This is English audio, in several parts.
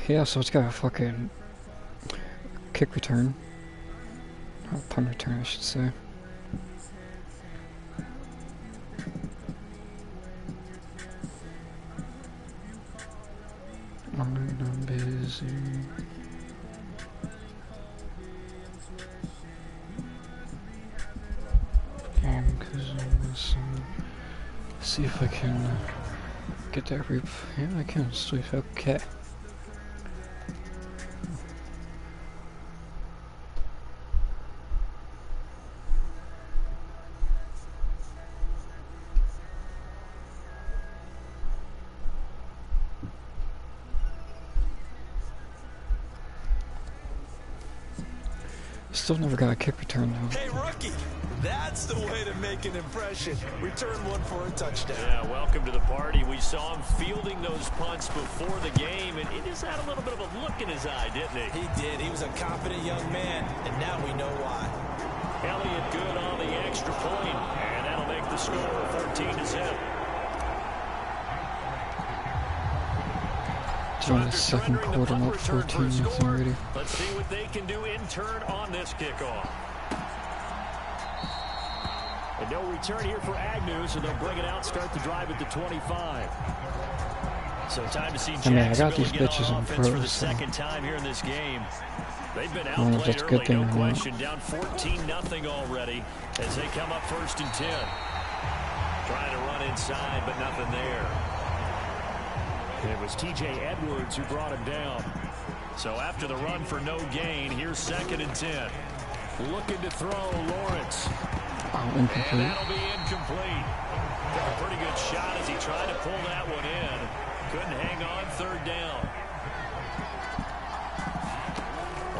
Yeah, so it's got a fucking kick return. Or punt return, I should say. I'm busy. See if I can get that reap. Yeah, I can. Sweet. Okay. Still never got a kick return though. Hey rookie, that's the way to make an impression. Return one for a touchdown. Yeah, welcome to the party. We saw him fielding those punts before the game, and he just had a little bit of a look in his eye, didn't he? He did. He was a confident young man, and now we know why. Elliott good on the extra point, and that'll make the score 14-0. During the second quarter, not 14-0 already. Let's see what they can do in turn on this kickoff. And no return here for Agnew, so they'll bring it out, start the drive at the 25. So time to see Jacksonville get on offense for the second time here in this game. They've been outplayed early, no question. Down 14-0 already as they come up 1st and 10. Trying to run inside, but nothing there. It was T.J. Edwards who brought him down. So after the run for no gain, here's 2nd and 10. Looking to throw, Lawrence. And that'll be incomplete. Got a pretty good shot as he tried to pull that one in. Couldn't hang on 3rd down.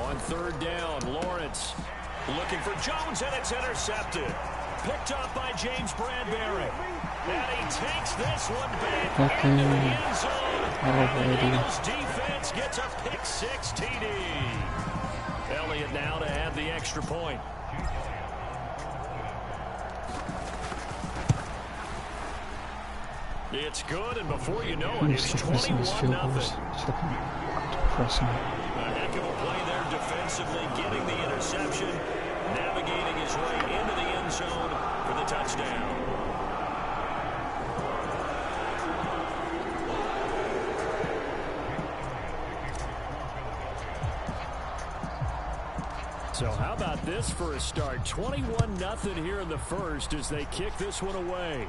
On 3rd down, Lawrence looking for Jones, and it's intercepted. Picked up by James Bradbury. And he takes this one back into the end zone. And the Eagles defense gets a pick-6 TD. Elliott now to add the extra point. It's good, and before you know it, it's 21-0. A heck of a play there defensively, getting the interception, navigating his way into the end zone for the touchdown. So how about this for a start? 21-0 here in the first as they kick this one away.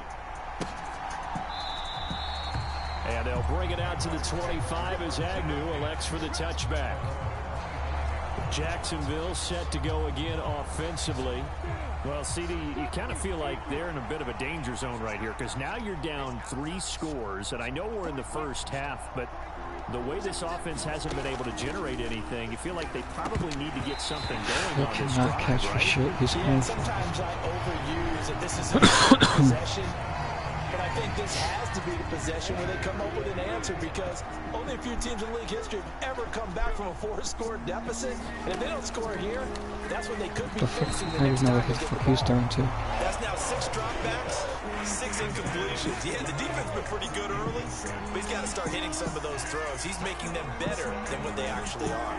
And they'll bring it out to the 25 as Agnew elects for the touchback. Jacksonville set to go again offensively. Well, CD, you kind of feel like they're in a bit of a danger zone right here because now you're down 3 scores, and I know we're in the first half, but the way this offense hasn't been able to generate anything, you feel like they probably need to get something going on this drive, cannot catch for shit. He's sometimes I overuse that this is a possession. But I think this has to be the possession where they come up with an answer because only a few teams in league history have ever come back from a 4-score deficit. And if they don't score here, that's what they could be facing the next time. He's down too. That's now 6 dropbacks, 6 incompletions. Yeah, the defense been pretty good early, but he's got to start hitting some of those throws. He's making them better than what they actually are.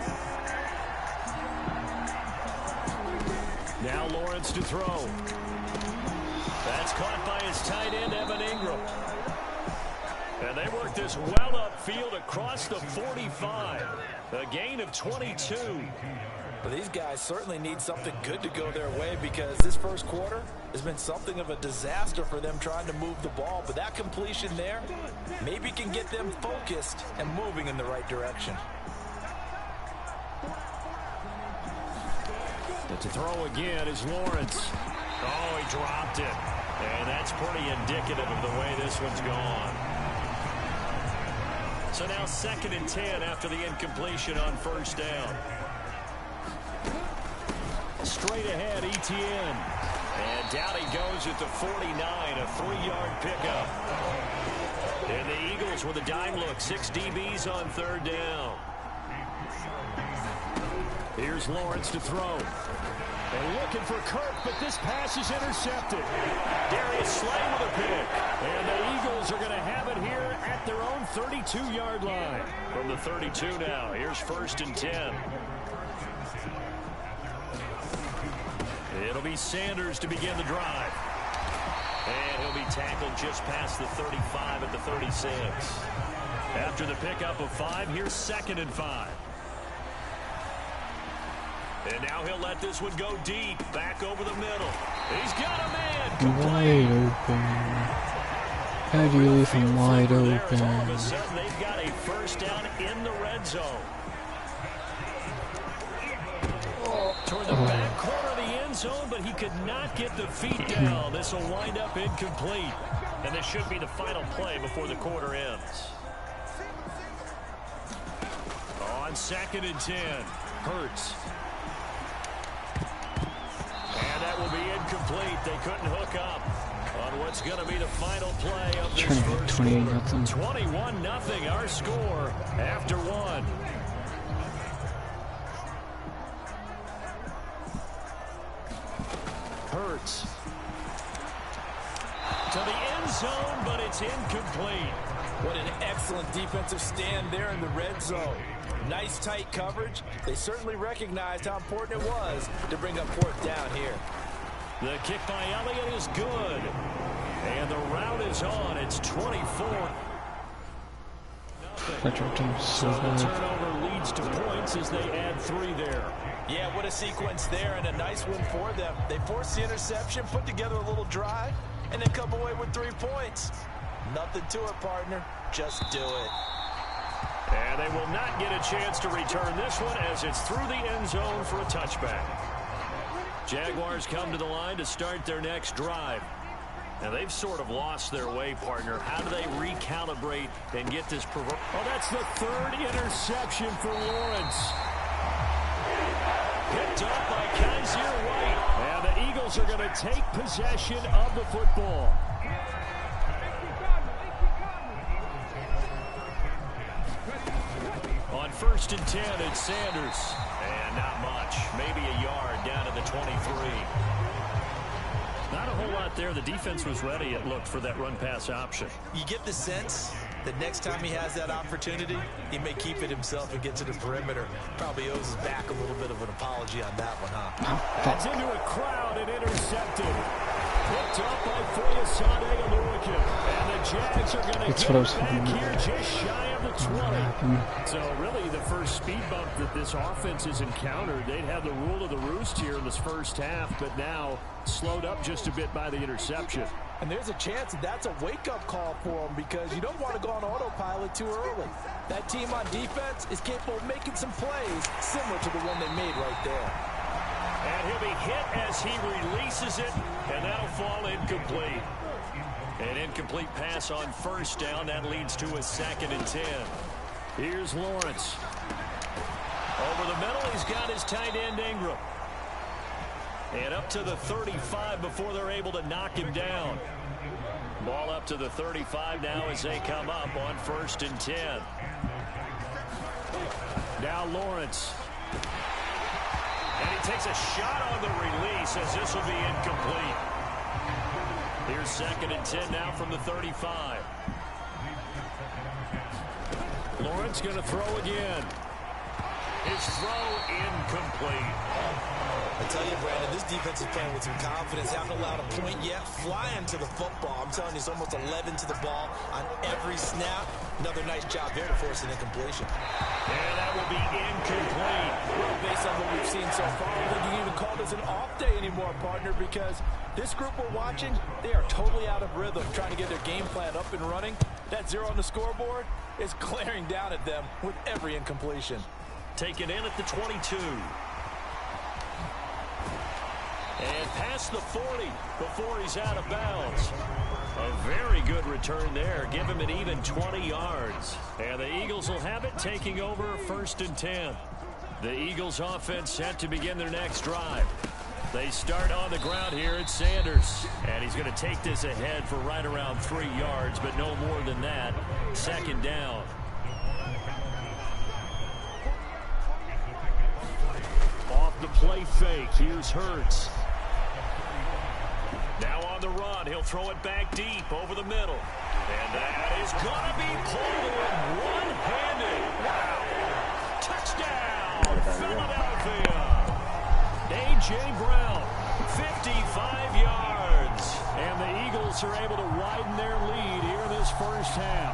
Now Lawrence to throw. That's caught by his tight end, Evan Ingram. And they work this well upfield across the 45. A gain of 22. Well, these guys certainly need something good to go their way because this first quarter has been something of a disaster for them trying to move the ball. But that completion there maybe can get them focused and moving in the right direction. But to throw again is Lawrence. Oh, he dropped it. And that's pretty indicative of the way this one's gone. So now 2nd and 10 after the incompletion on 1st down. Straight ahead, Etienne. And down he goes at the 49, a 3-yard pickup. And the Eagles with a dime look, 6 DBs on 3rd down. Here's Lawrence to throw. And looking for Kirk, but this pass is intercepted. Darius Slay with a pick. And the Eagles are going to have it here at their own 32-yard line. From the 32 now, here's 1st and 10. It'll be Sanders to begin the drive. And he'll be tackled just past the 35 at the 36. After the pickup of 5, here's 2nd and 5. And now he'll let this one go deep, back over the middle. He's got a man complete. Wide open. How do you leave him wide open? All of a sudden, they've got a 1st down in the red zone. Toward the back corner of the end zone, but he could not get the feet down. This will wind up incomplete. And this should be the final play before the quarter ends. On 2nd and 10, Hurts. And that will be incomplete. They couldn't hook up on what's going to be the final play of this first quarter. 21-0 our score after 1. Hurts. To the end zone, but it's incomplete. What an excellent defensive stand there in the red zone. Nice tight coverage. They certainly recognized how important it was to bring up 4th down here. The kick by Elliott is good. And the route is on. It's 24. So the turnover leads to points as they add 3 there. Yeah, what a sequence there, and a nice one for them. They forced the interception, put together a little drive, and then come away with 3 points. Nothing to it, partner. Just do it. And they will not get a chance to return this one as it's through the end zone for a touchback. Jaguars come to the line to start their next drive. And they've sort of lost their way, partner. How do they recalibrate and get this? Oh, that's the 3rd interception for Lawrence. Picked up by Kaiser White. And the Eagles are going to take possession of the football. On 1st and 10, it's Sanders. And not much. Maybe a yard down to the 23. Not a whole lot there. The defense was ready, it looked, for that run-pass option. You get the sense that next time he has that opportunity, he may keep it himself and get to the perimeter. Probably owes his back a little bit of an apology on that one, huh? That's into a crowd and intercepted. Picked up by Foyesade Aluakin. And the Jags are going to get back here just shy of the 20. So really the first speed bump that this offense has encountered, they'd have the rule of the roost here in this first half, but now slowed up just a bit by the interception. And there's a chance that that's a wake-up call for them because you don't want to go on autopilot too early. That team on defense is capable of making some plays similar to the one they made right there. And he'll be hit as he releases it, and that'll fall incomplete. An incomplete pass on 1st down. That leads to a 2nd and 10. Here's Lawrence. Over the middle, he's got his tight end Ingram. And up to the 35 before they're able to knock him down. Ball up to the 35 now as they come up on 1st and 10. Now Lawrence. And he takes a shot on the release as this will be incomplete. Here's 2nd and 10 now from the 35. Lawrence going to throw again. His throw incomplete. I tell you, Brandon, this defense is playing with some confidence. Haven't allowed a point yet. Flying to the football. I'm telling you, it's almost 11 to the ball on every snap. Another nice job there to force an incompletion. And that will be incomplete. Well, based on what we've seen so far, I don't think you can even call this an off day anymore, partner, because this group we're watching, they are totally out of rhythm, trying to get their game plan up and running. That 0 on the scoreboard is glaring down at them with every incompletion. Taken in at the 22. And past the 40 before he's out of bounds. A very good return there. Give him an even 20 yards. And the Eagles will have it, taking over 1st and 10. The Eagles offense set to begin their next drive. They start on the ground here at Sanders. And he's going to take this ahead for right around 3 yards, but no more than that. 2nd down. play fake. Here's Hurts. Now on the run, he'll throw it back deep over the middle. And that is going to be pulled in one-handed. Wow. Touchdown, Philadelphia. A.J. Brown, 55 yards. And the Eagles are able to widen their lead here in this first half.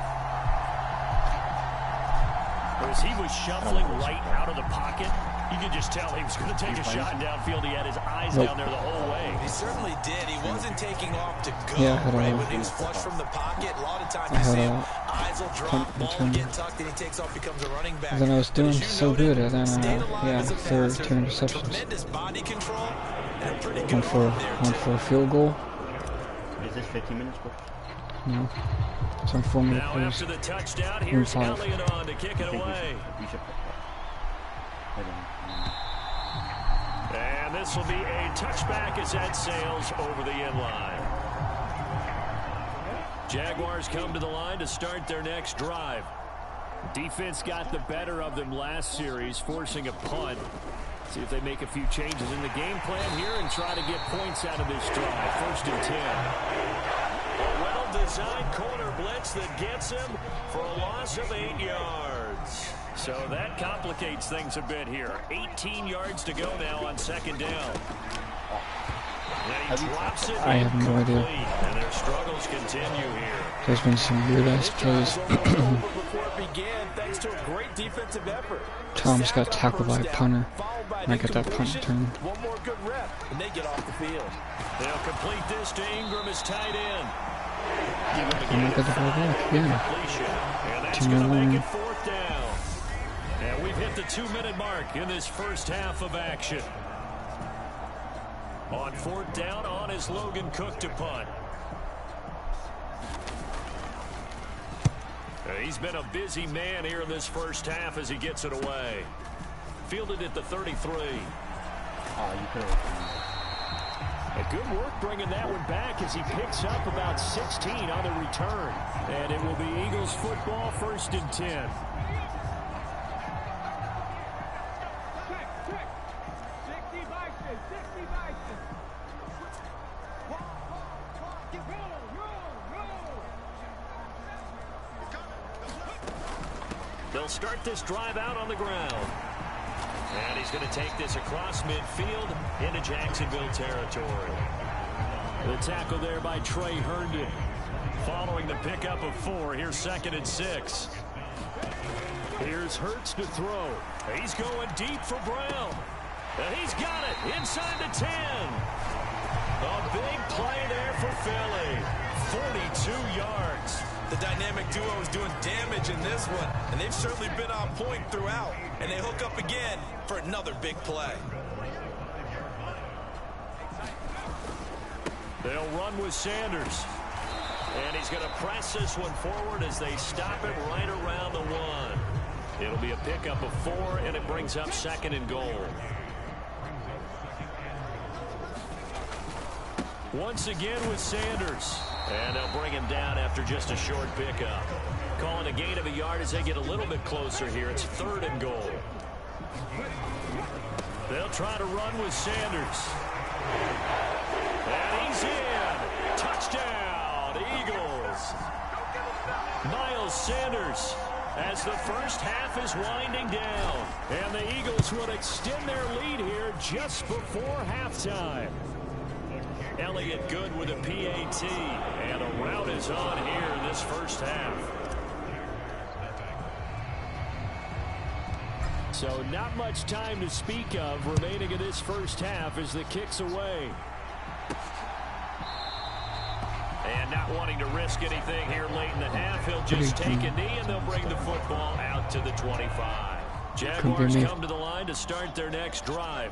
As he was shuffling right out of the pocket, you could just tell he was going to take a shot downfield. He had his eyes down there the whole way. He certainly did. He wasn't taking off to go, right? When he was flush from the pocket, a lot of times you see him, eyes will drop, ball will get tucked, and he takes off, becomes a running back. And then I was doing so good, and then, third, 2 interceptions. Tremendous body control, and a pretty good one for a field goal. Is this 15 minutes, bro? No. It's on 4 minutes. Now after the touchdown, here's Elliott on to kick it away. And this will be a touchback as that sails over the end line. Jaguars come to the line to start their next drive. Defense got the better of them last series, forcing a punt. See if they make a few changes in the game plan here and try to get points out of this drive. 1st and 10. A well-designed corner blitz that gets him for a loss of 8 yards. So that complicates things a bit here. 18 yards to go now on 2nd down. And he drops it. I have no idea. And their struggles continue here. There's been some weird-ass plays. Tom's got tackled by a punter. And I got that punt return. One more good rep, and they get off the field. They'll complete this to Ingram as tight end. And I got the ball back again. And that's going to make it 4th down. And we've hit the 2-minute mark in this first half of action. On 4th down, on is Logan Cook to punt. He's been a busy man here in this first half as he gets it away. Fielded at the 33. You could have. A good work bringing that one back as he picks up about 16 on the return. And it will be Eagles football, 1st and 10. They'll start this drive out on the ground. And he's going to take this across midfield into Jacksonville territory. The tackle there by Trey Herndon. Following the pickup of 4, here's 2nd and 6. Here's Hurts to throw. He's going deep for Brown. And he's got it inside the 10. A big play there for Philly. 42 yards. The dynamic duo is doing damage in this one, and they've certainly been on point throughout. And they hook up again for another big play. They'll run with Sanders. And he's going to press this one forward as they stop it right around the 1. It'll be a pickup of 4, and it brings up 2nd and goal. Once again with Sanders. And they'll bring him down after just a short pickup. Calling a gain of a yard as they get a little bit closer here. It's 3rd and goal. They'll try to run with Sanders. And he's in. Touchdown, Eagles. Miles Sanders as the first half is winding down. And the Eagles will extend their lead here just before halftime. Elliott good with a PAT, and a rout is on here in this first half. So not much time to speak of remaining in this first half as the kick's away. And not wanting to risk anything here late in the half, he'll just take a knee and they'll bring the football out to the 25. Jaguars come to the line to start their next drive.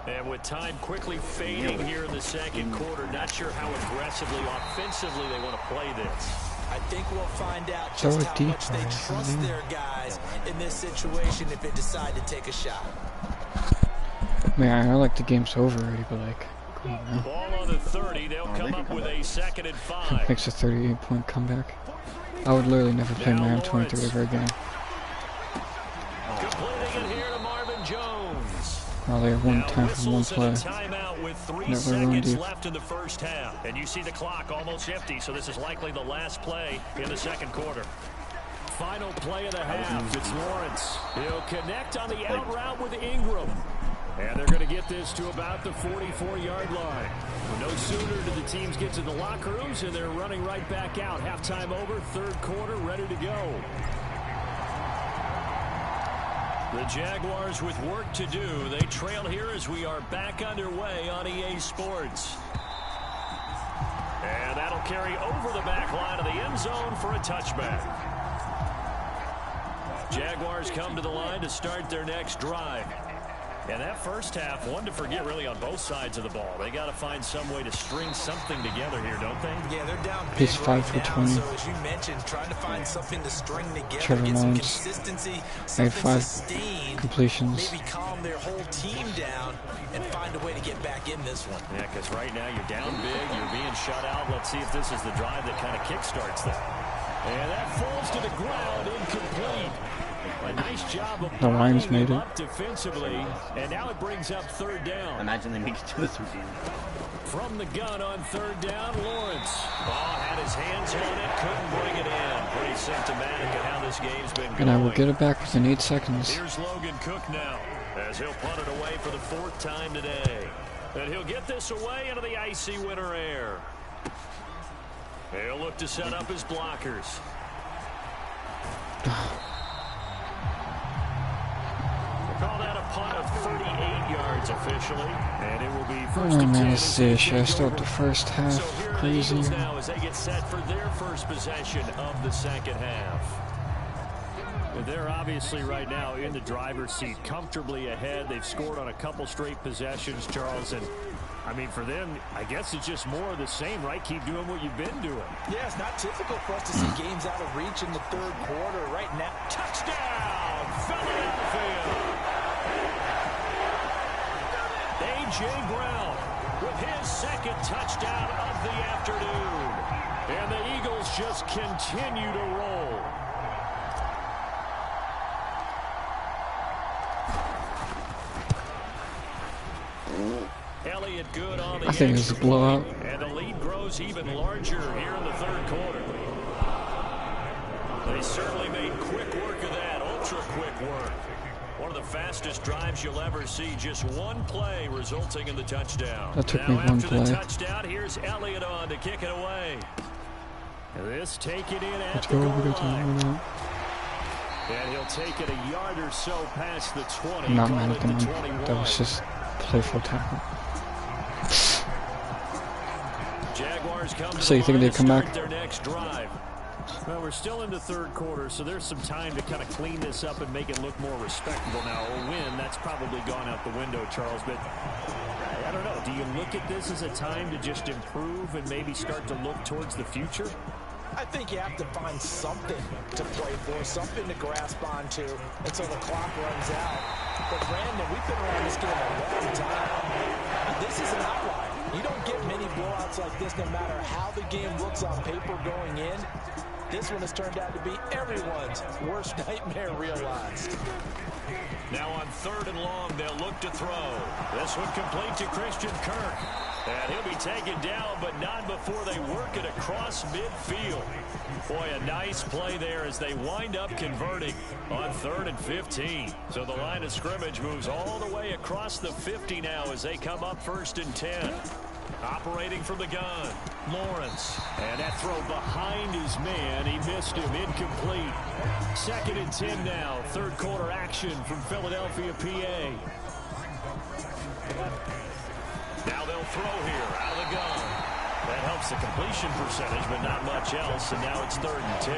And with time quickly fading here in the 2nd quarter, not sure how aggressively, offensively they want to play this. I think we'll find out just how much they trust their guys in this situation if they decide to take a shot. Man, I like the game's over already, but like, come on now. Ball on the 30, they'll come up with a 2nd and 5. Makes a 38-point comeback. I would literally never play Madden 23 ever again. Completing it here to Marvin Jones. Well, they have one time for one play. Timeout with 3 Never seconds left in the first half. And you see the clock almost empty, so this is likely the last play in the second quarter. Final play of the half. It's Lawrence. He'll connect on the out route with Ingram. And they're going to get this to about the 44-yard line. No sooner do the teams get to the locker rooms, and they're running right back out. Halftime over, third quarter, ready to go. The Jaguars with work to do. They trail here as we are back underway on EA Sports. And that'll carry over the back line of the end zone for a touchback. Jaguars come to the line to start their next drive. And that first half, one to forget really on both sides of the ball. They got to find some way to string something together here, don't they? Yeah, they're down big He's 5 for 20. So as you mentioned, trying to find something to string together, Trevor get some Lawrence consistency, made something 5 sustained, completions. maybe calm their whole team down and find a way to get back in this one. Yeah, because right now you're down big, you're being shut out. Let's see if this is the drive that kind of kickstarts that. And that falls to the ground, incomplete. A nice job of the Lions made it up defensively, and now it brings up third down. Imagine they make it to the 3 down. From the gun on third down, Lawrence. Had his hands on it, couldn't bring it in. Pretty symptomatic of how this game's been going. And I will get it back within 8 seconds. Here's Logan Cook now, as he'll punt it away for the 4th time today. And he'll get this away into the icy winter air. He'll look to set up his blockers. Call that a punt of 38 yards officially, and it will be first and 10. Man, this I start the first half. So here are the Crazy. Eagles now as they get set for their first possession of the second half. They're obviously right now in the driver's seat, comfortably ahead. They've scored on a couple straight possessions, Charles, and I mean, for them, I guess it's just more of the same, right? Keep doing what you've been doing. Yeah, it's not typical for us to see games out of reach in the third quarter. Right now, touchdown, Philadelphia! A.J. Brown with his second touchdown of the afternoon. And the Eagles just continue to roll. Elliott good on the I think it's a blowout. And the lead grows even larger here in the third quarter. They certainly made quick work of that, ultra quick work. One of the fastest drives you'll ever see. Just one play resulting in the touchdown. That took now me one after play. the touchdown, here's Elliott on to kick it away. This take it in at Let's the go. goal We got to line. run out. And he'll take it a yard or so past the 20. I'm not call mad it at them. the 21. That was just playful tackle. Jaguars come to So you the think line they'd to come start back? their next drive. Well, we're still in the third quarter, so there's some time to kind of clean this up and make it look more respectable. Now, a win, that's probably gone out the window, Charles, but I don't know. Do you look at this as a time to just improve and maybe start to look towards the future? I think you have to find something to play for, something to grasp onto until the clock runs out. But, Brandon, we've been around this game a long time. This is an outlier. You don't get many blowouts like this no matter how the game looks on paper going in. This one has turned out to be everyone's worst nightmare realized. Now on third and long, they'll look to throw. This one complete to Christian Kirk. And he'll be taken down, but not before they work it across midfield. Boy, a nice play there as they wind up converting on 3rd and 15. So the line of scrimmage moves all the way across the 50 now as they come up 1st and 10. Operating from the gun, Lawrence. And that throw behind his man. He missed him, incomplete. 2nd and 10 now. Third quarter action from Philadelphia, PA. Now they'll throw here out of the gun. That helps the completion percentage, but not much else. And now it's 3rd and 10.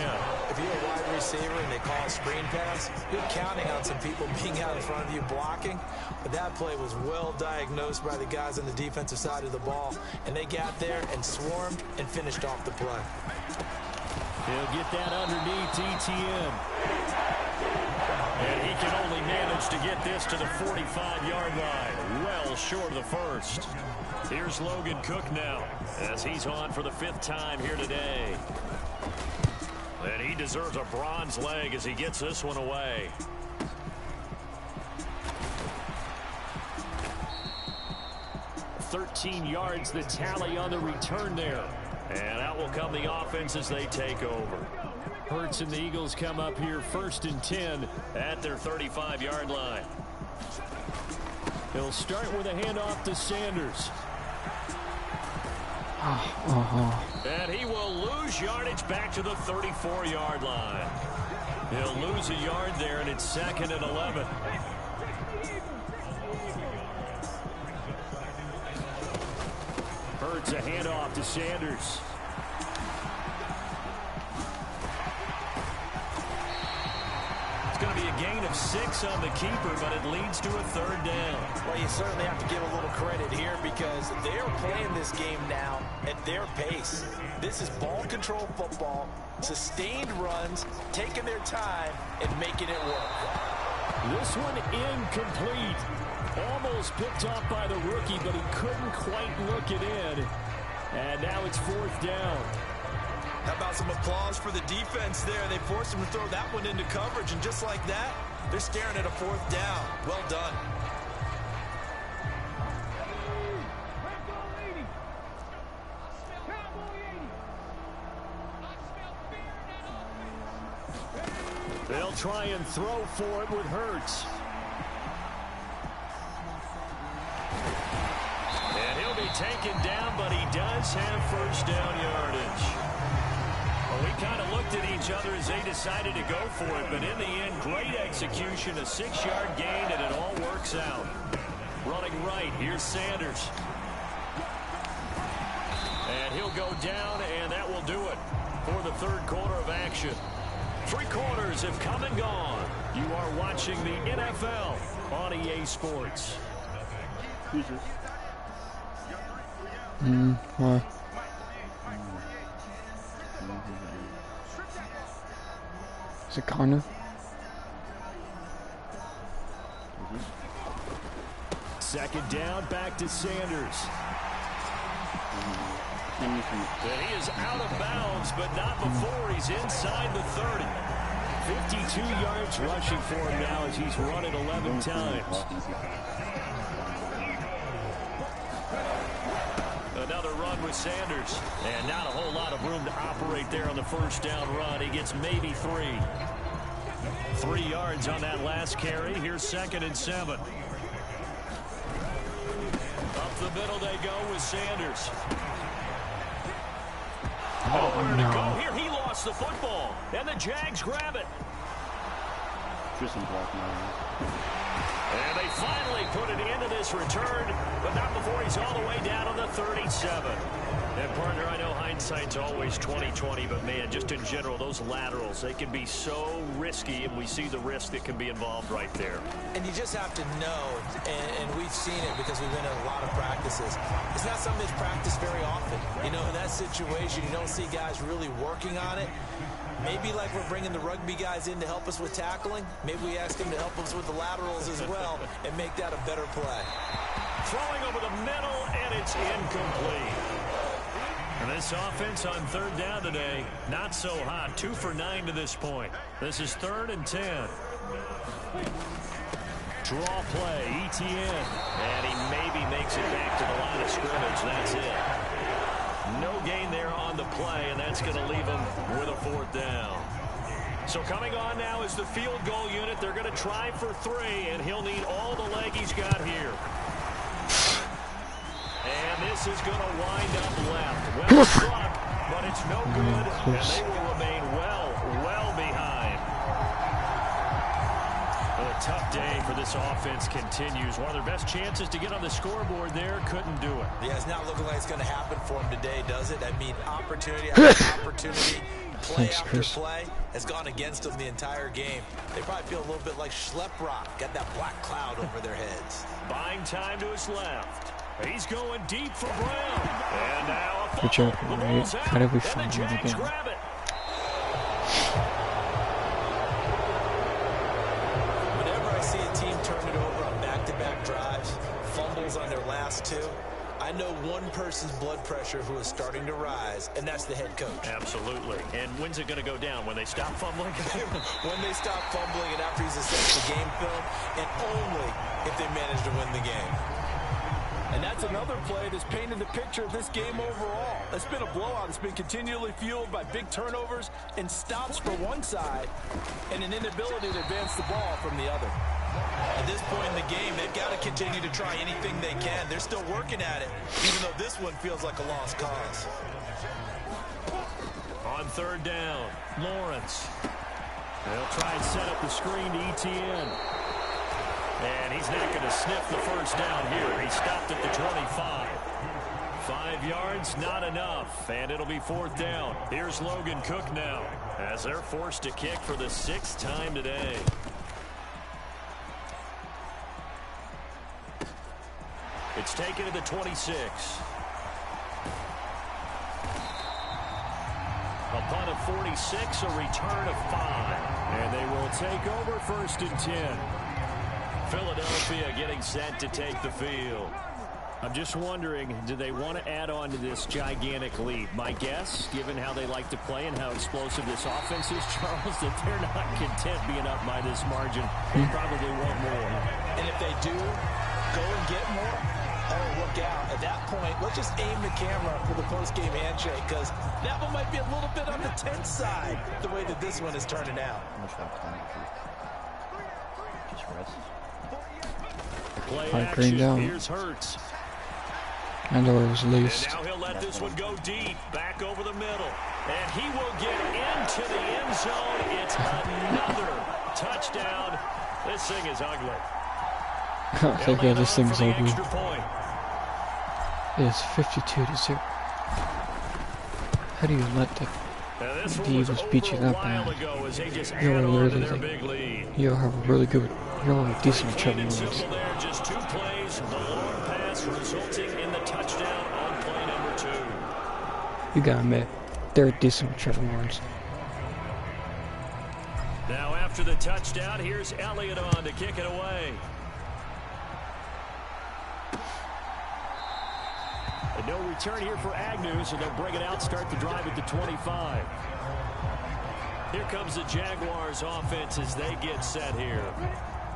If you're a wide receiver and they call a screen pass, you're counting on some people being out in front of you blocking. But that play was well diagnosed by the guys on the defensive side of the ball. And they got there and swarmed and finished off the play. He'll get that underneath ETN. And he can only manage to get this to the 45-yard line. Well short of the first. Here's Logan Cook now as he's on for the 5th time here today. And he deserves a bronze leg as he gets this one away. 13 yards, the tally on the return there. And out will come the offense as they take over. Hurts and the Eagles come up here 1st and 10 at their 35-yard line. He'll start with a handoff to Sanders. And he will lose yardage back to the 34-yard line. He'll lose a yard there, and it's 2nd and 11. Hurts a handoff to Sanders. Going to be a gain of 6 on the keeper, but it leads to a 3rd down. Well, you certainly have to give a little credit here because they're playing this game now at their pace. This is ball control football, sustained runs, taking their time and making it work. This one incomplete. Almost picked off by the rookie, but he couldn't quite look it in. And now it's 4th down. How about some applause for the defense there? They forced him to throw that one into coverage, and just like that, they're staring at a 4th down. Well done. They'll try and throw for it with Hurts. And he'll be taken down, but he does have 1st down yardage. Well, we kind of looked at each other as they decided to go for it, but in the end, great execution, a 6-yard gain, and it all works out. Running right, here's Sanders. And he'll go down, and that will do it for the 3rd quarter of action. 3 quarters have come and gone. You are watching the NFL on EA Sports. Who's this? Why? Is it Connor? 2nd down, back to Sanders. And he is out of bounds, but not before he's inside the 30. 52 yards rushing for him now as he's run it 11 times. Another run with Sanders. And not a whole lot of room to operate there on the 1st down run. He gets maybe 3. 3 yards on that last carry. Here's 2nd and 7. Up the middle they go with Sanders. Nowhere to go here. He lost the football. And the Jags grab it. And they finally put an end to this return, but not before he's all the way down on the 37. And, partner, I know hindsight's always 20/20, but, man, just in general, those laterals, they can be so risky, and we see the risk that can be involved right there. And you just have to know, and we've seen it because we've been in a lot of practices. It's not something that's practiced very often. You know, in that situation, you don't see guys really working on it. Maybe like we're bringing the rugby guys in to help us with tackling. Maybe we ask them to help us with the laterals as well and make that a better play. Throwing over the middle, and it's incomplete. And this offense on 3rd down today, not so hot. 2 for 9 to this point. This is 3rd and 10. Draw play, ETN. And he maybe makes it back to the line of scrimmage. That's it. No gain there on the play, and that's going to leave him with a 4th down. So coming on now is the field goal unit. They're going to try for 3, and he'll need all the leg he's got here. And this is going to wind up left. Well struck, but it's no good, and they will remain well behind. Well, a tough day for this offense continues. One of their best chances to get on the scoreboard there, couldn't do it. Yeah, it's not looking like it's going to happen for them today, does it? I mean, opportunity after opportunity, play after play has gone against them the entire game. They probably feel a little bit like Schlep Rock, got that black cloud over their heads. Buying time to his left. He's going deep for Brown. And now a Good job, right? How did we find it again? Whenever I see a team turn it over on back-to-back drives, fumbles on their last 2, I know one person's blood pressure who is starting to rise, and that's the head coach. Absolutely. And when's it going to go down? When they stop fumbling? When they stop fumbling and after he's assessed the game film, and only if they manage to win the game. And that's another play that's painted the picture of this game overall. It's been a blowout. It's been continually fueled by big turnovers and stops for one side and an inability to advance the ball from the other. At this point in the game, they've got to continue to try anything they can. They're still working at it, even though this one feels like a lost cause. On third down, Lawrence. They'll try and set up the screen to Etienne. And he's not going to sniff the first down here. He stopped at the 25. 5 yards, not enough. And it'll be fourth down. Here's Logan Cook now, as they're forced to kick for the 6th time today. It's taken to the 26. A punt of 46, a return of 5. And they will take over 1st and 10. Philadelphia getting set to take the field. I'm just wondering, do they want to add on to this gigantic lead? My guess, given how they like to play and how explosive this offense is, Charles, that they're not content being up by this margin. They probably want more. And if they do go and get more, oh, look out. At that point, let's just aim the camera for the post-game handshake, because that one might be a little bit on the tense side, the way that this one is turning out. Just rest. Play Green action. down. Here's Hurts. I know it was least. And now he'll let this one go deep, back over the middle. And he will get into the end zone. It's another touchdown. This thing is ugly. Thank God this thing's ugly. Extra point. It's 52-0. How do you let the Eagles beat you that bad? You're really like, you have a really good, you're a decent Trevor Lawrence. Just 2 plays, the long pass resulting in the touchdown on play number 2. You gotta admit, they're decent Trevor Lawrence. Now after the touchdown, here's Elliott on to kick it away. And no return here for Agnew, so they'll bring it out, start the drive at the 25. Here comes the Jaguars offense as they get set here.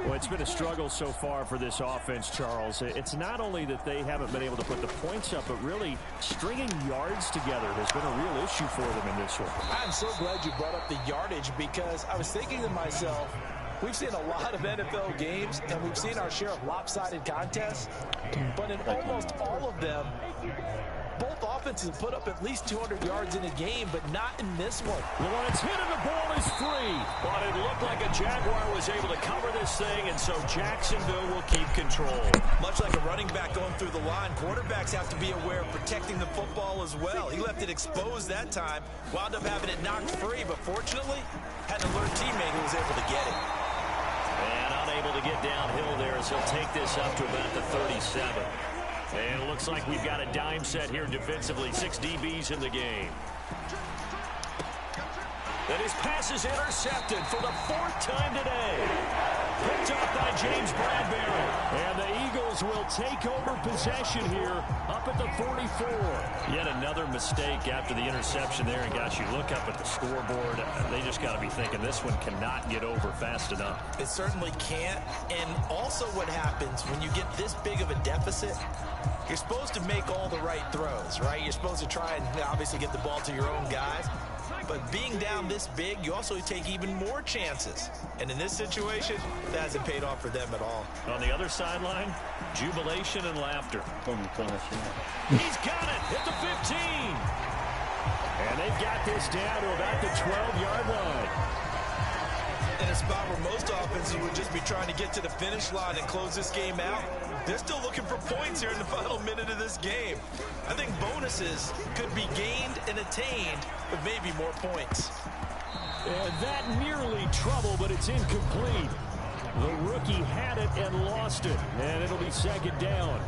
Well, it's been a struggle so far for this offense, Charles. It's not only that they haven't been able to put the points up, but really stringing yards together has been a real issue for them in this one. I'm so glad you brought up the yardage, because I was thinking to myself, we've seen a lot of NFL games, and we've seen our share of lopsided contests, but in almost all of them, both offenses put up at least 200 yards in a game, but not in this one. Lawrence hit and the ball is free, but it looked like a Jaguar was able to cover this thing, and so Jacksonville will keep control. Much like a running back going through the line, quarterbacks have to be aware of protecting the football as well. He left it exposed that time, wound up having it knocked free, but fortunately, had an alert teammate who was able to get it. And unable to get downhill there as he'll take this up to about the 37. And it looks like we've got a dime set here defensively. 6 DBs in the game. And his pass is intercepted for the 4th time today. Picked up by James Bradbury. And the Eagles will take over possession here up at the 44. Yet another mistake after the interception there. And gosh, you look up at the scoreboard, they just got to be thinking this one cannot get over fast enough. It certainly can't. And also what happens when you get this big of a deficit, you're supposed to make all the right throws, right? You're supposed to try and obviously get the ball to your own guys. But being down this big, you also take even more chances. And in this situation, that hasn't paid off for them at all. On the other sideline, jubilation and laughter. He's got it at the 15. And they've got this down to about the 12-yard line. In a spot where most offenses would just be trying to get to the finish line and close this game out, they're still looking for points here in the final minute of this game. I think bonuses could be gained and attained, but maybe more points. And that nearly trouble, but it's incomplete. The rookie had it and lost it, and it'll be 2nd down.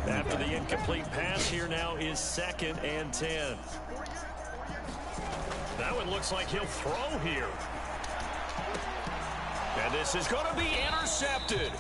After the incomplete pass, here now is 2nd and 10. That one looks like he'll throw here. And this is going to be intercepted.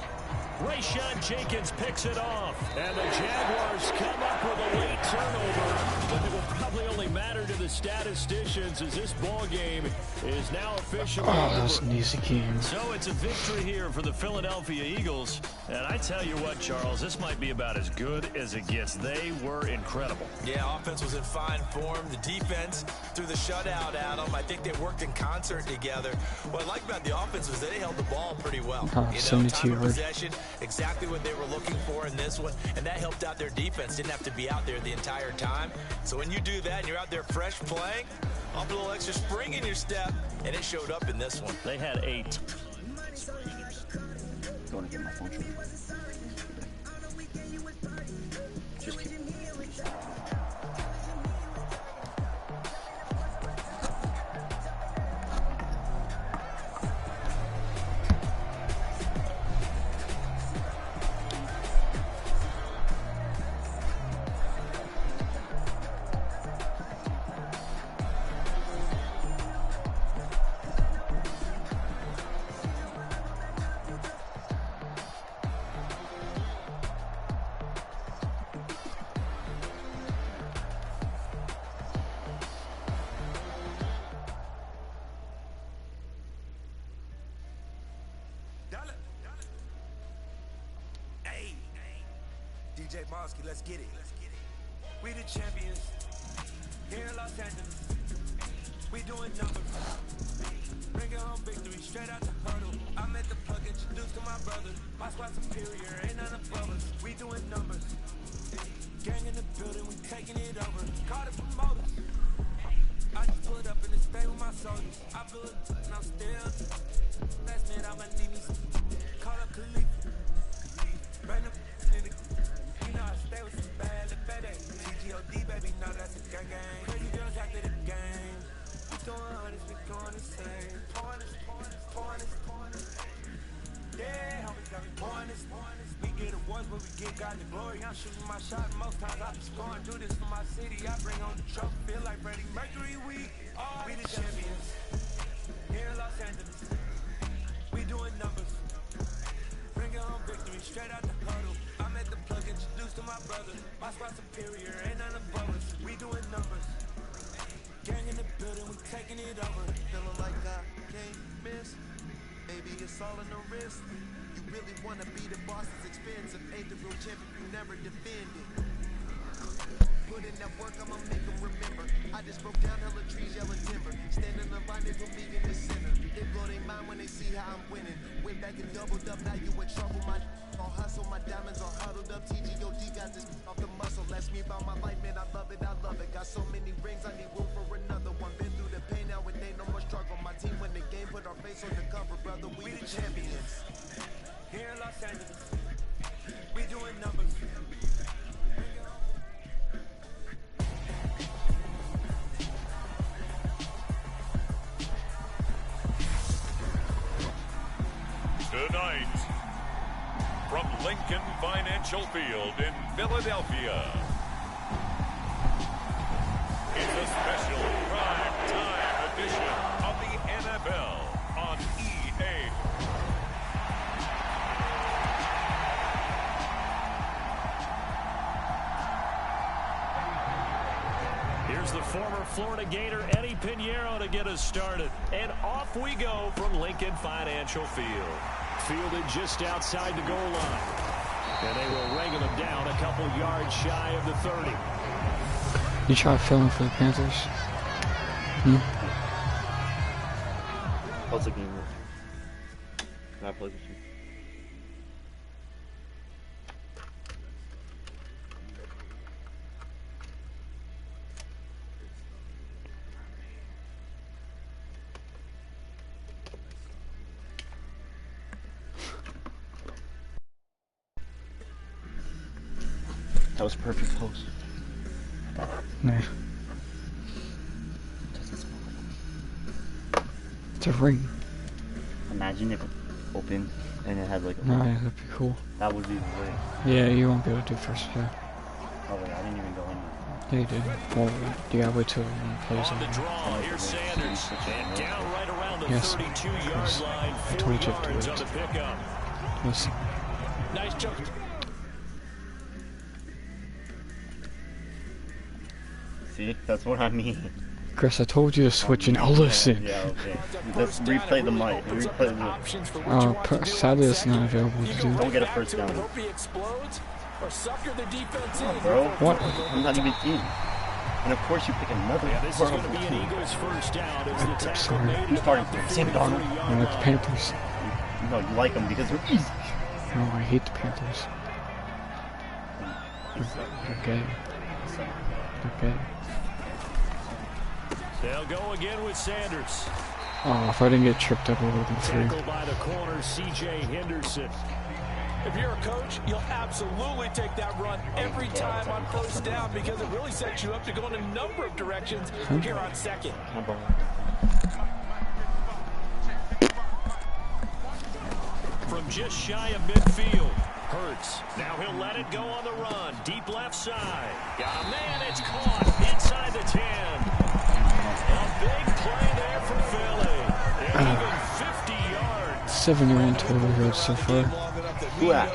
Rayshon Jenkins picks it off. And the Jaguars come up with a late turnover, but it will probably only matter to the statisticians as this ball game is now officially Oh, over. that was an easy game. So it's a victory here for the Philadelphia Eagles. And I tell you what, Charles, this might be about as good as it gets. They were incredible. Yeah, offense was in fine form. The defense through the shutout, Adam. I think they worked in concert together. What I like about the offense was they held the ball pretty well. Time of possession, exactly what they were looking for in this one, and that helped out their defense. Didn't have to be out there the entire time. So when you do that and you're out there fresh playing, off a little extra spring in your step, and it showed up in this one. They had 8. Going to get my phone charger. Just keep it. DJ Mosky, let's get it. We the champions here in Los Angeles. We doing numbers. Bring it home victory straight out the huddle. I'm at the plug, introduced to my brother. My squad superior, ain't none above us. We doing numbers. Gang in the building, we taking it over. Call the promoters. I just put up in the stay with my soldiers. I feel it and I'm still. Last minute I'ma need me some. Call up Khalif. Bring up in the. You know I stay with some bad little fat TGOD, baby, no, that's a gang gang. Crazy girls after the game. We doing honest, we going insane. Pouring this. Yeah, homie got me pouring this. We get awards, but we get God the glory. I'm shooting my shot, most times I be scoring. Do this for my city, I bring on the trophy. Feel like Freddie Mercury, we the champions. Here in Los Angeles, we doing numbers. Bring it home victory, straight out the huddle. I'm at the plug, introduced to my brother. My squad superior, ain't none above us. We doing numbers. Gang in the building, we taking it over. Feeling like I can't miss. Baby, it's all in the wrist. You really wanna be the boss, it's expensive. Ain't the real champion, you never defend it. Put in that work, I'ma make them remember. I just broke down hella trees, yelling timber. Standing in line, they put me in the center. They blow their mind when they see how I'm winning. Went back and doubled up, now you in trouble. My all hustle, my diamonds all huddled up. TGOD got this off the muscle. Ask me about my life, man, I love it, I love it. Got so many rings, I need room for another one. Been through the pain, now it ain't no more struggle. My team win the game, put our face on the cover, brother. We the champions. Here in Los Angeles, we doing numbers. Tonight, from Lincoln Financial Field in Philadelphia, it's a special prime time edition of the NFL on EA. Here's the former Florida Gator Eddie Pinheiro to get us started. And off we go from Lincoln Financial Field. Fielded just outside the goal line. And they will wrangle him down a couple yards shy of the 30. You try filming for the Panthers? How's the game work? Can I play with you? That was perfect post. Nah. It's a ring. Imagine if it opened and it had like a Nah, that'd be cool. That would be great. Yeah, you won't be able to do first, yeah. Oh wait, I didn't even go in there. Yeah, you did. Well, you gotta wait till it plays On the on. draw, here's Sanders. And down right around the Yes. 32-yard line. 4 told you to do yards it. on the pickup. Yes. Nice jump. See, that's what I mean. Chris, I told you to switch and I'll listen. Yeah, okay. Let's replay the mic. Replay the... Sadly it's not available to do. Don't get a first down. Hope he explodes or sucker the defense in. Bro, What? I'm not even in. And of course you pick another This is going to horrible be an team. Eagles first down as the tackle sorry. made Who's at starting about for Sam the Darnold? 40-yard I like the line. Panthers. No, you like them because they're easy. No, I hate the Panthers. Okay. Okay. They'll go again with Sanders. Oh, if I didn't get tripped up, I would have been through. Tackled by the corner, C.J. Henderson. If you're a coach, you'll absolutely take that run every time on first down because it really sets you up to go in a number of directions here on second. From just shy of midfield, Hurts. Now he'll let it go on the run. Deep left side. Got a man, it's caught inside the 10. A big play there for Philly. They're even 50 yards. 71 total yards so far. Who at?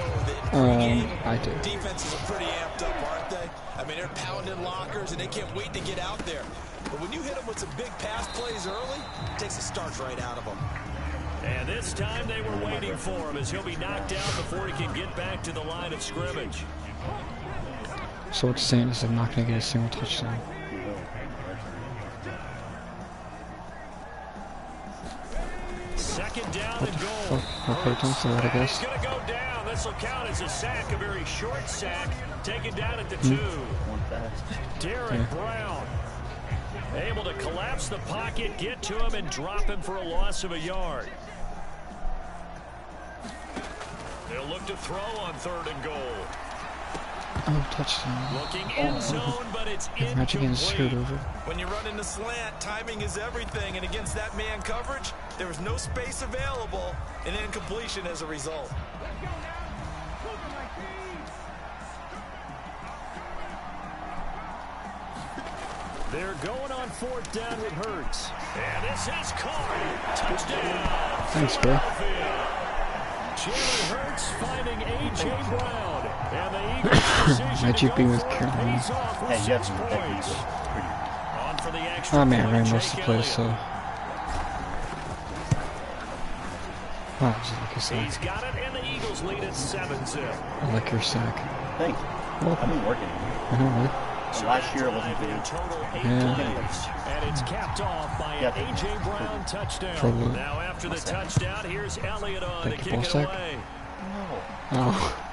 I do. Defenses are pretty amped up, aren't they? I mean, they're pounding lockers and they can't wait to get out there. But when you hit them with some big pass plays early, it takes the starch right out of them. And this time they were waiting for him as he'll be knocked out before he can get back to the line of scrimmage. So what's saying is I'm not going to get a single touchdown. Second down and goal. Okay, don't say that, I guess. He's going to go down. This will count as a sack, a very short sack. Taken down at the 2. Derek Brown able to collapse the pocket, get to him, and drop him for a loss of a yard. They'll look to throw on 3rd and goal. Oh, touchdown. Looking in zone, but it's Imagine getting screwed incomplete. over. When you run in the slant, timing is everything, and against that man coverage, there was no space available, and incompletion as a result. They're going on 4th down with Hurts. And this is caught. Touchdown. Thanks, bro. Jalen Hurts finding A.J. Brown. And the Eagles' decision My to GP go was for it Carolina. pays off with Hey, you have 6 some points. On for the extra Oh man, I point, ran most of Jake the plays, so. Elliott. Wow, I like your sack. He's got it, and the Eagles lead at 7-0. I like your sack. Thanks. Well, I've been working. I know, right? Last year it wasn't In good. total 8 Yeah. plays, and it's capped off by an Yeah. A.J. Brown touchdown. Probably. Now after the touchdown, here's Elliott on to Like a kick ball it sack? away. No. Oh.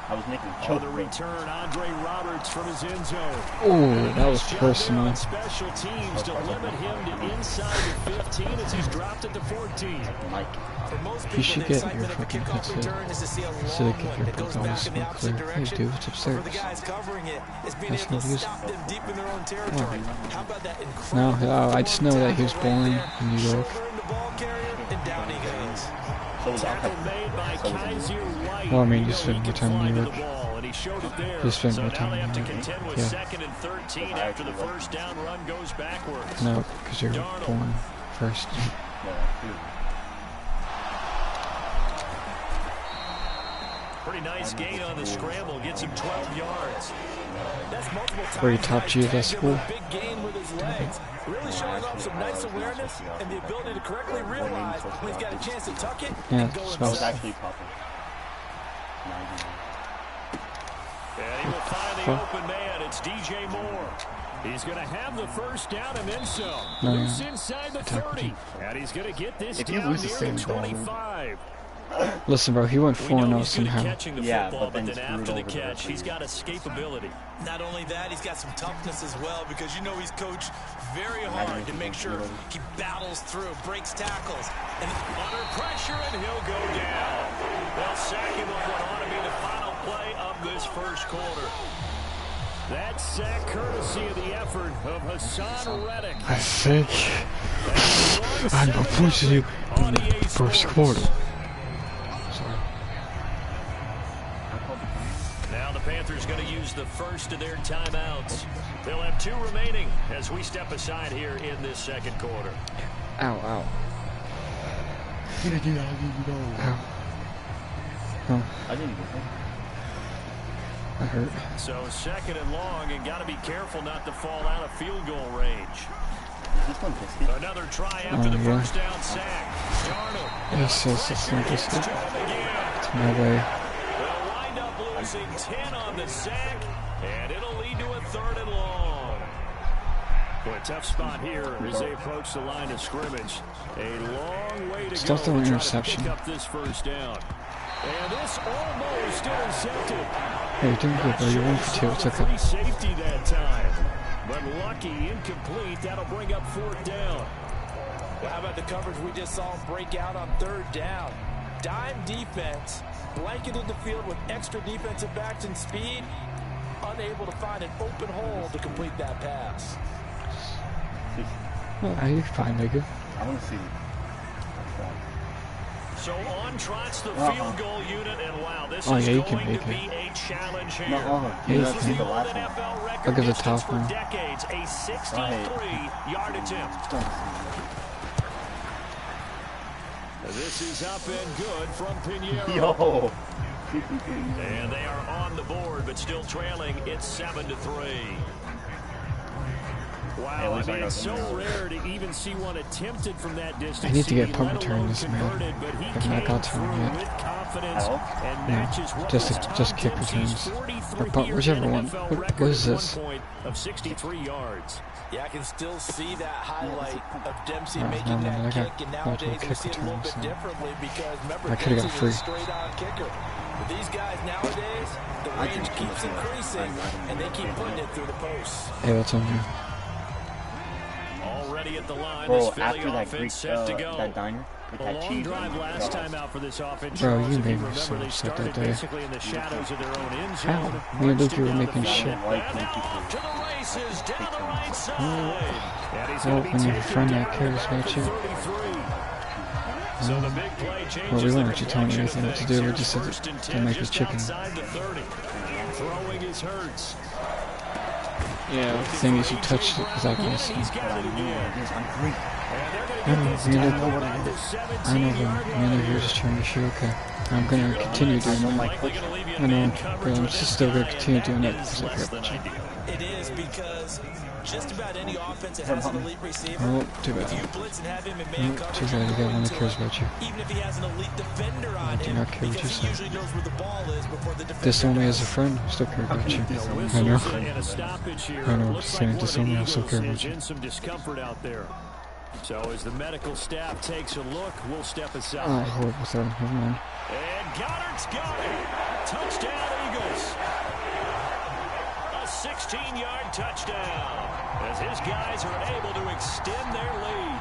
I was making a On choke. the return, Andre Roberts from his end zone. Oh, that was Nice job there personal. on special teams to limit him to inside the 15 as he's dropped at the 14. Mike. For most You should people, the get your excitement of a fucking kickoff headset return is to see a so they long can one hear that goes all back this in the smoke opposite clear. Hey, direction. dude, it's But for the upstairs. guys covering it, is being That's able to no use. stop them deep in their own territory. How about that No, incredible I just know that he was bowling in New York. shouldering the ball carrier, and down he goes. So was Tackle Alcott. made by Kaiser White. Well, I mean, You you know spent he more can time in fly New to York. the ball, and he showed it there. You spent So more now time they in have to New York. contend with Yeah. 2nd and 13 after the first down run goes backwards. No, because you're Darnold. born first. Pretty nice gain on the scramble. Gets him 12 yards. That's multiple times. Were you top G at that school? Big gain with his legs. Really showing off some nice awareness and the ability to correctly realize when he's got a chance to tuck it Yeah, and go so That was inside. actually proper. And he will find the open man. It's DJ Moore. He's going to have the first down and then some. No, Loose yeah. inside the 30. And he's going to get this If you down lose the near same the ball, 25. Listen, bro, he went We 4-0 know he's good at somehow. catching the Yeah, football, but then but then screwed after the over the catch, referee. he's got escapability. Not only that, he's got some toughness as well because you know he's coached very hard to make sure he battles through, breaks tackles. And Under pressure, and he'll go down. They'll sack him on what ought to be the final play of this first quarter. That sack courtesy of the effort of Hassan Reddick. I think I'm unfortunately in the first quarter. Sorry. Now the Panthers going to use the first of their timeouts. They'll have 2 remaining as we step aside here in this second quarter. Ow, ow. Ow. Oh. I didn't even think. That hurt. So 2nd and long, and got to be careful not to fall out of field goal range. Another try after the first down sack. Darnold. Yes, it's not this good. It's my way. They'll wind up losing 10 on the sack, and it'll lead to a 3rd and long. Boy, tough spot here as they approach the line of scrimmage. A long way to Still go throwing to try interception. to pick up this first down. And this almost intercepted. Hey, you're doing good, bro. You're 1 for 2. It's okay. Free safety that time. But lucky, incomplete. That'll bring up 4th down. Well, how about the coverage we just saw him break out on 3rd down? Dime defense, blanketed the field with extra defensive backs and speed, unable to find an open hole to complete that pass. Oh, you're fine, nigga. I want to see. So on trots the field goal unit, and wow, this is you going can to make be it. a challenge here. Yeah, you This is can. the old NFL record Look at the distance top for one. decades, a 63-yard attempt. This is up and good from Pinheiro. Yo. And they are on the board, but still trailing. It's 7-3. Wow, I mean, it's so rare to even see one attempted from that distance. I need to get punt return this man. I've not got to him yet. No, just kick returns. Or punt, whichever one. What is this? Of 63 yards. Yeah, I can still see that highlight of Dempsey No, making no, that I kick, and got nowadays we kick see it a little returns, bit so. differently because remember, I could've got Dempsey free. was a straight-on kicker. But these guys nowadays, the range keeps increasing, and they keep putting it through the posts. Hey, what's on you? Already at the line, Bro, this Philly after that offense Greek, set to go. that diner with A that long cheese. drive last time out for this offense. Bro, Charles, you if made me remember, so they upset started that day. basically in the shadows of their own end zone. How? Me and Luke were making shit. And now off to the races down the right side. And he's Well, going to be when your taken friend down that cares around about the you. 33. So the big play changes Well, we the weren't actually telling you complexion anything of what to things. do. We Here's just said first and to 10 make his just chicken. outside the 30. Throwing is Hurts. Yeah, the thing is, you touched it because I can see. He's got it again. I know, me and Luke, you're just trying to show, okay. I'm gonna continue doing it. I know, but I'm just still gonna continue doing it because I care about you. It is because just about any offense that has an elite receiver, Oh, too if you bad. blitz and have him in man Oh, coverage, too bad, you got one that cares about you. even if he has an elite defender on I do him, not care what you because he say. usually knows where the ball is before the defender This only does. as a friend, I still care about you. I know. I know, saying this only, I still care about you. In some discomfort out there. So as the medical staff takes a look, we'll step aside. Oh, horrible throw, never mind. And Goddard's got it. Touchdown, Eagles. A 16-yard touchdown as his guys are able to extend their lead.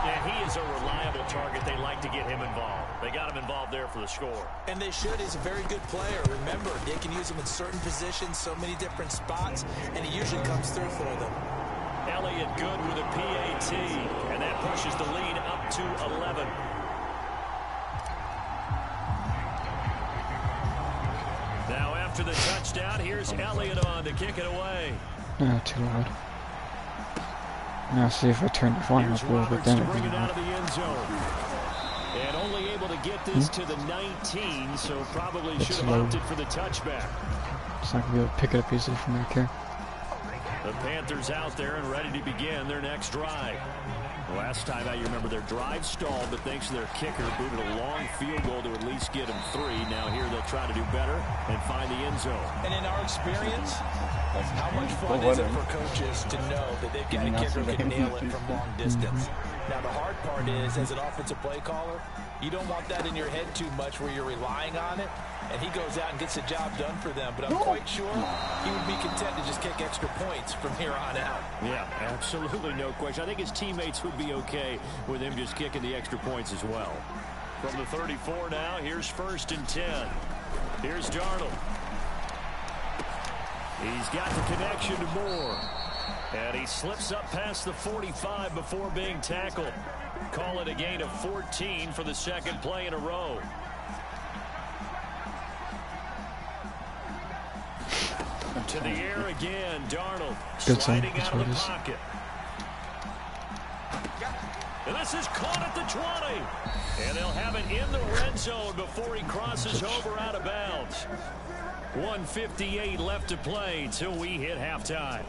And he is a reliable target. They like to get him involved. They got him involved there for the score. And they should. He's a very good player. Remember, they can use him in certain positions, so many different spots, and he usually comes through for them. Elliott good with a PAT, and that pushes the lead up to 11. Now after the touchdown, here's Elliott on to kick it away. Not too loud. Now see if I turn the volume up a little bit, then to it'll bring be it out loud. of the end zone. And only able to get this to the 19, so probably It's should have low. opted for the touchback. It's not gonna be able to pick it up easily from back here. The Panthers out there and ready to begin their next drive. Last time out, you remember their drive stalled, but thanks to their kicker, booted a long field goal to at least get them 3. Now here they'll try to do better and find the end zone. And in our experience, how much fun is it for coaches to know that they've got a kicker who can nail it from long distance? Now, the hard part is, as an offensive play caller, you don't want that in your head too much where you're relying on it, and he goes out and gets the job done for them. But I'm quite sure he would be content to just kick extra points from here on out. Yeah, absolutely no question. I think his teammates would be okay with him just kicking the extra points as well. From the 34 now, here's first and 10. Here's Darnold. He's got the connection to Moore. And he slips up past the 45 before being tackled. Call it a gain of 14 for the second play in a row. To the air again, Darnold Good sign. sliding That's out of what the it is. pocket. And this is caught at the 20. And they'll have it in the red zone before he crosses over out of bounds. 1:58 left to play till we hit halftime.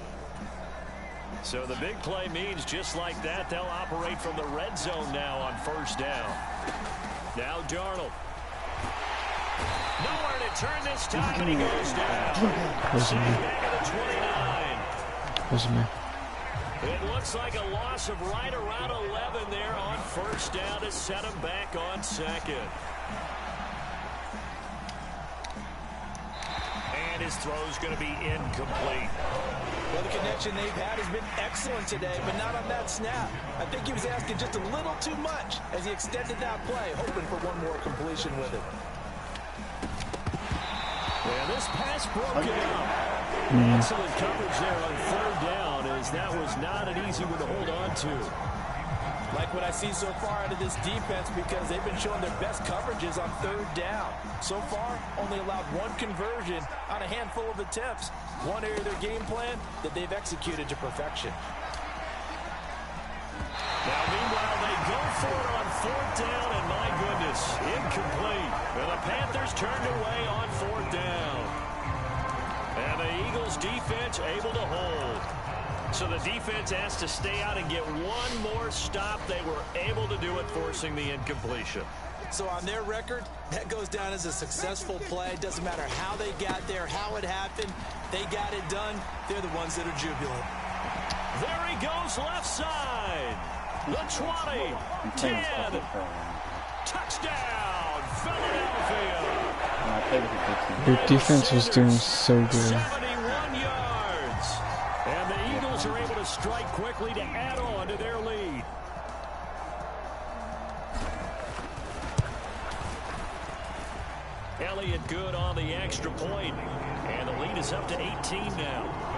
So the big play means just like that, they'll operate from the red zone now on first down. Now Darnold. Nowhere to turn this time, and he goes down. Wasn't me. Back at the 29. Wasn't me. It looks like a loss of right around 11 there on first down to set him back on second. And his throw's going to be incomplete. Well, the connection they've had has been excellent today, but not on that snap. I think he was asking just a little too much as he extended that play, hoping for one more completion with it. And this pass broken up. Excellent coverage there on third down, as that was not an easy one to hold on to. Like what I see so far out of this defense, because they've been showing their best coverages on third down. So far, only allowed one conversion on a handful of attempts. One area of their game plan that they've executed to perfection. Now, meanwhile, they go for it on fourth down, and my goodness, incomplete. And the Panthers turned away on fourth down. And the Eagles defense able to hold. So the defense has to stay out and get one more stop. They were able to do it, forcing the incompletion. So on their record, that goes down as a successful play. Doesn't matter how they got there, how it happened. They got it done. They're the ones that are jubilant. There he goes, left side. The 20, 10, touchdown, Philadelphia. Your defense was doing so good. 71 yards. And the Eagles are able to strike quickly to add on to their lead. Elliott good on the extra point. And the lead is up to 18 now.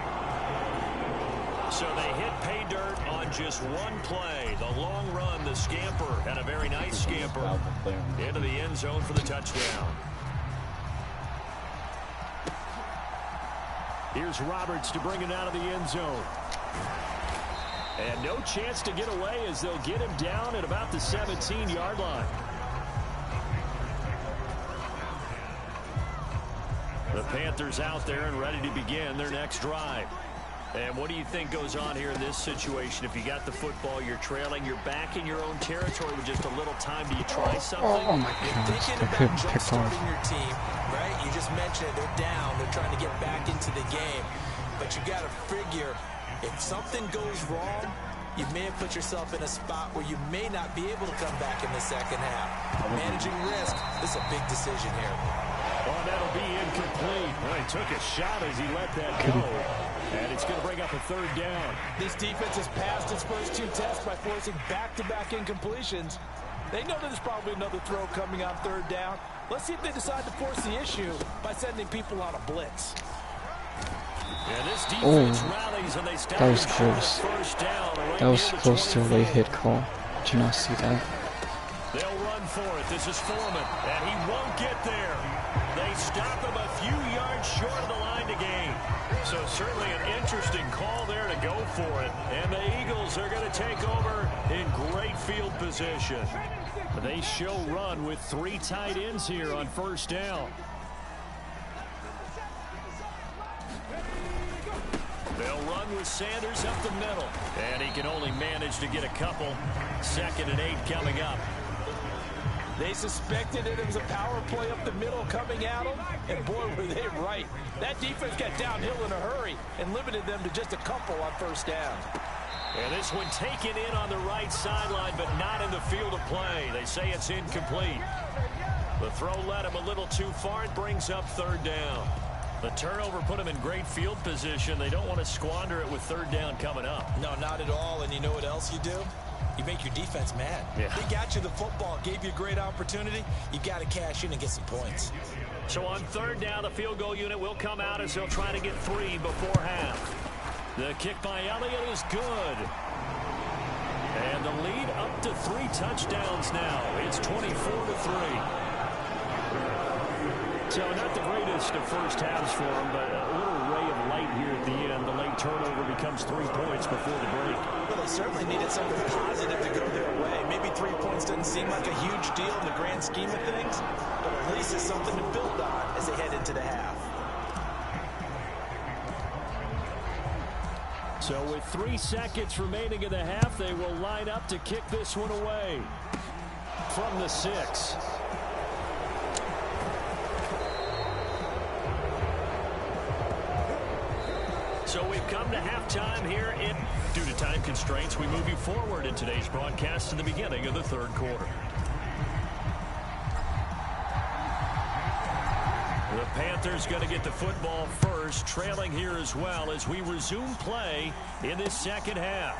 So they hit pay dirt on just one play. The long run, the scamper, and a very nice scamper into the end zone for the touchdown. Here's Roberts to bring it out of the end zone. And no chance to get away as they'll get him down at about the 17-yard line. The Panthers out there and ready to begin their next drive. And what do you think goes on here in this situation? If you got the football, you're trailing, you're back in your own territory with just a little time. Do you try something? Oh my gosh, I couldn't pick off. Your team, right? You just mentioned it. They're down. They're trying to get back into the game. But you got to figure, if something goes wrong, you may have put yourself in a spot where you may not be able to come back in the second half. Managing risk, this is a big decision here. Oh, that'll be incomplete. Well, he took a shot as he let that go. And it's going to bring up a third down. This defense has passed its first two tests by forcing back-to-back incompletions. They know there's probably another throw coming on third down. Let's see if they decide to force the issue by sending people on a blitz. And this defense rallies and they stop. That was close. That was close to a late hit call. Did you not see that? They'll run for it. This is Foreman, and he won't get there. They stop him a few yards short of the line to gain. So certainly an interesting call there to go for it. And the Eagles are going to take over in great field position. They show run with three tight ends here on first down. They'll run with Sanders up the middle. And he can only manage to get a couple. 2nd and 8 coming up. They suspected it was a power play up the middle coming at them, and boy, were they right. That defense got downhill in a hurry and limited them to just a couple on first down. And this one taken in on the right sideline, but not in the field of play. They say it's incomplete. The throw led him a little too far. It brings up third down. The turnover put them in great field position. They don't want to squander it with third down coming up. No, not at all. And you know what else you do? You make your defense mad. Yeah. They got you the football, gave you a great opportunity. You got to cash in and get some points. So on third down, the field goal unit will come out as they'll try to get 3 before half. The kick by Elliott is good. And the lead up to 3 touchdowns now. It's 24-3. So not the greatest of first halves for them, but a little ray of light here at the end. The late turnover becomes 3 points before the break. Well, they certainly needed something positive to go their way. Maybe 3 points doesn't seem like a huge deal in the grand scheme of things, but at least it's something to build on as they head into the half. So with 3 seconds remaining in the half, they will line up to kick this one away from the 6. So we've come to halftime here. Due to time constraints, we move you forward in today's broadcast to the beginning of the 3rd quarter. The Panthers going to get the football first, trailing here as well as we resume play in this 2nd half.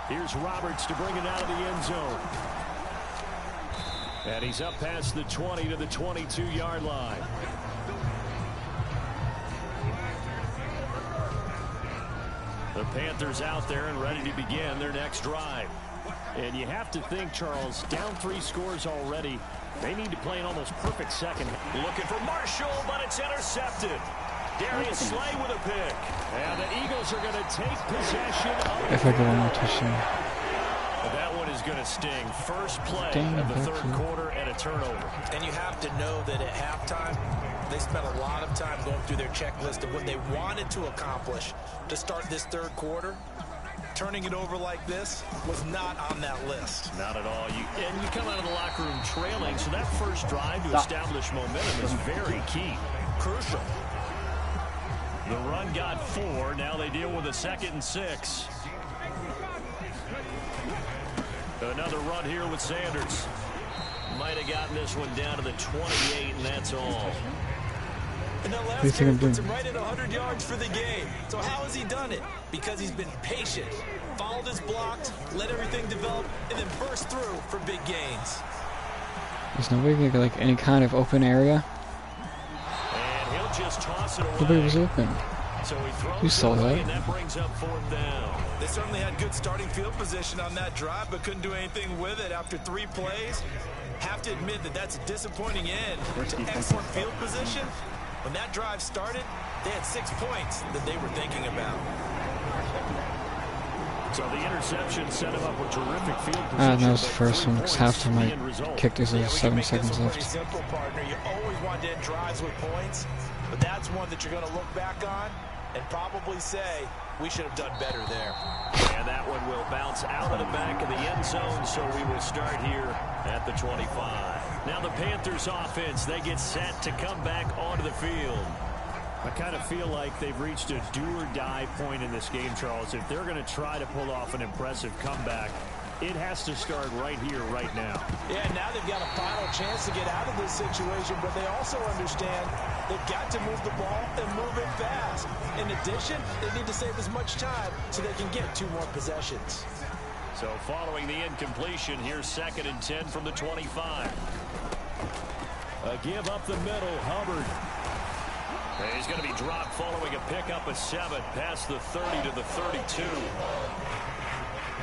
Here's Roberts to bring it out of the end zone. And he's up past the 20 to the 22-yard line. The Panthers out there and ready to begin their next drive. And you have to think, Charles, down 3 scores already. They need to play an almost perfect second. Looking for Marshall, but it's intercepted. Darius Slay with a pick. And the Eagles are going to take possession of If I get one more touchdown. That one is going to sting. First play of the 3rd quarter and a turnover. And you have to know that at halftime, they spent a lot of time going through their checklist of what they wanted to accomplish to start this 3rd quarter. Turning it over like this was not on that list. Not at all. And you come out of the locker room trailing, so that first drive to establish momentum is very key. Crucial. The run got 4. Now they deal with a 2nd and 6. Another run here with Sanders. Might have gotten this one down to the 28, and that's all. And that last carry puts him right at 100 yards for the game. So how has he done it? Because he's been patient, followed his blocks, let everything develop, and then burst through for big gains. There's nobody going to get like any kind of open area. And he'll just toss it away. Nobody was open. So he throws You saw that. And that brings up 4th down. They certainly had good starting field position on that drive, but couldn't do anything with it after 3 plays. Have to admit that that's a disappointing end to excellent field position. When that drive started, they had 6 points that they were thinking about. So the interception set him up with terrific field position. That was the first one, because halftime I kicked us with 7 seconds left. Simple, partner. You always want to end drives with points, but that's one that you're going to look back on and probably say, we should have done better there. And that one will bounce out of the back of the end zone, so we will start here at the 25. Now the Panthers offense, they get set to come back onto the field. I kind of feel like they've reached a do-or-die point in this game, Charles. If they're going to try to pull off an impressive comeback, it has to start right here, right now. Yeah, now they've got a final chance to get out of this situation, but they also understand they've got to move the ball and move it fast. In addition, they need to save as much time so they can get 2 more possessions. So following the incompletion, here's 2nd and 10 from the 25. A give up the middle, Hubbard. And he's going to be dropped following a pickup of 7 past the 30 to the 32.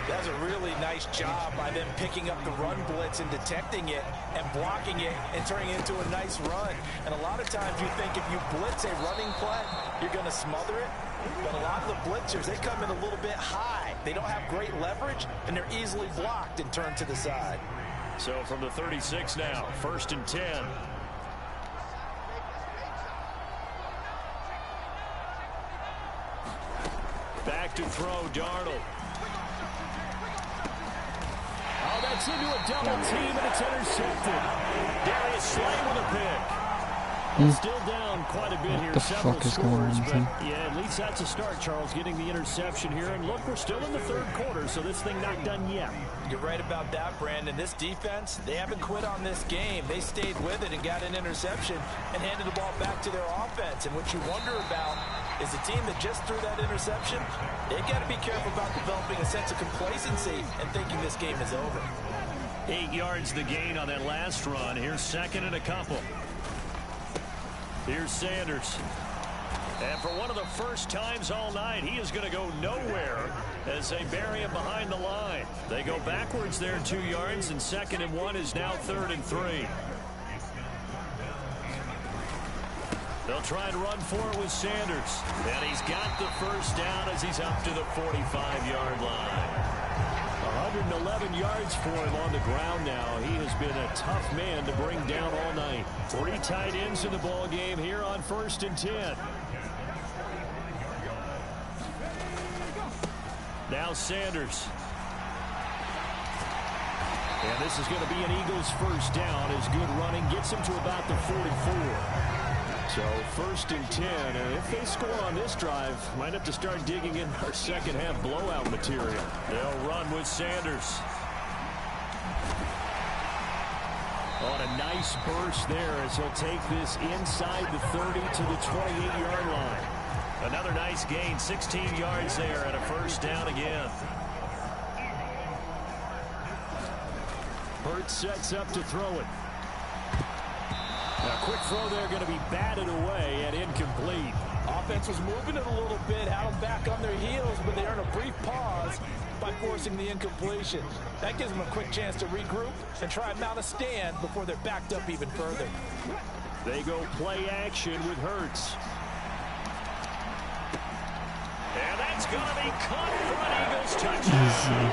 That's a really nice job by them picking up the run blitz and detecting it and blocking it and turning it into a nice run. And a lot of times you think if you blitz a running play, you're going to smother it. But a lot of the blitzers, they come in a little bit high. They don't have great leverage, and they're easily blocked and turned to the side. So from the 36 now, 1st and 10. Back to throw, Darnold. Oh, that's into a double team, and it's intercepted. Darius Slay with a pick. Still down quite a bit here. What the fuck is going on with him? Yeah, at least that's a start, Charles, getting the interception here. And look, we're still in the 3rd quarter, so this thing not done yet. You're right about that, Brandon. This defense, they haven't quit on this game. They stayed with it and got an interception and handed the ball back to their offense. And what you wonder about is the team that just threw that interception, they've got to be careful about developing a sense of complacency and thinking this game is over. 8 yards the gain on that last run. Here's 2nd and a couple. Here's Sanders. And for one of the first times all night, he is going to go nowhere as they bury him behind the line. They go backwards there 2 yards, and 2nd and 1 is now 3rd and 3. They'll try to run for it with Sanders. And he's got the first down as he's up to the 45-yard line. 111 yards for him on the ground now. He has been a tough man to bring down all night. 3 tight ends in the ball game here on 1st and 10. Now Sanders. And this is going to be an Eagles first down as good running gets him to about the 44. So 1st and 10, and if they score on this drive, might have to start digging in our second half blowout material. They'll run with Sanders. On a nice burst there as he'll take this inside the 30 to the 28-yard line. Another nice gain, 16 yards there and a first down again. Burt sets up to throw it. A quick throw there going to be batted away and incomplete. Offense was moving it a little bit, had them back on their heels, but they earned a brief pause by forcing the incompletion. That gives them a quick chance to regroup and try and mount a stand before they're backed up even further. They go play action with Hurts. And that's going to be caught for an Eagles touchdown.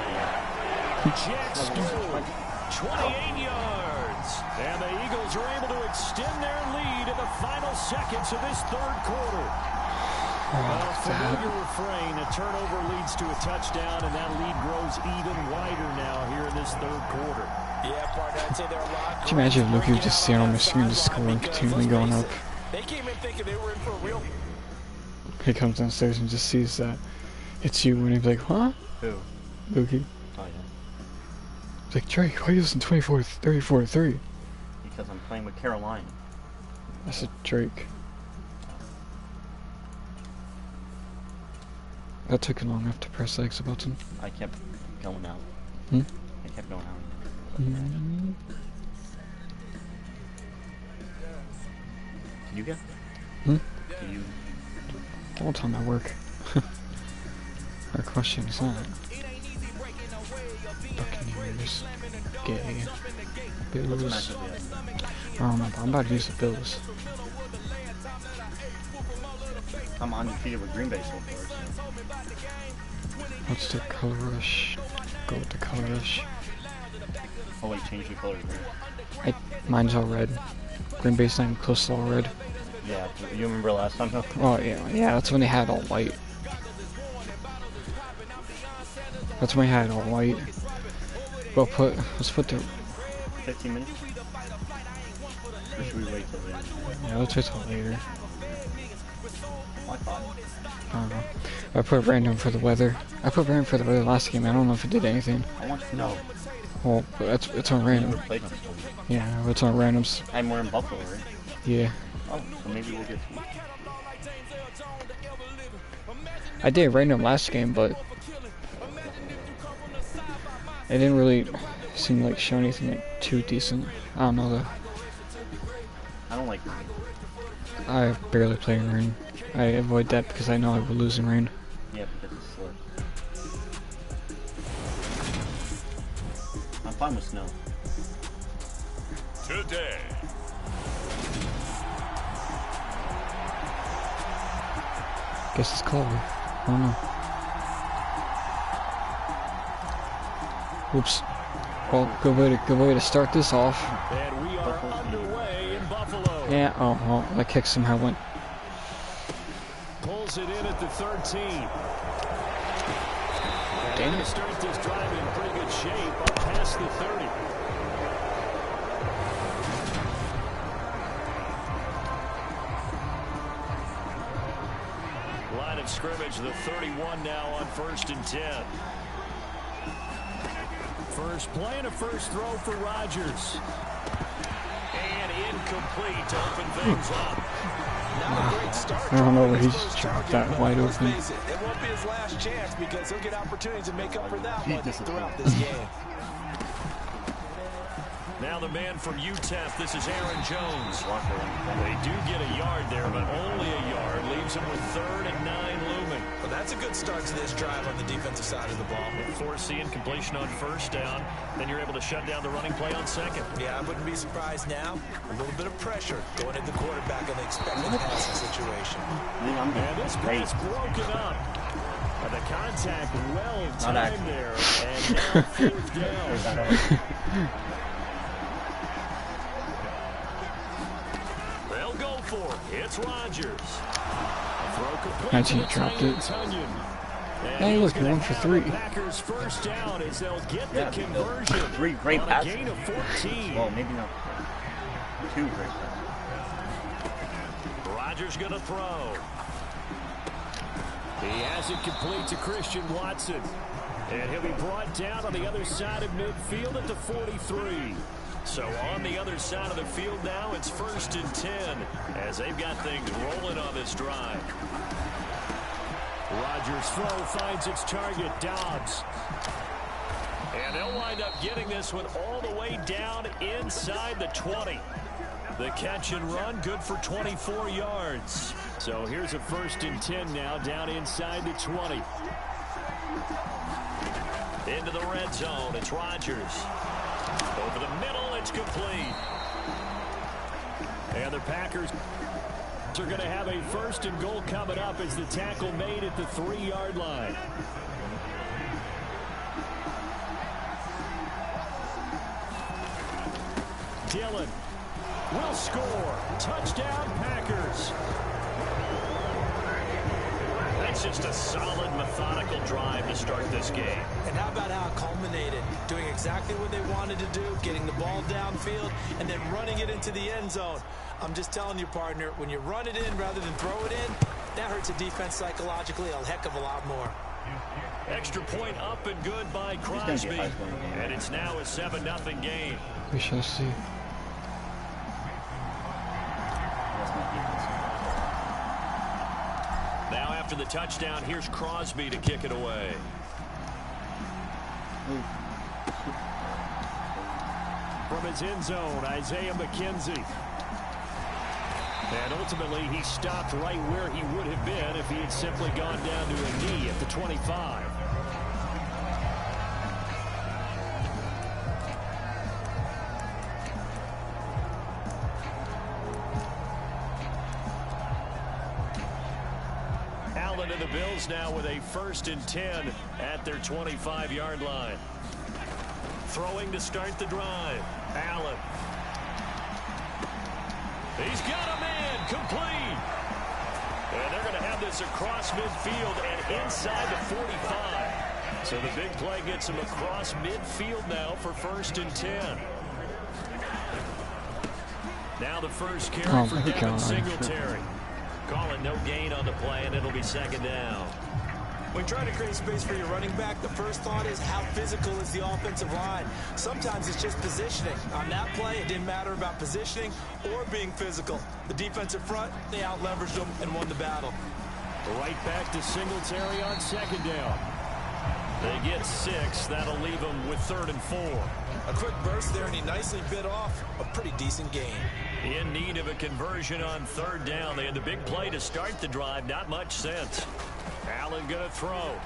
Jets through 28 yards. And the Eagles are able to extend their lead in the final seconds of this third quarter. A familiar refrain, a turnover leads to a touchdown, and that lead grows even wider now here in this third quarter. Yeah, partner, I'd say they're a lot. Can you imagine if Luke would just stay on the screen, just scoring, continually going up? They came in thinking they were in for a real... He comes downstairs and just sees that it's you, and he's like, huh? Who? Lukey. Oh, yeah. He's like, Drake, why are you losing 34-3? Because I'm playing with Carolina. I said, Drake. That took long enough to press the exit button. I kept going out. Hmm? I kept going out. Mm-hmm. Can you get? Hmm? Can you? All the time I work. Our question is not. Buccaneers. Gay. Bills. I don't know, but I'm about to use the Bills. I'm undefeated with Green Bay so far. So. What's the color rush? Go with the color rush. Oh wait, change the color. Right? Mine's all red. Green Bay's not even close to all red. Yeah, you remember last time though? Oh yeah, that's when they had all white. That's when they had all white. Well, let's put the 15 minutes? Or should we wait till later? Yeah, let's wait till later. Why 5? I don't know. I put random for the weather. I put random for the weather last game. I don't know if it did anything. I want to know. Well, but it's on random. Yeah, it's on randoms. I'm wearing Buffalo, right? Yeah. Oh, so maybe we'll get to. I did random last game, but it didn't really seem like show anything like too decent. I don't know though. I don't like rain. I barely play in rain. I avoid that because I know I will lose in rain. Yeah, because it's slip. I'm fine with snow. Today. Guess it's cold. I don't know. Whoops. Well, good way to start this off. And we are underway in Buffalo. Yeah, oh, well, that kick somehow went. Pulls it in at the 13. And Damn they're it. going to start this drive in pretty good shape up past the 30. Line of scrimmage, the 31 now on 1st and 10. First play and a first throw for Rodgers. And incomplete to open things up. Not a great start. I don't know where he's dropped that wide open. It won't be his last chance because he'll get opportunities to make up for that one throughout this game. Now the man from UTEP, this is Aaron Jones. They do get a yard there, but only a yard. Leaves him with 3rd and 9 looming. Well, that's a good start to this drive on the defensive side of the ball. Force the incompletion on 1st down. Then you're able to shut down the running play on 2nd. Yeah, I wouldn't be surprised now. A little bit of pressure going at the quarterback in the expected passing situation. And this pass broken up. The contact well timed there. And now 4th down. They'll go for it. It's Rodgers. Throw complete. Imagine he dropped it. Hey, look, you're 1 for 3. Packers first down as they'll get the conversion. 3 great on passes. a gain of 14. Well, maybe not 2 great passes. Rodgers gonna throw. He has it complete to Christian Watson. And he'll be brought down on the other side of midfield at the 43. So on the other side of the field now, it's 1st and 10 as they've got things rolling on this drive. Rodgers' throw finds its target, Dobbs. And they'll wind up getting this one all the way down inside the 20. The catch and run, good for 24 yards. So here's a 1st and 10 now, down inside the 20. Into the red zone, it's Rodgers. Over the middle, it's complete. And the Packers are going to have a 1st and goal coming up as the tackle made at the 3-yard line. Dillon will score. Touchdown, Packers. That's just a solid, methodical drive to start this game. And how about how it culminated? Doing exactly what they wanted to do, getting the ball downfield, and then running it into the end zone. I'm just telling you, partner, when you run it in rather than throw it in, that hurts a defense psychologically a heck of a lot more. Extra point up and good by Crosby. And it's now a 7-0 game. We shall see. Now after the touchdown, here's Crosby to kick it away. From his end zone, Isaiah McKenzie. And ultimately, he stopped right where he would have been if he had simply gone down to a knee at the 25. Allen and the Bills now with a 1st and 10 at their 25-yard line. Throwing to start the drive. Allen. He's got a man complete. And they're going to have this across midfield and inside the 45. So the big play gets him across midfield now for 1st and 10. Now the first carry for Devin Singletary. Call it no gain on the play, and it'll be 2nd down. When trying to create space for your running back, the first thought is how physical is the offensive line. Sometimes it's just positioning. On that play, it didn't matter about positioning or being physical. The defensive front, they out-leveraged them and won the battle. Right back to Singletary on 2nd down. They get 6. That'll leave them with 3rd and 4. A quick burst there, and he nicely bit off a pretty decent gain. In need of a conversion on 3rd down. They had the big play to start the drive. Not much sense. Allen going to throw.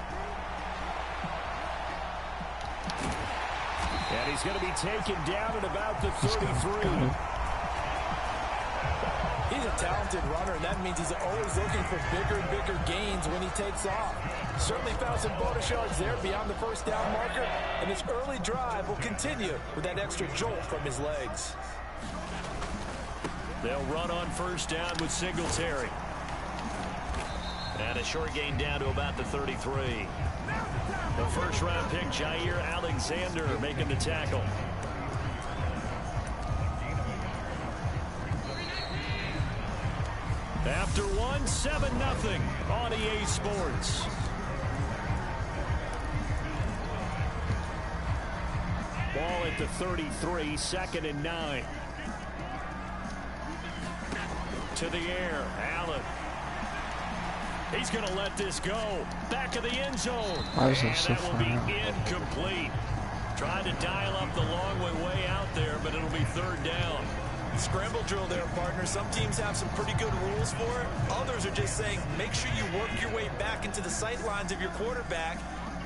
And he's going to be taken down at about the 33. He's a talented runner, and that means he's always looking for bigger and bigger gains when he takes off. Certainly found some bonus yards there beyond the 1st down marker, and this early drive will continue with that extra jolt from his legs. They'll run on 1st down with Singletary. And a short gain down to about the 33. The 1st-round pick, Jair Alexander, making the tackle. After one, 7-0 on EA Sports. Ball at the 33, 2nd and 9. To the air, Allen. He's going to let this go. Back of the end zone. Why was and that so that will far be out? incomplete. Trying to dial up the long way out there, but it'll be 3rd down. Scramble drill there, partner. Some teams have some pretty good rules for it. Others are just saying, make sure you work your way back into the sight lines of your quarterback,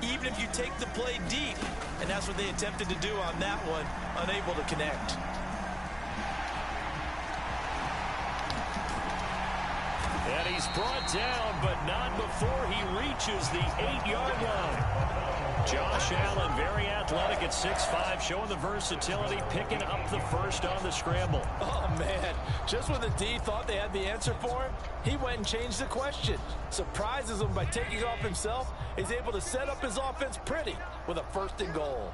even if you take the play deep. And that's what they attempted to do on that one, unable to connect. And he's brought down, but not before he reaches the 8-yard line. Josh Allen, very athletic at 6'5", showing the versatility, picking up the first on the scramble. Oh, man. Just when the D thought they had the answer for him, he went and changed the question. Surprises him by taking off himself. He's able to set up his offense pretty with a 1st and goal.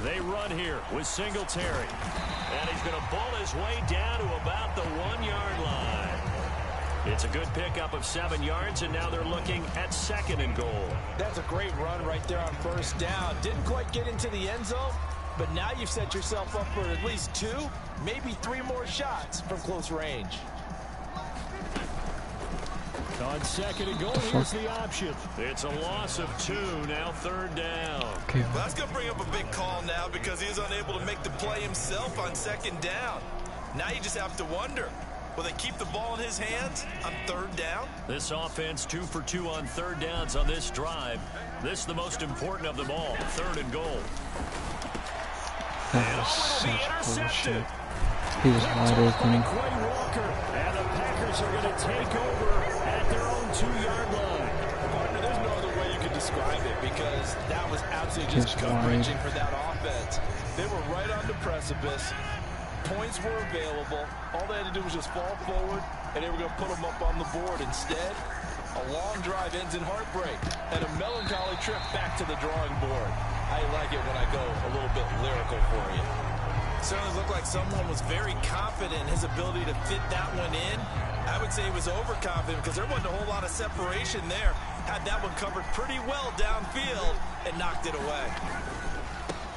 They run here with Singletary. And he's going to bull his way down to about the 1-yard line. It's a good pickup of 7 yards, and now they're looking at 2nd and goal. That's a great run right there on 1st down. Didn't quite get into the end zone, but now you've set yourself up for at least 2, maybe 3 more shots from close range. On 2nd and goal, here's the option. It's a loss of 2, now 3rd down. Okay. Well, that's going to bring up a big call now because he was unable to make the play himself on 2nd down. Now you just have to wonder, will they keep the ball in his hands on 3rd down? This offense 2 for 2 on 3rd downs on this drive. This is the most important of them all, 3rd and goal. That was such bullshit. He was wide open. And the Packers are going to take over at their own 2-yard line. Partner, there's no other way you could describe it because that was absolutely just gut-wrenching for that offense. They were right on the precipice. Points were available. All they had to do was just fall forward, and they were going to put them up on the board. Instead, a long drive ends in heartbreak and a melancholy trip back to the drawing board. I like it when I go a little bit lyrical for you. Certainly looked like someone was very confident in his ability to fit that one in. I would say he was overconfident because there wasn't a whole lot of separation there. Had that one covered pretty well downfield and knocked it away.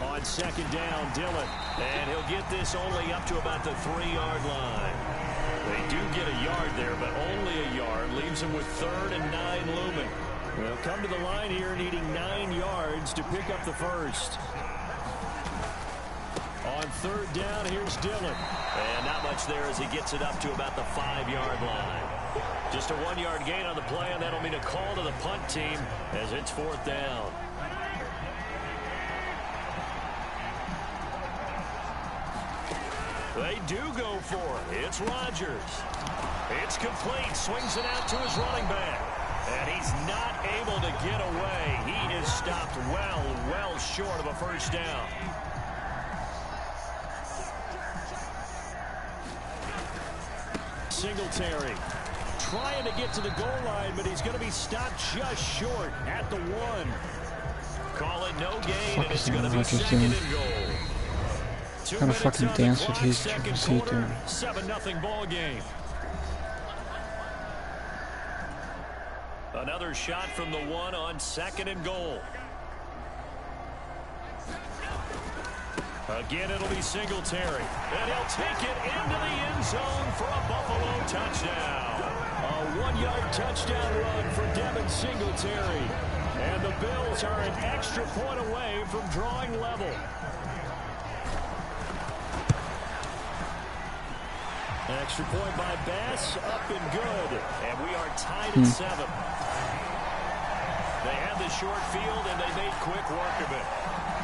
On 2nd down, Dillon. And he'll get this only up to about the 3-yard line. They do get a yard there, but only a yard. Leaves him with 3rd and 9 looming. They'll come to the line here needing 9 yards to pick up the first. On 3rd down, here's Dillon. And not much there as he gets it up to about the 5-yard line. Just a 1-yard gain on the play, and that'll mean a call to the punt team as it's 4th down. They do go for it. It's Rodgers. It's complete. Swings it out to his running back. And he's not able to get away. He is stopped well short of a 1st down. Singletary trying to get to the goal line, but he's going to be stopped just short at the 1. Call it no gain, and it's going to be 2nd and goal. What kind of fucking dance with his seat doing? 7-0 ball game. Another shot from the 1 on 2nd and goal. Again, it'll be Singletary. And he'll take it into the end zone for a Buffalo touchdown. A 1-yard touchdown run for Devin Singletary. And the Bills are an extra point away from drawing level. Extra point by Bass, up and good. And we are tied at 7. They had the short field, and they made quick work of it.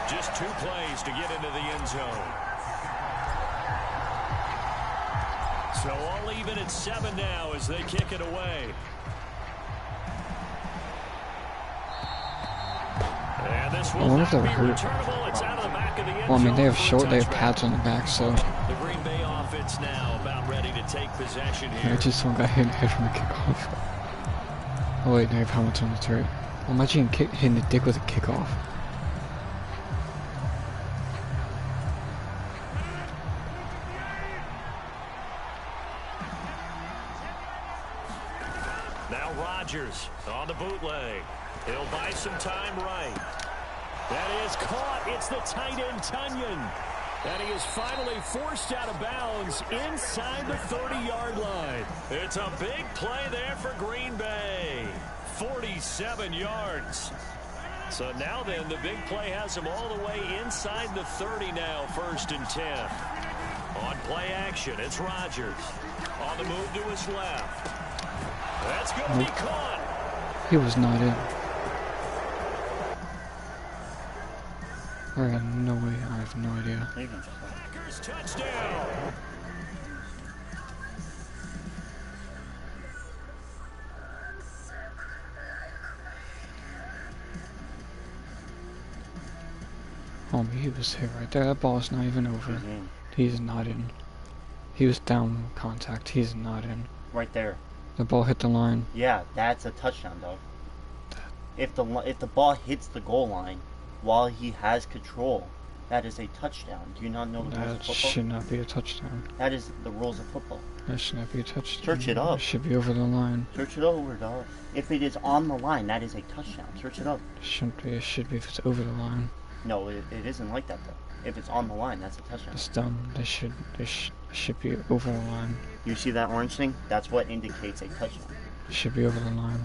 Just 2 plays to get into the end zone. So all even at 7 now as they kick it away. And this will not be returnable. It's out of the back of the end zone. Well, I mean, they have pads on the back, so. The Green Bay offense now about ready to take possession here. I just saw a guy hit the head from a kickoff. Oh wait, they have helmets on the turret. Well, imagine hitting the dick with a kickoff. Now Rodgers on the bootleg. He'll buy some time right. That is caught. It's the tight end, Tunyon. And he is finally forced out of bounds inside the 30-yard line. It's a big play there for Green Bay. 47 yards. So now then, the big play has him all the way inside the 30 now, 1st and 10. On play action, it's Rodgers. On the move to his left. That's going to be caught. He was not in. I have no way. I have no idea. Packers touchdown. Oh, he was hit right there. That ball's not even over. He's not in. He was down contact. He's not in. Right there. The ball hit the line. Yeah, that's a touchdown, dog. If the ball hits the goal line while he has control, that is a touchdown. Do you not know the rules of That football? should not be a touchdown. That is the rules of football. That should not be a touchdown. Search it up. It should be over the line. Search it over, dog. If it is on the line, that is a touchdown. Search it up. It shouldn't be. It should be if it's over the line. No, it isn't like that, though. If it's on the line, that's a touchdown. It's dumb. They should be over the line. You see that orange thing? That's what indicates a touchdown. It should be over the line.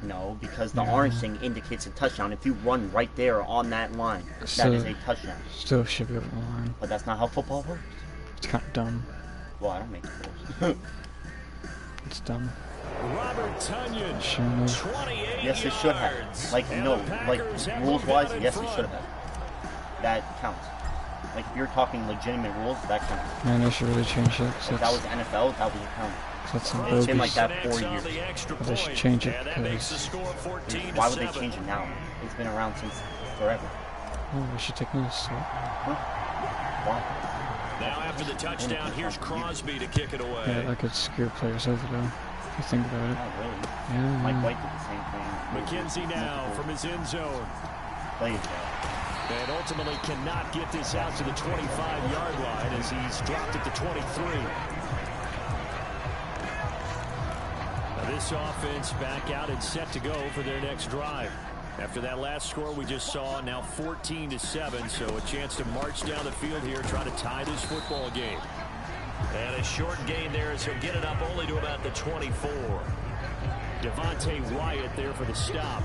No, because the orange thing indicates a touchdown. If you run right there on that line, that is a touchdown. Still should be over the line. But that's not how football works. It's kind of dumb. Well, I don't make the rules. It's dumb. Robert Tunyon, Shouldn't have. 28 Yes, it should have. Like, no, like, rules-wise, yes, it should have. That counts. Like, if you're talking legitimate rules, that counts. Man, they should really change it. If that was NFL, that was a count. That's some It's been bogus. like that 4 years. But they should change it because... Why would they change it now? It's been around since forever. Oh, we should take notice. Huh? Why? Now after the touchdown, here's Crosby to kick it away. Yeah, that could screw players over though. If you think about it. Not really. Yeah. Mike White did the same thing. McKenzie now from his end zone. Plays that. And ultimately cannot get this out to the 25-yard line as he's dropped at the 23. Now this offense back out and set to go for their next drive. After that last score we just saw, now 14-7, so a chance to march down the field here, trying to tie this football game. And a short gain there as he'll get it up only to about the 24. Devontae Wyatt there for the stop.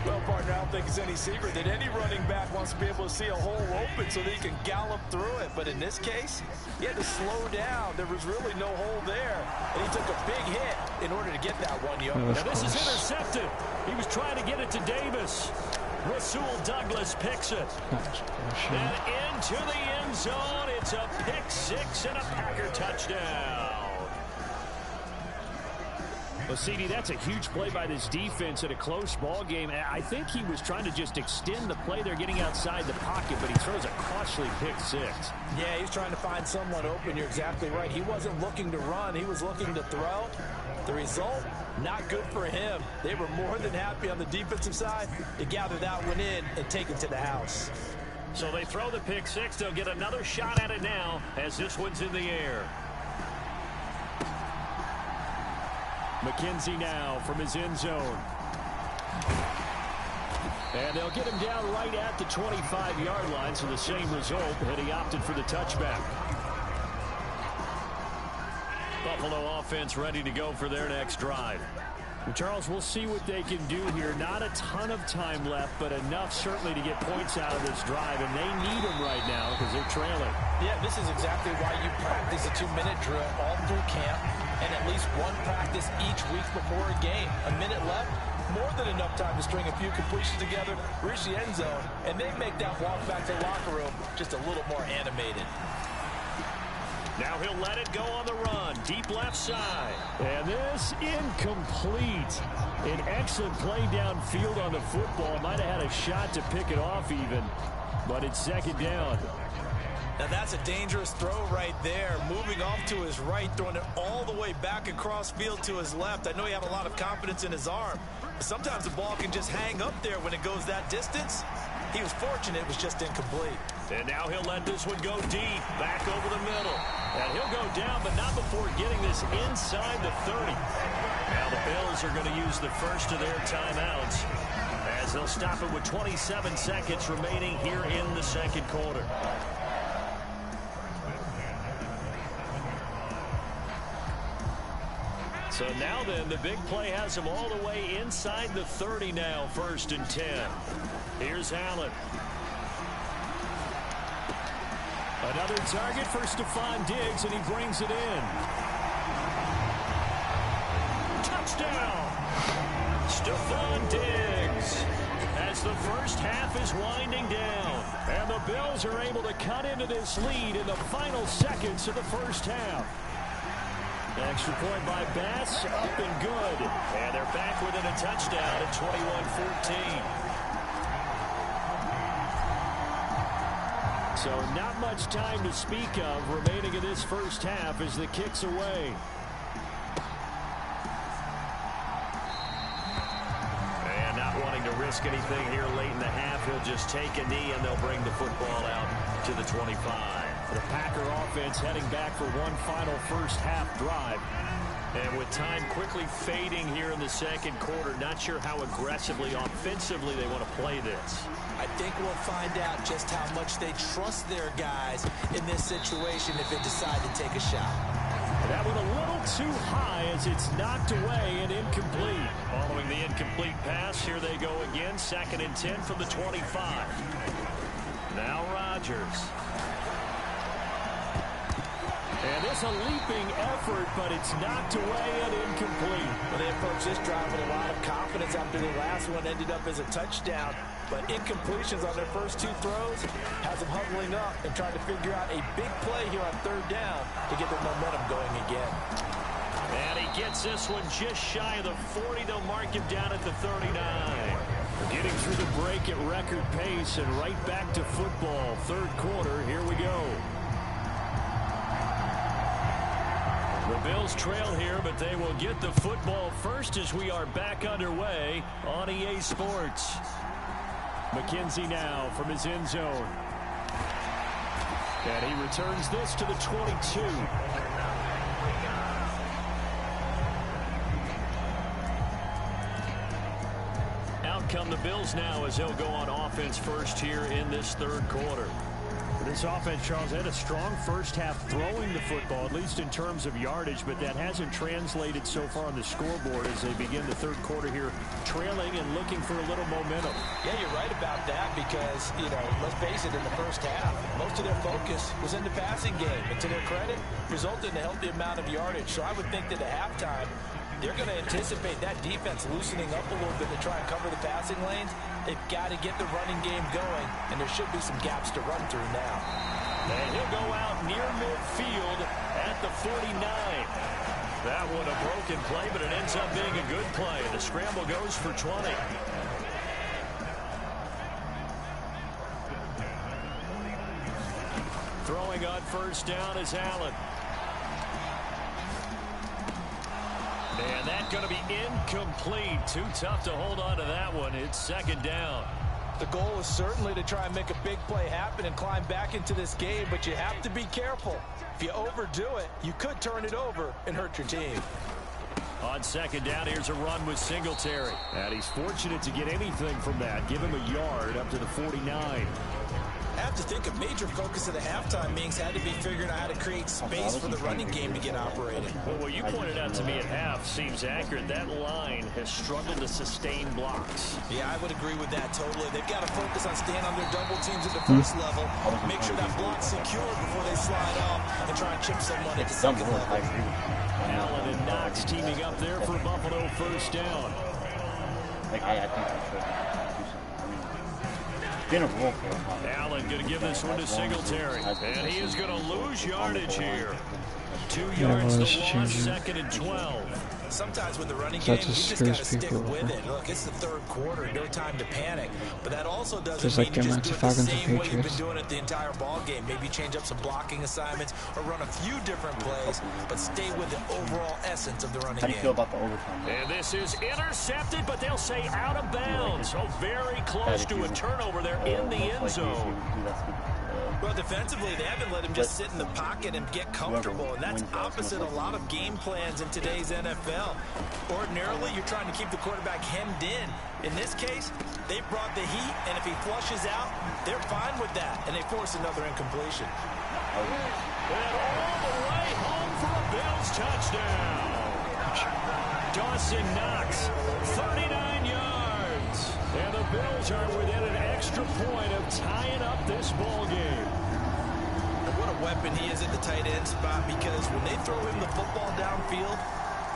Well, partner, I don't think it's any secret that any running back wants to be able to see a hole open so that he can gallop through it. But in this case, he had to slow down. There was really no hole there. And he took a big hit in order to get that 1 yard. Now this is intercepted. He was trying to get it to Davis. Rasul Douglas picks it. And into the end zone. It's a pick six and a Packer touchdown. Well, CD, that's a huge play by this defense in a close ball game. I think he was trying to just extend the play. They're getting outside the pocket, but he throws a costly pick six. Yeah, he's trying to find someone open. You're exactly right. He wasn't looking to run. He was looking to throw. The result, not good for him. They were more than happy on the defensive side to gather that one in and take it to the house. So they throw the pick six. They'll get another shot at it now as this one's in the air. McKenzie now from his end zone. And they'll get him down right at the 25-yard line, so the same result, and he opted for the touchback. Buffalo offense ready to go for their next drive. And Charles, we'll see what they can do here. Not a ton of time left, but enough certainly to get points out of this drive, and they need them right now because they're trailing. Yeah, this is exactly why you practice a 2-minute drill all through camp and at least one practice each week before a game. A minute left, more than enough time to string a few completions together, reach the end zone, and they make that walk back to the locker room just a little more animated. Now he'll let it go on the run. Deep left side. And this incomplete. An excellent play downfield on the football. Might have had a shot to pick it off even. But it's second down. Now that's a dangerous throw right there. Moving off to his right, throwing it all the way back across field to his left. I know he had a lot of confidence in his arm. But sometimes the ball can just hang up there when it goes that distance. He was fortunate it was just incomplete. And now he'll let this one go deep, back over the middle. And he'll go down, but not before getting this inside the 30. Now the Bills are going to use the first of their timeouts as they'll stop it with 27 seconds remaining here in the second quarter. So now then, the big play has him all the way inside the 30 now, 1st and 10. Here's Allen. Another target for Stephon Diggs, and he brings it in. Touchdown! Stephon Diggs as the first half is winding down. And the Bills are able to cut into this lead in the final seconds of the first half. Extra point by Bass, up and good. And they're back within a touchdown at 21-14. So not much time to speak of remaining in this first half as the kick's away. And not wanting to risk anything here late in the half, he'll just take a knee and they'll bring the football out to the 25. The Packer offense heading back for one final first half drive. And with time quickly fading here in the second quarter, not sure how aggressively, offensively they want to play this. I think we'll find out just how much they trust their guys in this situation if they decide to take a shot. That one a little too high as it's knocked away and incomplete. Following the incomplete pass, here they go again. 2nd and 10 from the 25. Now Rodgers. And it's a leaping effort, but it's knocked away and incomplete. Well, they approach this drive with a lot of confidence after the last one ended up as a touchdown. But incompletions on their first 2 throws has them huddling up and trying to figure out a big play here on 3rd down to get their momentum going again. And he gets this one just shy of the 40. They'll mark him down at the 39. Getting through the break at record pace and right back to football. 3rd quarter, here we go. The Bills trail here, but they will get the football first as we are back underway on EA Sports. McKenzie now from his end zone. And he returns this to the 22. Out come the Bills now as they'll go on offense first here in this 3rd quarter. This offense, Charles, had a strong first half throwing the football, at least in terms of yardage, but that hasn't translated so far on the scoreboard as they begin the 3rd quarter here, trailing and looking for a little momentum. Yeah, you're right about that because, let's face it, in the first half, most of their focus was in the passing game. And to their credit, resulted in a healthy amount of yardage. So I would think that at halftime, they're going to anticipate that defense loosening up a little bit to try and cover the passing lanes. They've got to get the running game going, and there should be some gaps to run through now. And he'll go out near midfield at the 49. That one a broken play, but it ends up being a good play. The scramble goes for 20. Throwing on 1st down is Allen. And that's going to be incomplete. Too tough to hold on to that one. It's 2nd down. The goal is certainly to try and make a big play happen and climb back into this game, but you have to be careful. If you overdo it, you could turn it over and hurt your team. On 2nd down, here's a run with Singletary. And he's fortunate to get anything from that. Give him a yard up to the 49. I have to think a major focus of the halftime meetings had to be figuring out how to create space for the running game to get operating. Well, what you pointed out to me at half seems accurate. That line has struggled to sustain blocks. Yeah, I would agree with that totally. They've got to focus on staying on their double teams at the first level, make sure that block's secure before they slide off, and try and chip someone at the 2nd level. Allen and Knox teaming up there for Buffalo 1st down. I think that's right. Been a rule for him. Allen going to give this one to Singletary, and he is going to lose yardage here. 2 yards to loss, 2nd and 12. Sometimes with the running game, you just got to stick with it. Look, it's the 3rd quarter, no time to panic. But that also doesn't mean you just do it the same way you've been doing it the entire ball game. Maybe change up some blocking assignments or run a few different plays, but stay with the overall essence of the running game. How do you feel about the overtime? And this is intercepted, but they'll say out of bounds. So very close to a turnover there in the end zone. Well, defensively, they haven't let him just sit in the pocket and get comfortable, and that's opposite a lot of game plans in today's NFL. Ordinarily, you're trying to keep the quarterback hemmed in. In this case, they brought the heat, and if he flushes out, they're fine with that, and they force another incompletion. And all the way home for a Bills touchdown. Dawson Knox, 39 yards. And the Bills are within an extra point of tying up this ball game. And what a weapon he is at the tight end spot, because when they throw him the football downfield,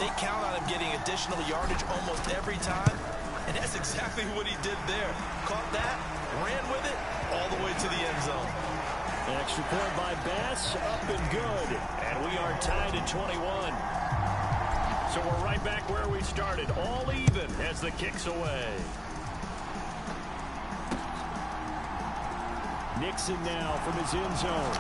they count on him getting additional yardage almost every time. And that's exactly what he did there. Caught that, ran with it, all the way to the end zone. An extra point by Bass, up and good. And we are tied at 21. So we're right back where we started, all even as the kick's away. Nixon now from his end zone.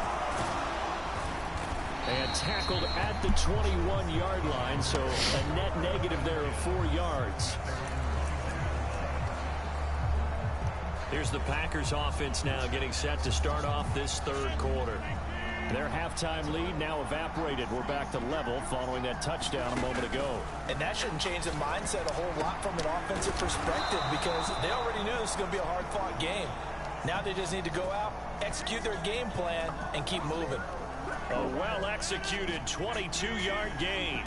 And tackled at the 21-yard line, so a net negative there of 4 yards. Here's the Packers offense now getting set to start off this third quarter. Their halftime lead now evaporated. We're back to level following that touchdown a moment ago. And that shouldn't change the mindset a whole lot from an offensive perspective because they already knew this was going to be a hard-fought game. Now they just need to go out, execute their game plan, and keep moving. A well-executed 22-yard gain.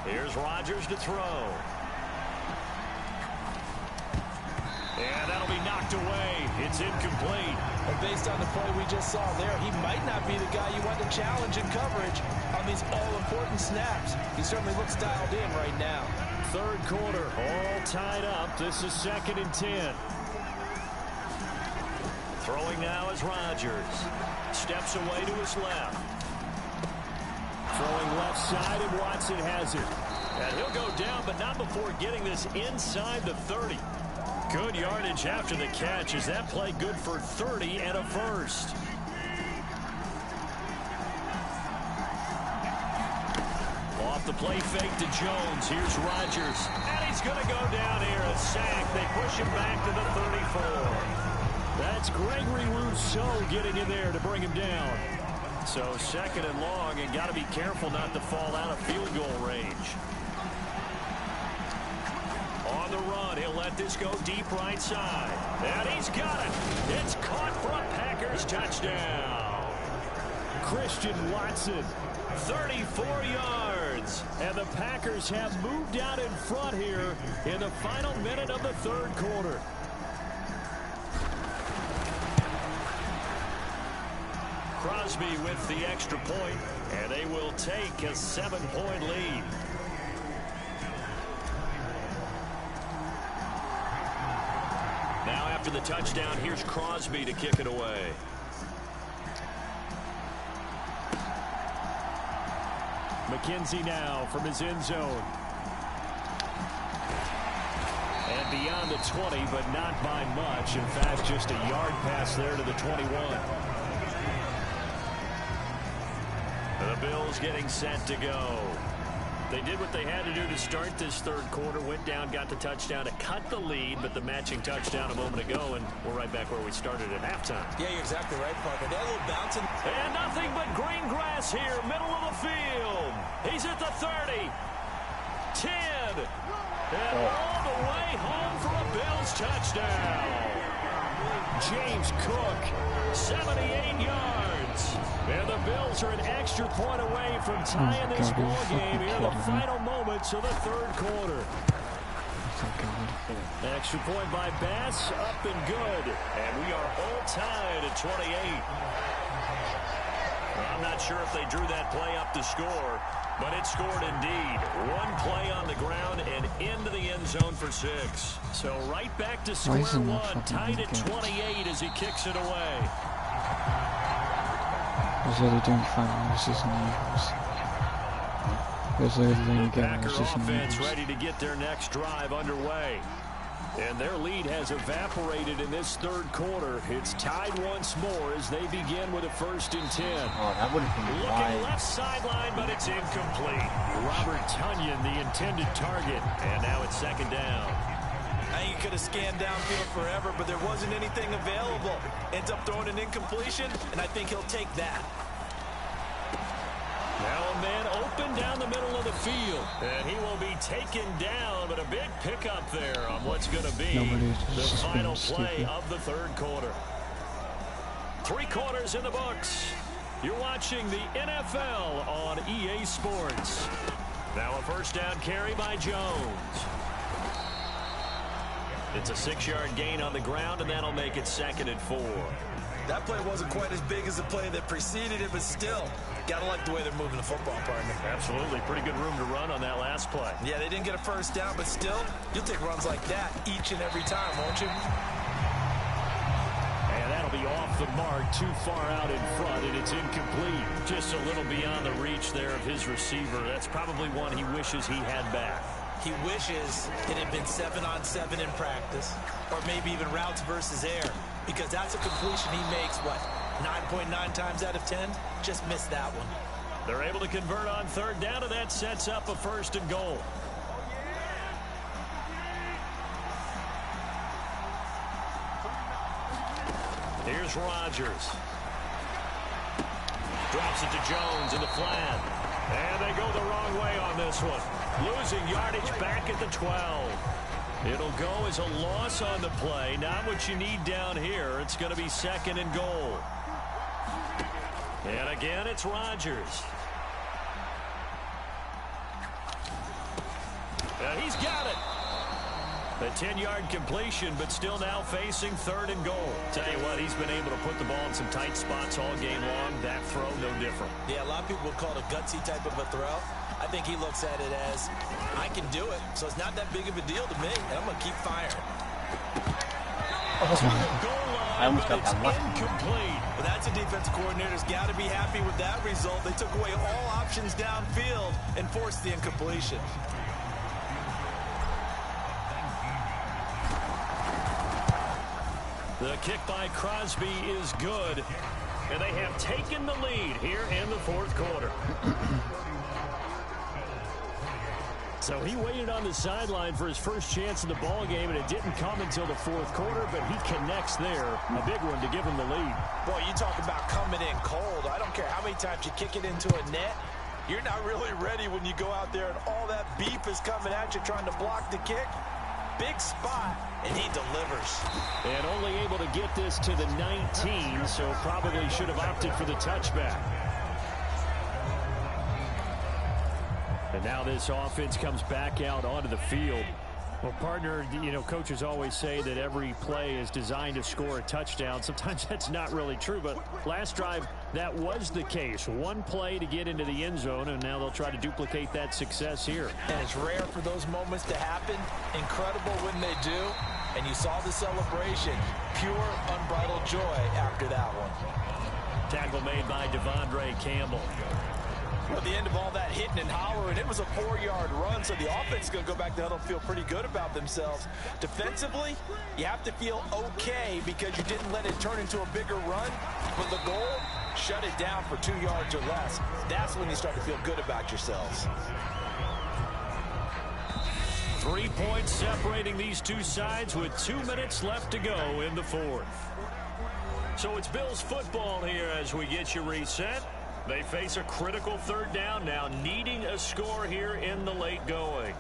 Here's Rodgers to throw. And that'll be knocked away. It's incomplete. And based on the play we just saw there, he might not be the guy you want to challenge in coverage on these all-important snaps. He certainly looks dialed in right now. Third quarter, all tied up. This is 2nd and 10. Throwing now is Rodgers. Steps away to his left. Throwing left side, and Watson has it. And he'll go down, but not before getting this inside the 30. Good yardage after the catch. Is that play good for 30 and a first? Off the play fake to Jones. Here's Rodgers. And he's going to go down here. A sack. They push him back to the 34. That's Gregory Rousseau getting in there to bring him down. So 2nd and long, and got to be careful not to fall out of field goal range. On the run, he'll let this go deep right side. And he's got it. It's caught for a Packers touchdown. Christian Watson, 34 yards. And the Packers have moved out in front here in the final minute of the third quarter. Crosby with the extra point, and they will take a 7-point lead. Now after the touchdown, here's Crosby to kick it away. McKenzie now from his end zone. And beyond the 20, but not by much. In fact, just a yard pass there to the 21. The Bills getting set to go. They did what they had to do to start this third quarter. Went down, got the touchdown to cut the lead, but the matching touchdown a moment ago, and we're right back where we started at halftime. Yeah, you're exactly right, Parker. That little bouncing. And nothing but green grass here, middle of the field. He's at the 30. 10. And all the way home for a Bills touchdown. James Cook, 78 yards. And the Bills are an extra point away from tying this ball game here in the final moments of the third quarter. Extra point by Bass, up and good. And we are all tied at 28. I'm not sure if they drew that play up to score, but it scored indeed. One play on the ground and into the end zone for 6. So right back to square one, tied at 28 as he kicks it away. I was really doing fine versus the Eagles. It was literally again Packer versus the offense Eagles. ready to get their next drive underway. And their lead has evaporated in this third quarter. It's tied once more as they begin with a 1st and 10. Oh, that would have been Looking left sideline, but it's incomplete. Robert Tonyan, the intended target. And now it's 2nd down. I think he could have scanned downfield forever, but there wasn't anything available. Ends up throwing an incompletion, and I think he'll take that. Now a man open down the middle of the field. And he will be taken down, but a big pickup there on what's going to be the final play of the third quarter. 3 quarters in the books. You're watching the NFL on EA Sports. Now a 1st down carry by Jones. It's a 6-yard gain on the ground, and that'll make it 2nd and 4. That play wasn't quite as big as the play that preceded it, but still, gotta like the way they're moving the football, partner. Absolutely. Pretty good room to run on that last play. Yeah, they didn't get a 1st down, but still, you'll take runs like that each and every time, won't you? And that'll be off the mark, too far out in front, and it's incomplete. Just a little byond the reach there of his receiver. That's probably one he wishes he had back. He wishes it had been 7-on-7 in practice, or maybe even routes versus air, because that's a completion he makes, what, 9.9 times out of 10? Just missed that one. They're able to convert on third down, and that sets up a 1st and goal. Here's Rodgers. Drops it to Jones in the flat. And they go the wrong way on this one. Losing yardage back at the 12. It'll go as a loss on the play. Not what you need down here. It's going to be 2nd and goal. And again, it's Rodgers. He's got it. A 10-yard completion, but still now facing 3rd and goal. Tell you what, he's been able to put the ball in some tight spots all game long. That throw, no different. Yeah, a lot of people would call it a gutsy type of a throw. I think he looks at it as, I can do it, so it's not that big of a deal to me, and I'm going to keep firing. I almost got that left. Incomplete. Well, that's a defensive coordinator's got to be happy with that result. They took away all options downfield and forced the incompletion. The kick by Crosby is good, and they have taken the lead here in the 4th quarter. So he waited on the sideline for his first chance in the ball game, and it didn't come until the 4th quarter, but he connects there. A big one to give him the lead. Boy, you talk about coming in cold. I don't care how many times you kick it into a net. You're not really ready when you go out there and all that beef is coming at you trying to block the kick. Big spot, and he delivers. And only able to get this to the 19, so probably should have opted for the touchback. And now this offense comes back out onto the field. Well, partner, you know, coaches always say that every play is designed to score a touchdown. Sometimes that's not really true, but last drive, that was the case. One play to get into the end zone, and now they'll try to duplicate that success here. And it's rare for those moments to happen. Incredible when they do. And you saw the celebration. Pure, unbridled joy after that one. Tackle made by Devondre Campbell. At the end of all that hitting and hollering, it was a 4-yard run, so the offense is going to go back to the huddle and feel pretty good about themselves. Defensively, you have to feel okay because you didn't let it turn into a bigger run, but the goal, shut it down for 2 yards or less. That's when you start to feel good about yourselves. 3 points separating these two sides with 2 minutes left to go in the 4th. So it's Bills football here as we get you reset. They face a critical 3rd down now, needing a score here in the late going.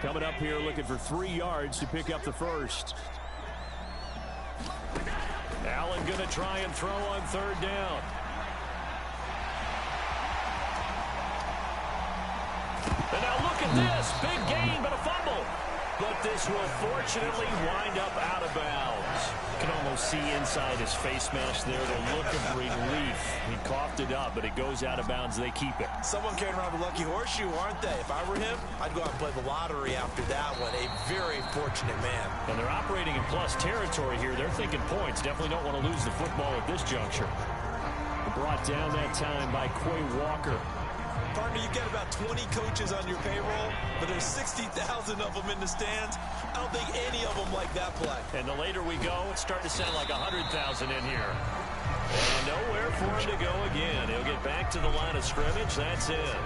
Coming up here looking for 3 yards to pick up the first. Allen going to try and throw on 3rd down. And now look at this. Big gain, but a fumble. But this will fortunately wind up out of bounds. You can almost see inside his face mask there the look of relief. He coughed it up, but it goes out of bounds. They keep it. Someone carrying around the lucky horseshoe, aren't they? If I were him, I'd go out and play the lottery after that one. A very fortunate man. And they're operating in plus territory here. They're thinking points. Definitely don't want to lose the football at this juncture. Brought down that time by Quay Walker. Partner, you've got about 20 coaches on your payroll, but there's 60,000 of them in the stands. I don't think any of them like that play. And the later we go, it's starting to sound like 100,000 in here. And nowhere for him to go again. He'll get back to the line of scrimmage. That's it.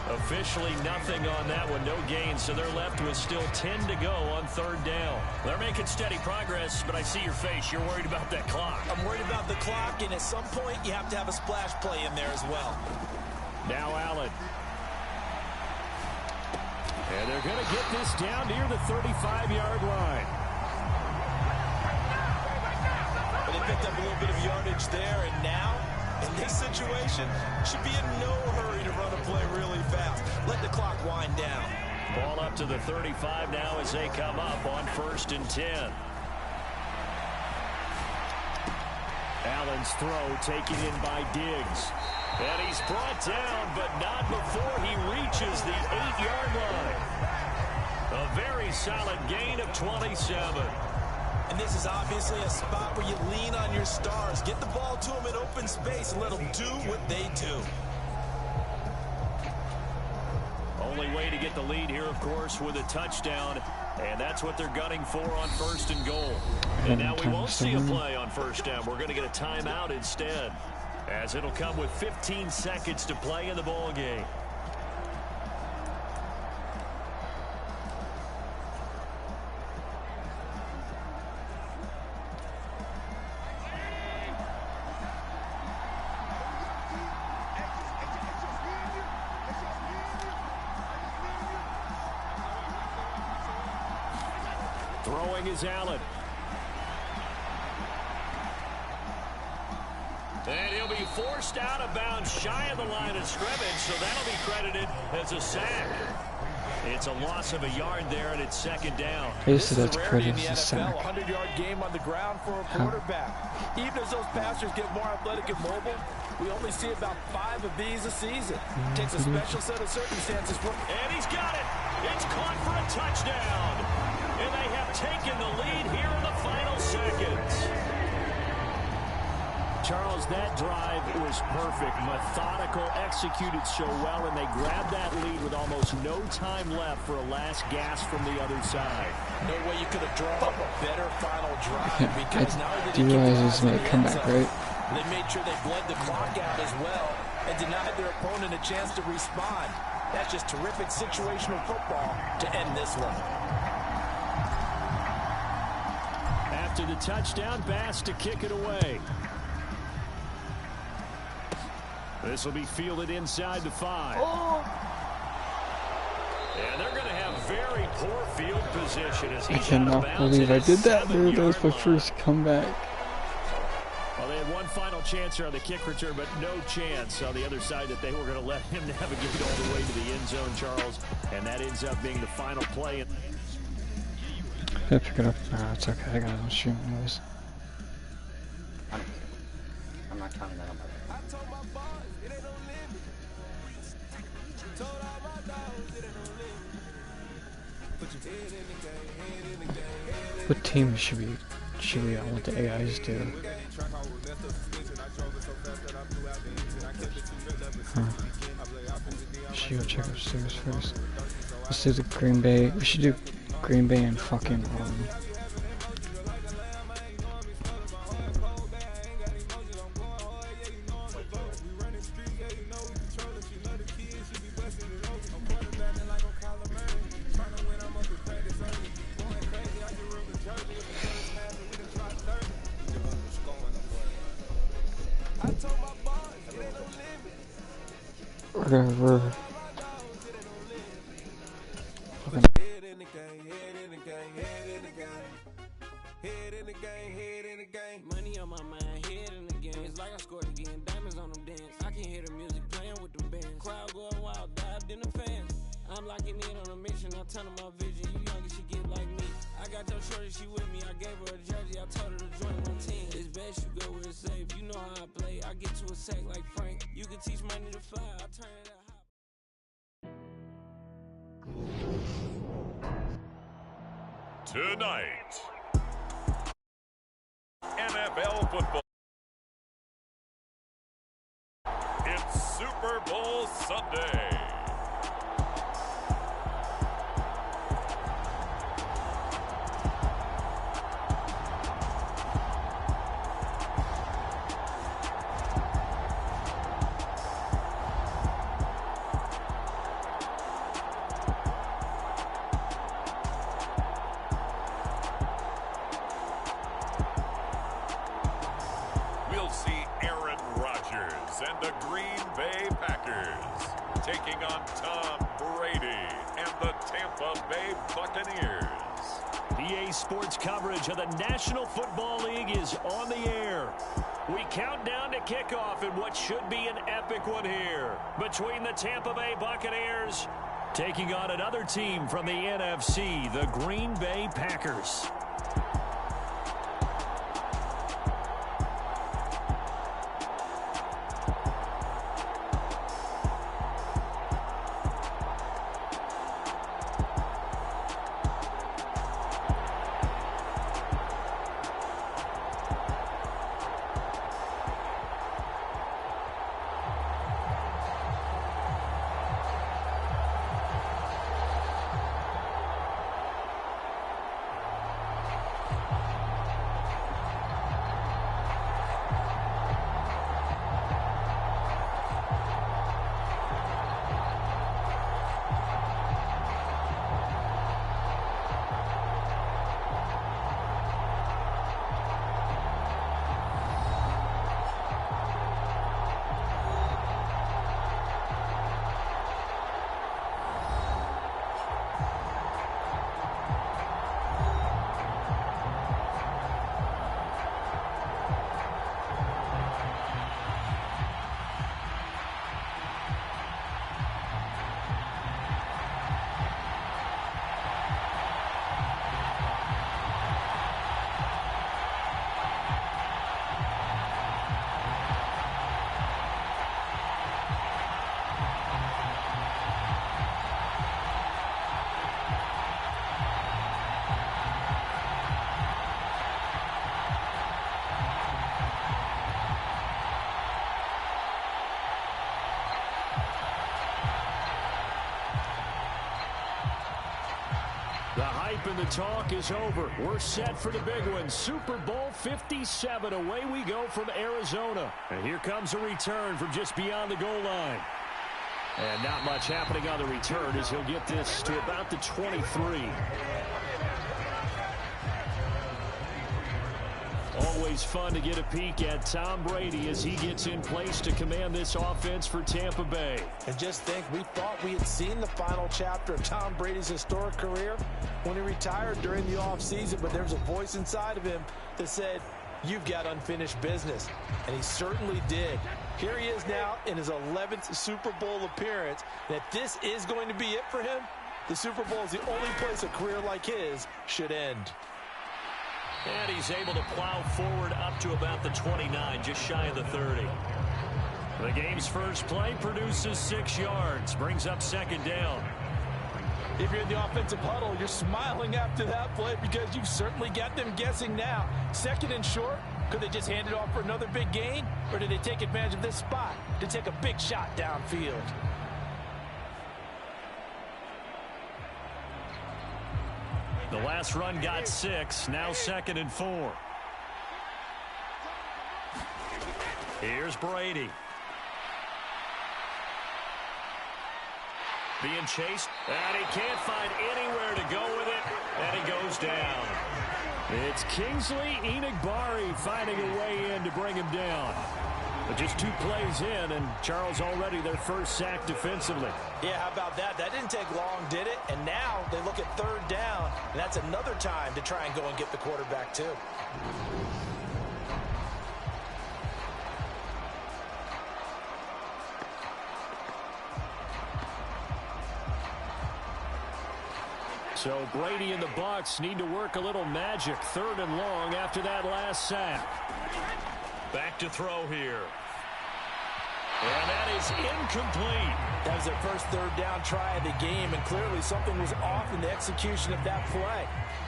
Officially nothing on that one. No gain, so they're left with still 10 to go on 3rd down. They're making steady progress, but I see your face. You're worried about that clock. I'm worried about the clock, and at some point you have to have a splash play in there as well. Now Allen. And they're going to get this down near the 35-yard line. But they picked up a little bit of yardage there, and now, in this situation, should be in no hurry to run a play really fast. Let the clock wind down. Ball up to the 35 now as they come up on 1st and 10. Allen's throw taken in by Diggs. And he's brought down, but not before he reaches the 8-yard line. A very solid gain of 27. And this is obviously a spot where you lean on your stars. Get the ball to them in open space and let them do what they do. Only way to get the lead here, of course, with a touchdown. And that's what they're gunning for on 1st and goal. And now we won't see a play on 1st down. We're going to get a timeout instead, as it'll come with 15 seconds to play in the ball game. Throwing is Allen. And he'll be forced out of bounds shy of the line of scrimmage, so that'll be credited as a sack. It's a loss of a yard there, and it's 2nd down. This is a rarity in credit the as a NFL, sack. 100-yard game on the ground for a quarterback. Even as those passers get more athletic and mobile, we only see about 5 of these a season. Takes a special set of circumstances for... And he's got it. It's caught for a touchdown. And they have taken the lead here in the final seconds. Charles, that drive was perfect. Methodical, executed so well, and they grabbed that lead with almost no time left for a last gasp from the other side. No way you could have drawn up a better final drive, because now that Do you realize this might come back, right? they made sure they bled the clock out as well and denied their opponent a chance to respond. That's just terrific situational football to end this one. After the touchdown pass to kick it away. This will be fielded inside the 5. And they're going to have very poor field position as I he's out of cannot bounds. believe I did that, dude. That was my first comeback. Well, they had one final chance here on the kick return, but no chance on the other side that they were going to let him navigate all the way to the end zone, Charles. And that ends up being the final play. I pick it up. Nah, it's okay. I got it on stream anyways. I'm not counting that on my phone. What team should we let the AIs do? Huh. Should go check upstairs first. Let's do the Green Bay. We should do Green Bay and fucking whatever. Money on my mind, head in the game. It's like I scored again, diamonds on them dance. I can hear the music playing with them bands. Crowd going wild, dived in the fans. I'm locking in on a mission, I turn on my vision. You young and she get like me. I got your shorty, she with me. I gave her a jersey, I told her to join my team. It's best you go where it's safe. You know how I play. I get to a sack like Frank. You can teach money to fly. I turn it up. Tonight, NFL football. It's Super Bowl Sunday. We'll see Aaron Rodgers and the Green Bay Packers taking on Tom Brady and the Tampa Bay Buccaneers. EA Sports coverage of the National Football League is on the air. We count down to kickoff in what should be an epic one here between the Tampa Bay Buccaneers taking on another team from the NFC, the Green Bay Packers. and the talk is over. We're set for the big one. Super Bowl 57. Away we go from Arizona. And here comes a return from just beyond the goal line. And not much happening on the return as he'll get this to about the 23. Always fun to get a peek at Tom Brady as he gets in place to command this offense for Tampa Bay. And just think, we thought we had seen the final chapter of Tom Brady's historic career when he retired during the offseason, but there's a voice inside of him that said, you've got unfinished business. And he certainly did. Here he is now in his 11th Super Bowl appearance. And if this is going to be it for him, the Super Bowl is the only place a career like his should end. And he's able to plow forward up to about the 29, just shy of the 30. The game's first play produces 6 yards, brings up second down. If you're in the offensive huddle, you're smiling after that play because you've certainly got them guessing now. Second and short, could they just hand it off for another big gain? Or did they take advantage of this spot to take a big shot downfield? The last run got 6, now second and 4. Here's Brady. Being chased, and he can't find anywhere to go with it, and he goes down. It's Kingsley Enagbari finding a way in to bring him down. But just 2 plays in, and Charles already their first sack defensively. Yeah, how about that? That didn't take long, did it? And now they look at third down, and that's another time to try and go and get the quarterback too. So Brady and the Bucs need to work a little magic. Third and long after that last sack. Back to throw here. And that is incomplete. That was their first third down try of the game, and clearly something was off in the execution of that play.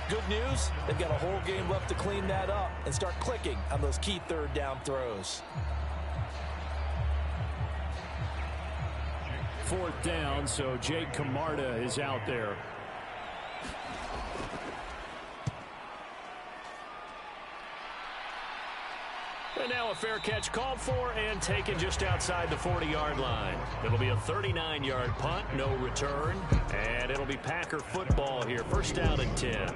Good news, they've got a whole game left to clean that up and start clicking on those key third down throws. Fourth down, so Jake Camarda is out there. And now a fair catch called for and taken just outside the 40-yard line. It'll be a 39-yard punt, no return, and it'll be Packer football here. First down and 10.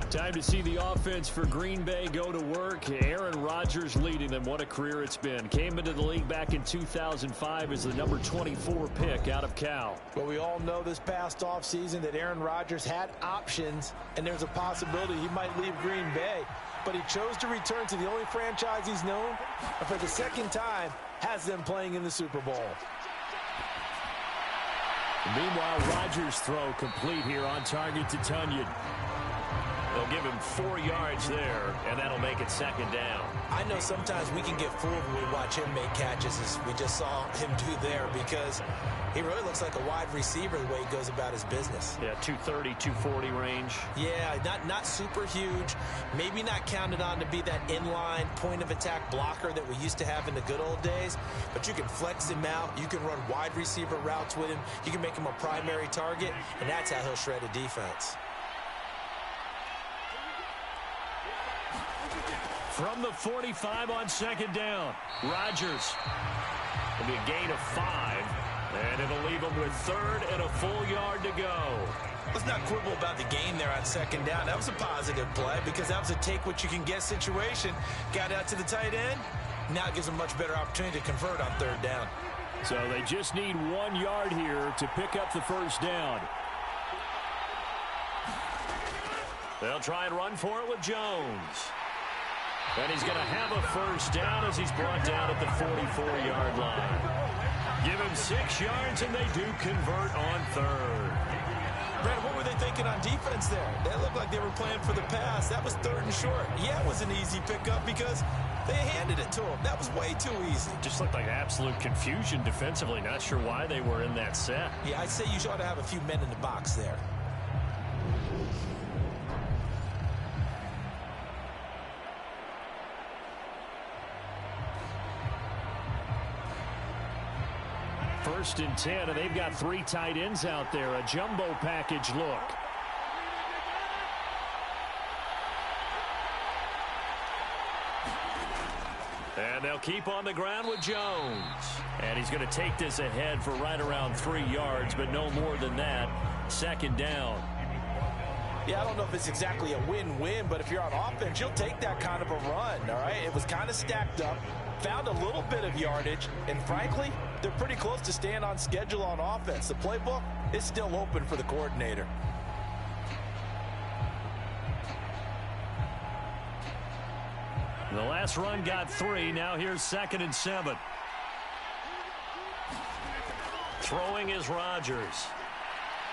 Time to see the offense for Green Bay go to work. Aaron Rodgers leading them. What a career it's been. Came into the league back in 2005 as the number 24 pick out of Cal. Well, we all know this past offseason that Aaron Rodgers had options, and there's a possibility he might leave Green Bay. But he chose to return to the only franchise he's known, and for the second time, has them playing in the Super Bowl. Meanwhile, Rodgers' throw complete here on target to Tunyon. They'll give him 4 yards there, and that'll make it second down. I know sometimes we can get fooled when we watch him make catches, as we just saw him do there, because he really looks like a wide receiver the way he goes about his business. Yeah, 230, 240 range. Yeah, not super huge. Maybe not counted on to be that inline point-of-attack blocker that we used to have in the good old days, but you can flex him out. You can run wide receiver routes with him. You can make him a primary target, and that's how he'll shred a defense. From the 45 on second down, Rodgers. It'll be a gain of 5, and it'll leave him with third and a full yard to go. Let's not quibble about the gain there on second down. That was a positive play because that was a take-what-you-can-get situation. Got out to the tight end. Now it gives them a much better opportunity to convert on third down. So they just need 1 yard here to pick up the first down. They'll try and run for it with Jones. And he's going to have a first down as he's brought down at the 44-yard line. Give him 6 yards, and they do convert on third. Brad, what were they thinking on defense there? They looked like they were playing for the pass. That was third and short. Yeah, it was an easy pickup because they handed it to him. That was way too easy. Just looked like absolute confusion defensively. Not sure why they were in that set. Yeah, I'd say you ought to have a few men in the box there. First and 10, and they've got 3 tight ends out there. A jumbo package look. keep on the ground with Jones. And he's going to take this ahead for right around 3 yards, but no more than that. Second down. Yeah, I don't know if it's exactly a win-win, but if you're on offense, you'll take that kind of a run, all right? It was kind of stacked up, found a little bit of yardage, and frankly, they're pretty close to staying on schedule on offense. The playbook is still open for the coordinator. The last run got 3. Now here's 2nd and 7. Throwing is Rodgers.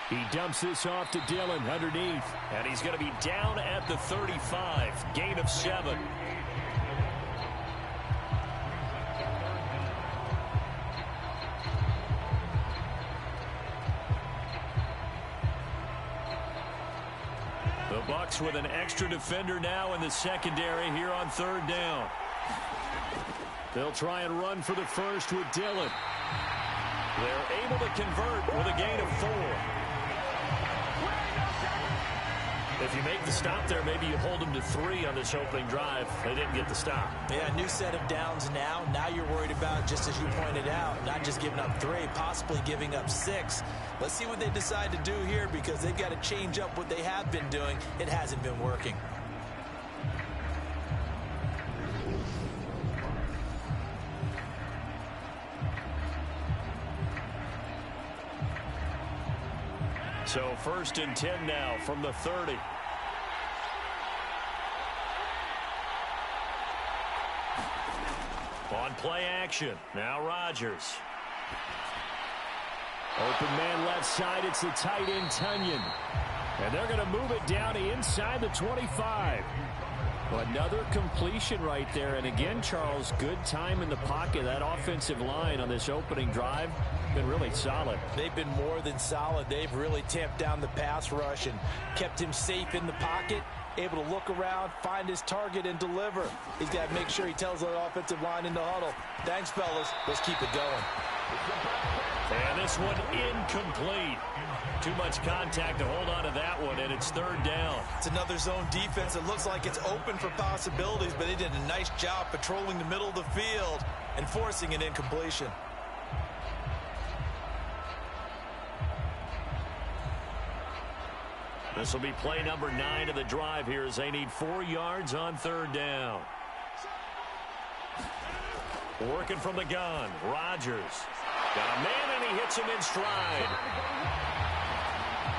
He dumps this off to Dillon underneath. And he's going to be down at the 35. Gain of 7. The Bucs with an extra defender now in the secondary here on 3rd down. They'll try and run for the first with Dillon. They're able to convert with a gain of 4. If you make the stop there, maybe you hold them to 3 on this opening drive. They didn't get the stop. Yeah, new set of downs now. Now you're worried about, just as you pointed out, not just giving up 3, possibly giving up 6. Let's see what they decide to do here, because they've got to change up what they have been doing. It hasn't been working. So 1st and 10 now from the 30. On play action. Now Rodgers. Open man left side. It's the tight end Tunyon. And they're going to move it down to inside the 25. Another completion right there. And again, Charles, good time in the pocket. That offensive line on this opening drive been really solid. They've been more than solid. They've really tamped down the pass rush and kept him safe in the pocket, able to look around, find his target, and deliver. He's got to make sure he tells the offensive line in the huddle, thanks, fellas. Let's keep it going. And this one incomplete. Too much contact to hold on to that one, and it's 3rd down. It's another zone defense. It looks like it's open for possibilities, but they did a nice job patrolling the middle of the field and forcing an incompletion. This will be play number 9 of the drive here as they need 4 yards on 3rd down. Working from the gun, Rodgers. Got a man, and he hits him in stride.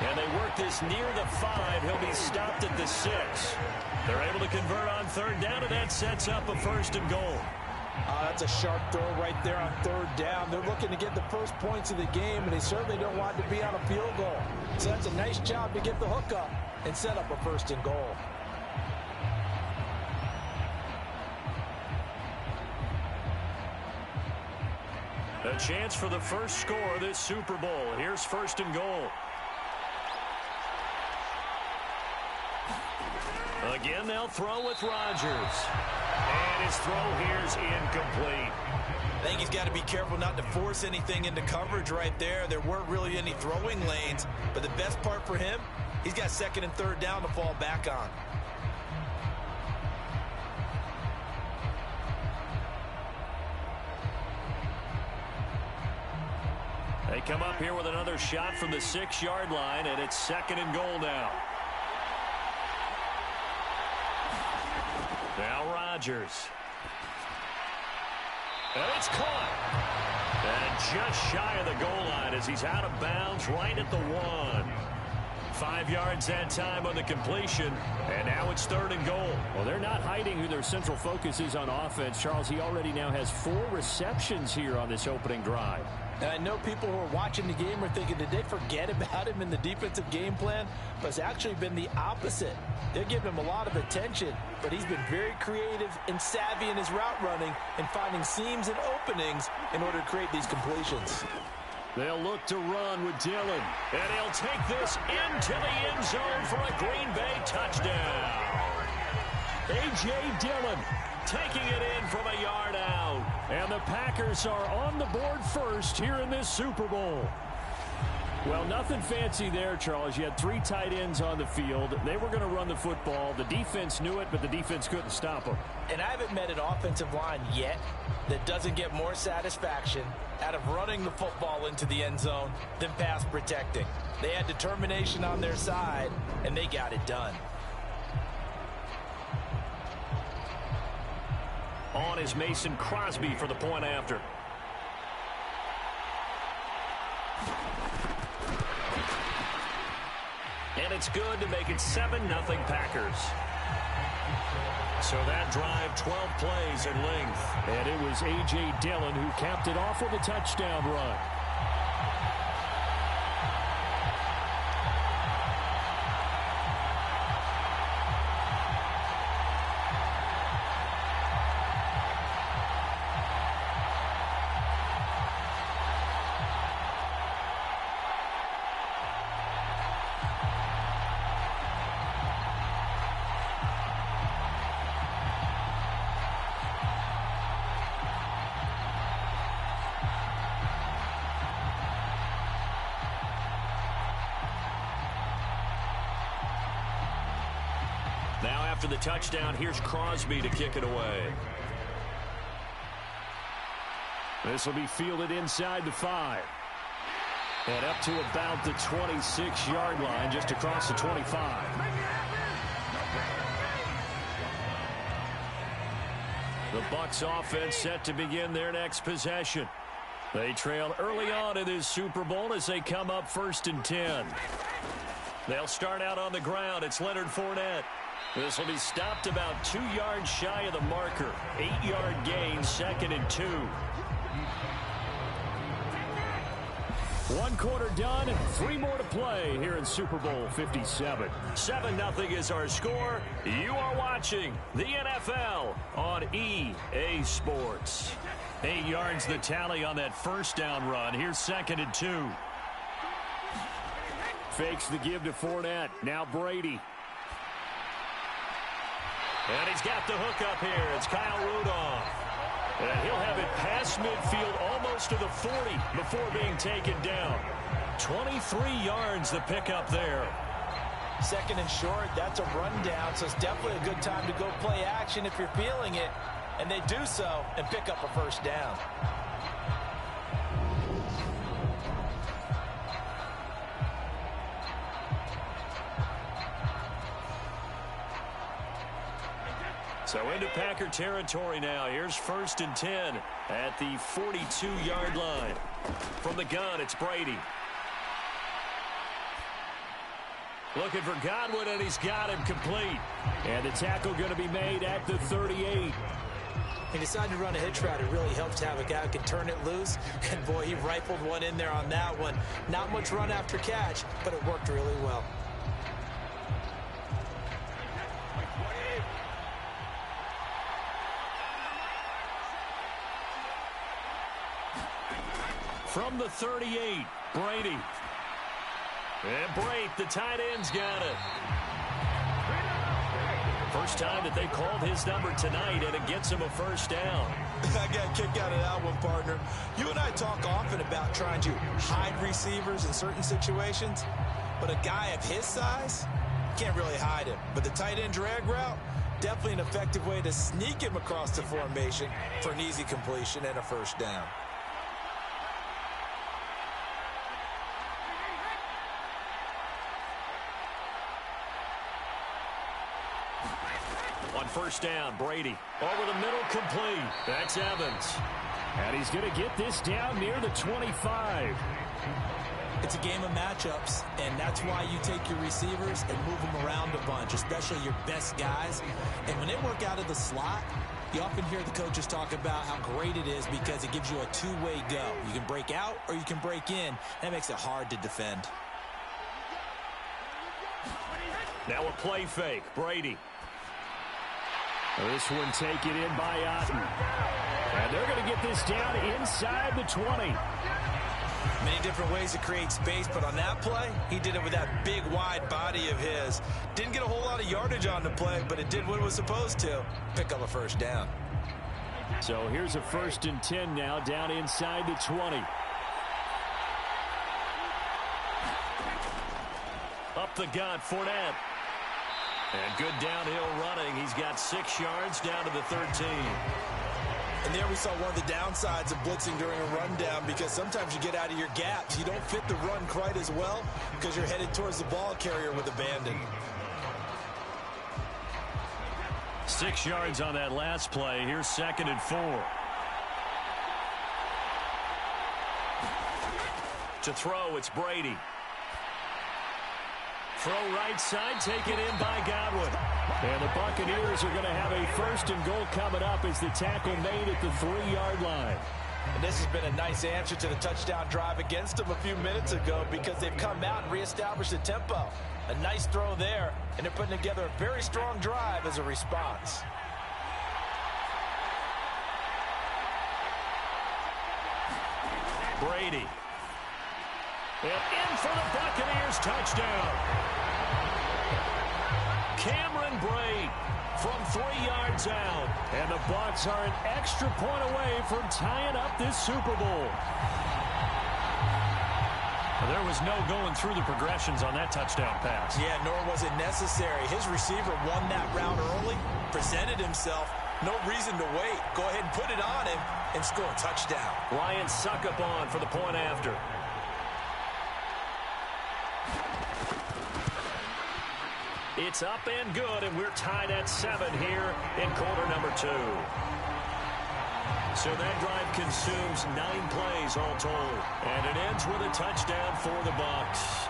And they work this near the 5. He'll be stopped at the 6. They're able to convert on 3rd down, and that sets up a 1st and goal. That's a sharp throw right there on 3rd down. They're looking to get the first points of the game, and they certainly don't want to be on a field goal. So that's a nice job to get the hook up and set up a 1st and goal. A chance for the first score of this Super Bowl. Here's 1st and goal. Again, they'll throw with Rodgers. And his throw here's incomplete. I think he's got to be careful not to force anything into coverage right there. There weren't really any throwing lanes, but the best part for him, he's got 2nd and 3rd down to fall back on. They come up here with another shot from the 6-yard line, and it's 2nd and goal now. Now Rodgers. And it's caught. And just shy of the goal line as he's out of bounds right at the 1. 5 yards that time on the completion, and now it's 3rd and goal. Well, they're not hiding who their central focus is on offense. Charles, he already now has 4 receptions here on this opening drive. And I know people who are watching the game are thinking, did they forget about him in the defensive game plan? But it's actually been the opposite. They're giving him a lot of attention, but he's been very creative and savvy in his route running and finding seams and openings in order to create these completions. They'll look to run with Dillon, and he'll take this into the end zone for a Green Bay touchdown. A.J. Dillon taking it in from a yard out. And the Packers are on the board first here in this Super Bowl. Well, nothing fancy there, Charles. You had 3 tight ends on the field. They were going to run the football. The defense knew it, but the defense couldn't stop them. And I haven't met an offensive line yet that doesn't get more satisfaction out of running the football into the end zone than pass protecting. They had determination on their side, and they got it done. On is Mason Crosby for the point after. And it's good to make it 7-0 Packers. So that drive, 12 plays in length. And it was A.J. Dillon who capped it off with a touchdown run. Now after the touchdown, here's Crosby to kick it away. This will be fielded inside the 5. And up to about the 26-yard line, just across the 25. The Bucs offense set to begin their next possession. They trail early on in this Super Bowl as they come up 1st and 10. They'll start out on the ground. It's Leonard Fournette. This will be stopped about 2 yards shy of the marker. 8-yard gain, 2nd and 2. 1 quarter done, 3 more to play here in Super Bowl 57. 7-0 is our score. You are watching the NFL on EA Sports. 8 yards the tally on that first down run. Here's 2nd and 2. Fakes the give to Fournette. Now Brady. And he's got the hook up here. It's Kyle Rudolph. And he'll have it past midfield almost to the 40 before being taken down. 23 yards the pickup there. 2nd and short, that's a rundown, so it's definitely a good time to go play action if you're feeling it. And they do so and pick up a 1st down. So into Packer territory now. Here's 1st and 10 at the 42-yard line. From the gun, it's Brady. Looking for Godwin, and he's got him complete. And the tackle going to be made at the 38. He decided to run a hitch route. It really helps to have a guy who can turn it loose. And, boy, he rifled one in there on that one. Not much run after catch, but it worked really well. From the 38, Brady. And Brate, the tight end's got it. First time that they called his number tonight, and it gets him a 1st down. I got a kick out of that one, partner. You and I talk often about trying to hide receivers in certain situations, but a guy of his size can't really hide him. But the tight end drag route, definitely an effective way to sneak him across the formation for an easy completion and a 1st down. On 1st down, Brady over the middle, complete. That's Evans. And he's going to get this down near the 25. It's a game of matchups, and that's why you take your receivers and move them around a bunch, especially your best guys. And when they work out of the slot, you often hear the coaches talk about how great it is because it gives you a two-way go. You can break out or you can break in. That makes it hard to defend. Now a play fake. Brady. This one taken in by Otten. And they're going to get this down inside the 20. Many different ways to create space, but on that play, he did it with that big, wide body of his. Didn't get a whole lot of yardage on the play, but it did what it was supposed to. Pick up a 1st down. So here's a 1st and 10 now, down inside the 20. Up the gut, Fournette. And good downhill running. He's got 6 yards down to the 13. And there we saw one of the downsides of blitzing during a rundown, because sometimes you get out of your gaps. You don't fit the run quite as well because you're headed towards the ball carrier with abandon. 6 yards on that last play. Here's 2nd and 4. To throw, it's Brady. Throw right side, taken in by Godwin. And the Buccaneers are going to have a 1st and goal coming up as the tackle made at the 3-yard line. And this has been a nice answer to the touchdown drive against them a few minutes ago, because they've come out and reestablished the tempo. A nice throw there, and they're putting together a very strong drive as a response. Brady. And in for the Buccaneers, touchdown. Cameron Brate from 3 yards out. And the Bucs are an extra point away from tying up this Super Bowl. There was no going through the progressions on that touchdown pass. Yeah, nor was it necessary. His receiver won that route early, presented himself. No reason to wait. Go ahead and put it on him and score a touchdown. Ryan Suckup on for the point after. It's up and good, and we're tied at 7 here in quarter number 2. So that drive consumes 9 plays all told, and it ends with a touchdown for the Bucs.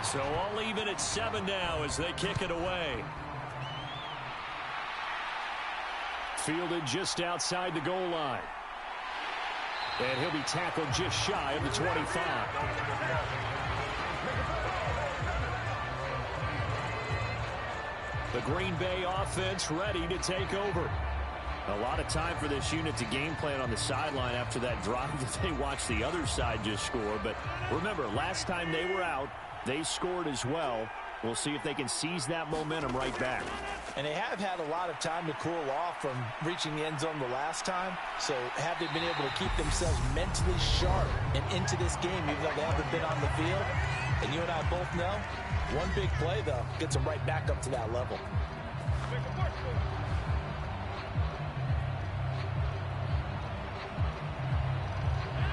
So all even at 7 now as they kick it away. Fielded just outside the goal line. And he'll be tackled just shy of the 25. The Green Bay offense ready to take over. A lot of time for this unit to game plan on the sideline after that drive that they watched the other side just score. But remember, last time they were out, they scored as well. We'll see if they can seize that momentum right back. And they have had a lot of time to cool off from reaching the end zone the last time. So have they been able to keep themselves mentally sharp and into this game, even though they haven't been on the field? And you and I both know, one big play, though, gets them right back up to that level.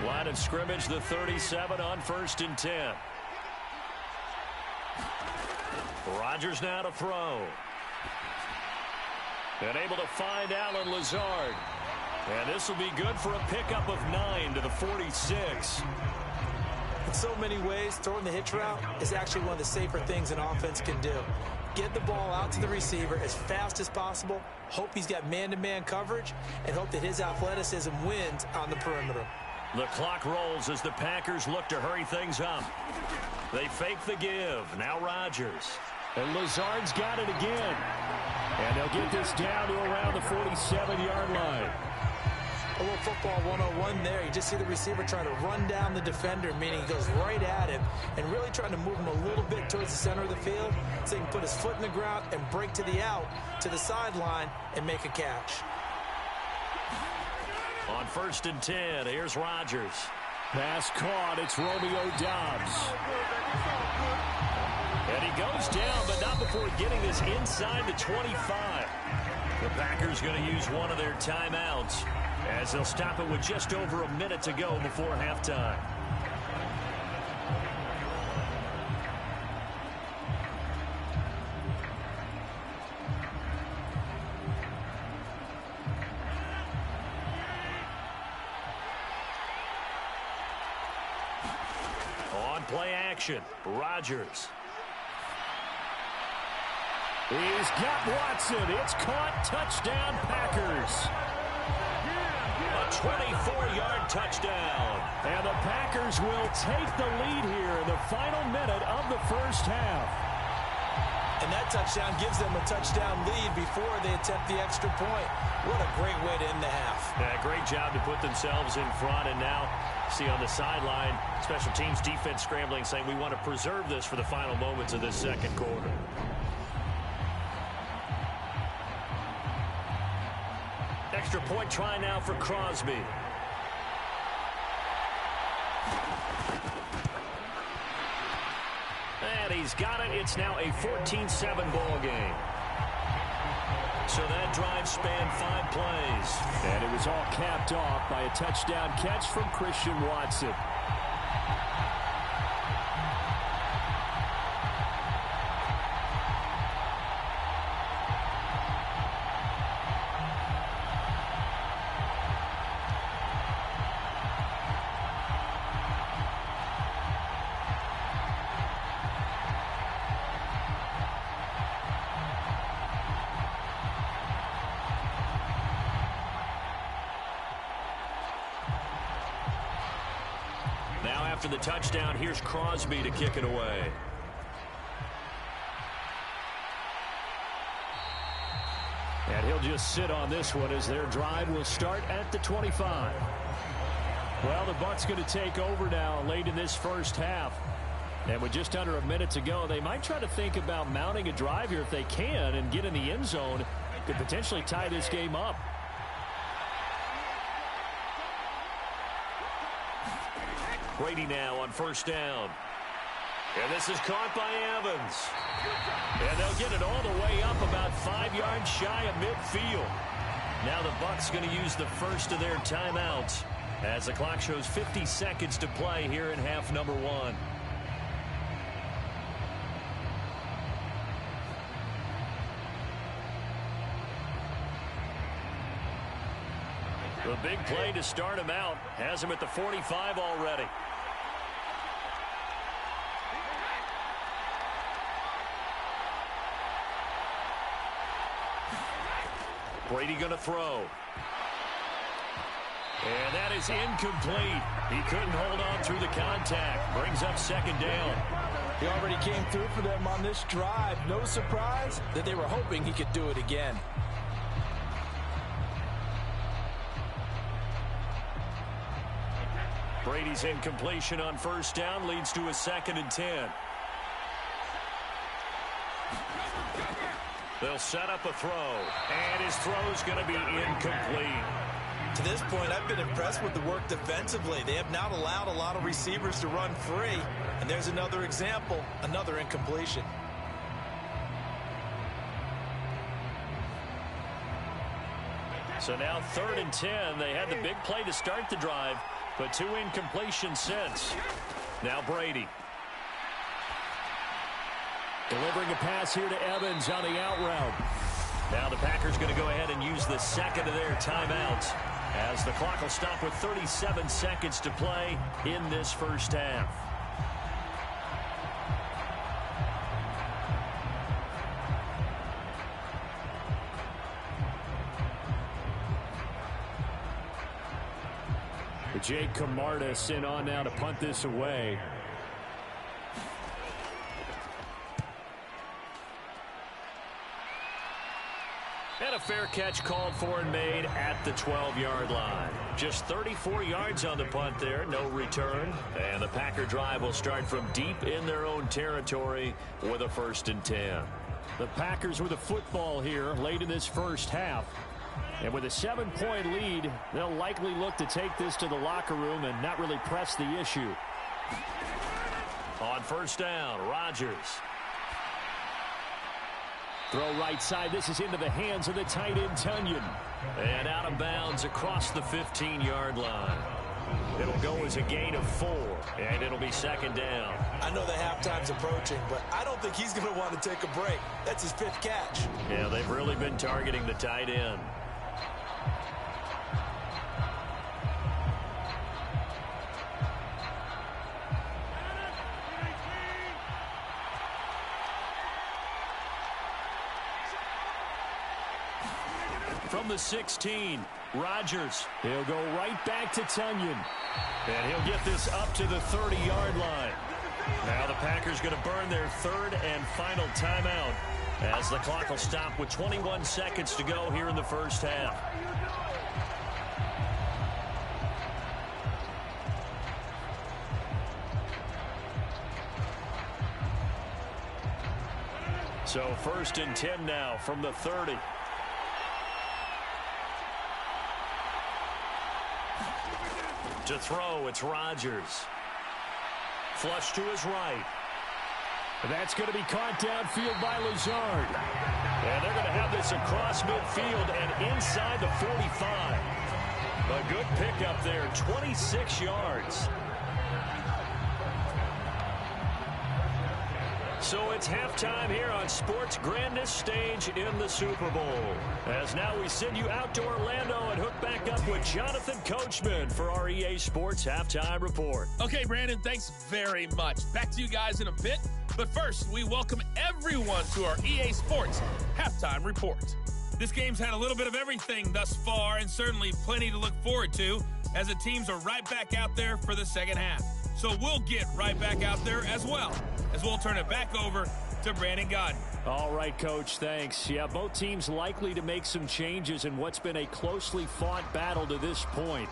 Line of scrimmage, the 37 on 1st and 10. Rodgers now to throw. And able to find Allen Lazard. And this will be good for a pickup of 9 to the 46. In so many ways, throwing the hitch route is actually one of the safer things an offense can do. Get the ball out to the receiver as fast as possible, hope he's got man-to-man coverage, and hope that his athleticism wins on the perimeter. The clock rolls as the Packers look to hurry things up. They fake the give. Now Rodgers. And Lazard's got it again. And they'll get this down to around the 47-yard line. A little football 101 there. You just see the receiver trying to run down the defender, meaning he goes right at him, and really trying to move him a little bit towards the center of the field so he can put his foot in the ground and break to the out, to the sideline, and make a catch. On 1st and 10, here's Rodgers. Pass caught. It's Romeo Doubs. And he goes down, but not before getting this inside the 25. The Packers going to use one of their timeouts as they'll stop it with just over a minute to go before halftime. On play action, Rodgers. He's got Watson. It's caught. Touchdown, Packers. A 24-yard touchdown. And the Packers will take the lead here in the final minute of the first half. And that touchdown gives them a touchdown lead before they attempt the extra point. What a great way to end the half. Yeah, great job to put themselves in front. And now, see on the sideline, special teams defense scrambling, saying we want to preserve this for the final moments of this second quarter. Extra point try now for Crosby. And he's got it. It's now a 14-7 ball game. So that drive spanned 5 plays. And it was all capped off by a touchdown catch from Christian Watson. Now after the touchdown, here's Crosby to kick it away. And he'll just sit on this one as their drive will start at the 25. Well, the Bucs going to take over now late in this first half. And with just under a minute to go, they might try to think about mounting a drive here if they can and get in the end zone. Could potentially tie this game up. Brady now on first down. And this is caught by Evans. And they'll get it all the way up about 5 yards shy of midfield. Now the Bucs going to use the first of their timeouts as the clock shows 50 seconds to play here in half number 1. The big play to start him out has him at the 45 already. Brady going to throw. And that is incomplete. He couldn't hold on through the contact. Brings up second down. He already came through for them on this drive. No surprise that they were hoping he could do it again. Brady's incompletion on first down leads to a 2nd and 10. They'll set up a throw, and his throw's going to be incomplete. To this point, I've been impressed with the work defensively. They have not allowed a lot of receivers to run free, and there's another example, another incompletion. So now 3rd and 10. They had the big play to start the drive, but 2 incompletions since. Now Brady. Delivering a pass here to Evans on the out route. Now the Packers going to go ahead and use the second of their timeouts as the clock will stop with 37 seconds to play in this first half. Jake Camarda sent on now to punt this away. And a fair catch called for and made at the 12-yard line. Just 34 yards on the punt there, no return. And the Packer drive will start from deep in their own territory with a 1st and 10. The Packers with a football here late in this first half. And with a 7-point lead, they'll likely look to take this to the locker room and not really press the issue. On first down, Rodgers. Throw right side. This is into the hands of the tight end, Tunyon. And out of bounds across the 15-yard line. It'll go as a gain of 4, and it'll be 2nd down. I know the halftime's approaching, but I don't think he's going to want to take a break. That's his 5th catch. Yeah, they've really been targeting the tight end. From the 16, Rodgers. He'll go right back to Tunyon. And he'll get this up to the 30-yard line. Now the Packers going to burn their third and final timeout as the clock will stop with 21 seconds to go here in the first half. So 1st and 10 now from the 30. To throw, it's Rodgers. Flush to his right. That's going to be caught downfield by Lazard. And they're going to have this across midfield and inside the 45. A good pickup there, 26 yards. So it's halftime here on sports' grandest stage in the Super Bowl. As now we send you out to Orlando and hook back up with Jonathan Coachman for our EA Sports Halftime Report. Okay, Brandon, thanks very much. Back to you guys in a bit. But first, we welcome everyone to our EA Sports Halftime Report. This game's had a little bit of everything thus far, and certainly plenty to look forward to, as the teams are right back out there for the second half. So we'll get right back out there as well, as we'll turn it back over to Brandon Godden. All right, Coach, thanks. Yeah, both teams likely to make some changes in what's been a closely fought battle to this point.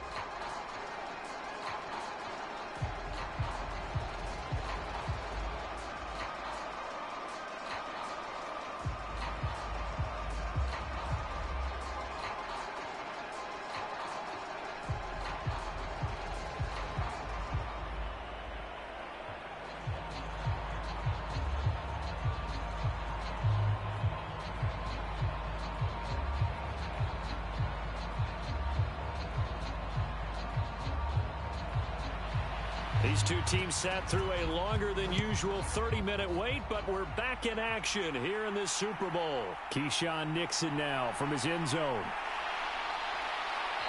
These two teams sat through a longer than usual 30-minute wait, but we're back in action here in this Super Bowl. Keyshawn Nixon now from his end zone.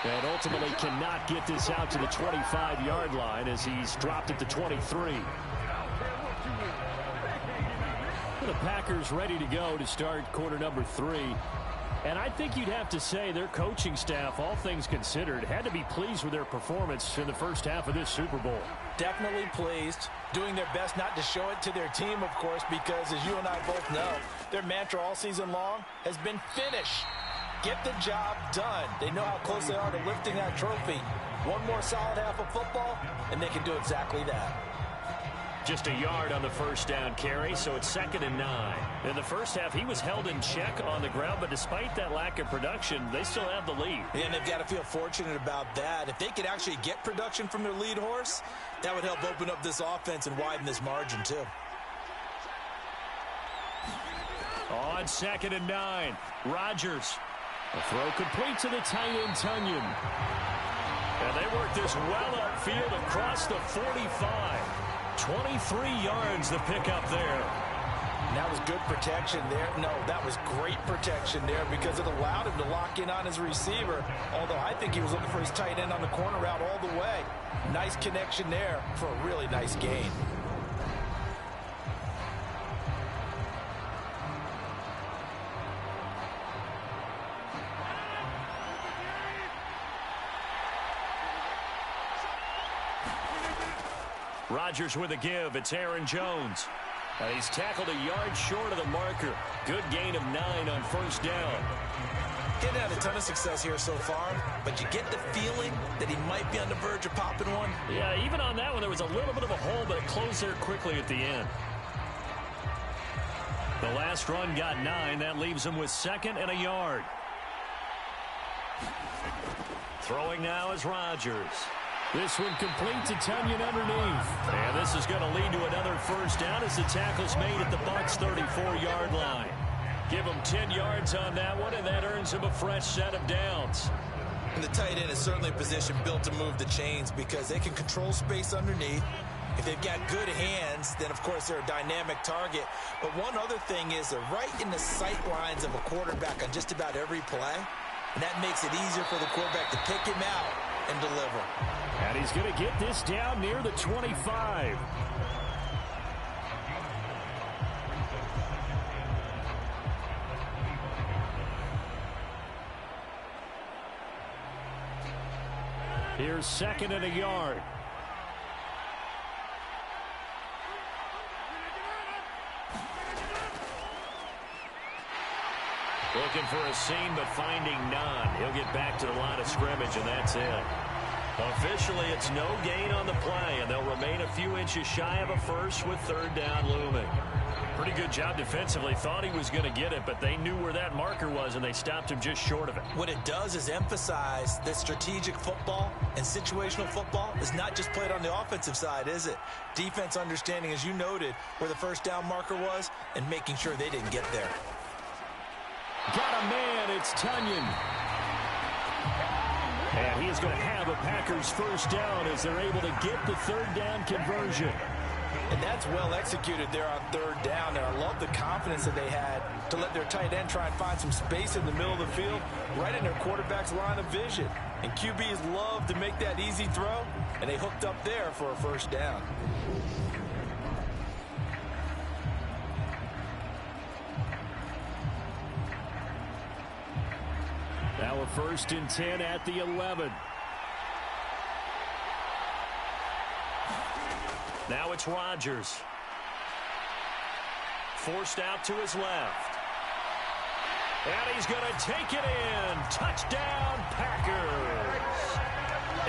And ultimately cannot get this out to the 25-yard line as he's dropped at the 23. The Packers ready to go to start quarter number 3. And I think you'd have to say their coaching staff, all things considered, had to be pleased with their performance in the first half of this Super Bowl. Definitely pleased, doing their best not to show it to their team, of course, because as you and I both know, their mantra all season long has been finish. Get the job done. They know how close they are to lifting that trophy. One more solid half of football, and they can do exactly that. Just a yard on the first down carry, so it's 2nd and 9. In the first half, he was held in check on the ground, but despite that lack of production, they still have the lead. And they've got to feel fortunate about that. If they could actually get production from their lead horse, that would help open up this offense and widen this margin, too. On 2nd and 9, Rodgers. A throw complete to the tight end, Tunyon. And they work this well upfield across the 45. 23 yards the pickup there. And that was good protection there. No, that was great protection there because it allowed him to lock in on his receiver, although I think he was looking for his tight end on the corner route all the way. Nice connection there for a really nice gain. Rodgers with a give. It's Aaron Jones. And he's tackled a yard short of the marker. Good gain of 9 on first down. Getting had a ton of success here so far, but you get the feeling that he might be on the verge of popping one. Yeah, even on that one, there was a little bit of a hole, but it closed there quickly at the end. The last run got 9. That leaves him with 2nd and a yard. Throwing now is Rodgers. This one complete to Tunyon underneath. And this is going to lead to another first down as the tackle's made at the Bucs' 34-yard line. Give him 10 yards on that one, and that earns him a fresh set of downs. And the tight end is certainly a position built to move the chains because they can control space underneath. If they've got good hands, then, of course, they're a dynamic target. But one other thing is they're right in the sight lines of a quarterback on just about every play. And that makes it easier for the quarterback to pick him out and deliver. And he's going to get this down near the 25. Here's 2nd and a yard. Looking for a seam, but finding none. He'll get back to the line of scrimmage, and that's it. Officially, it's no gain on the play, and they'll remain a few inches shy of a first with third down looming. Pretty good job defensively. Thought he was going to get it, but they knew where that marker was, and they stopped him just short of it. What it does is emphasize that strategic football and situational football is not just played on the offensive side, is it? Defense understanding, as you noted, where the first down marker was and making sure they didn't get there. Got a man. It's Tunyon. And he is going to have a Packers first down as they're able to get the third down conversion. And that's well executed there on third down. And I love the confidence that they had to let their tight end try and find some space in the middle of the field, right in their quarterback's line of vision. And QBs love to make that easy throw, and they hooked up there for a first down. Now a 1st and 10 at the 11. Now it's Rodgers. Forced out to his left. And he's going to take it in. Touchdown, Packers.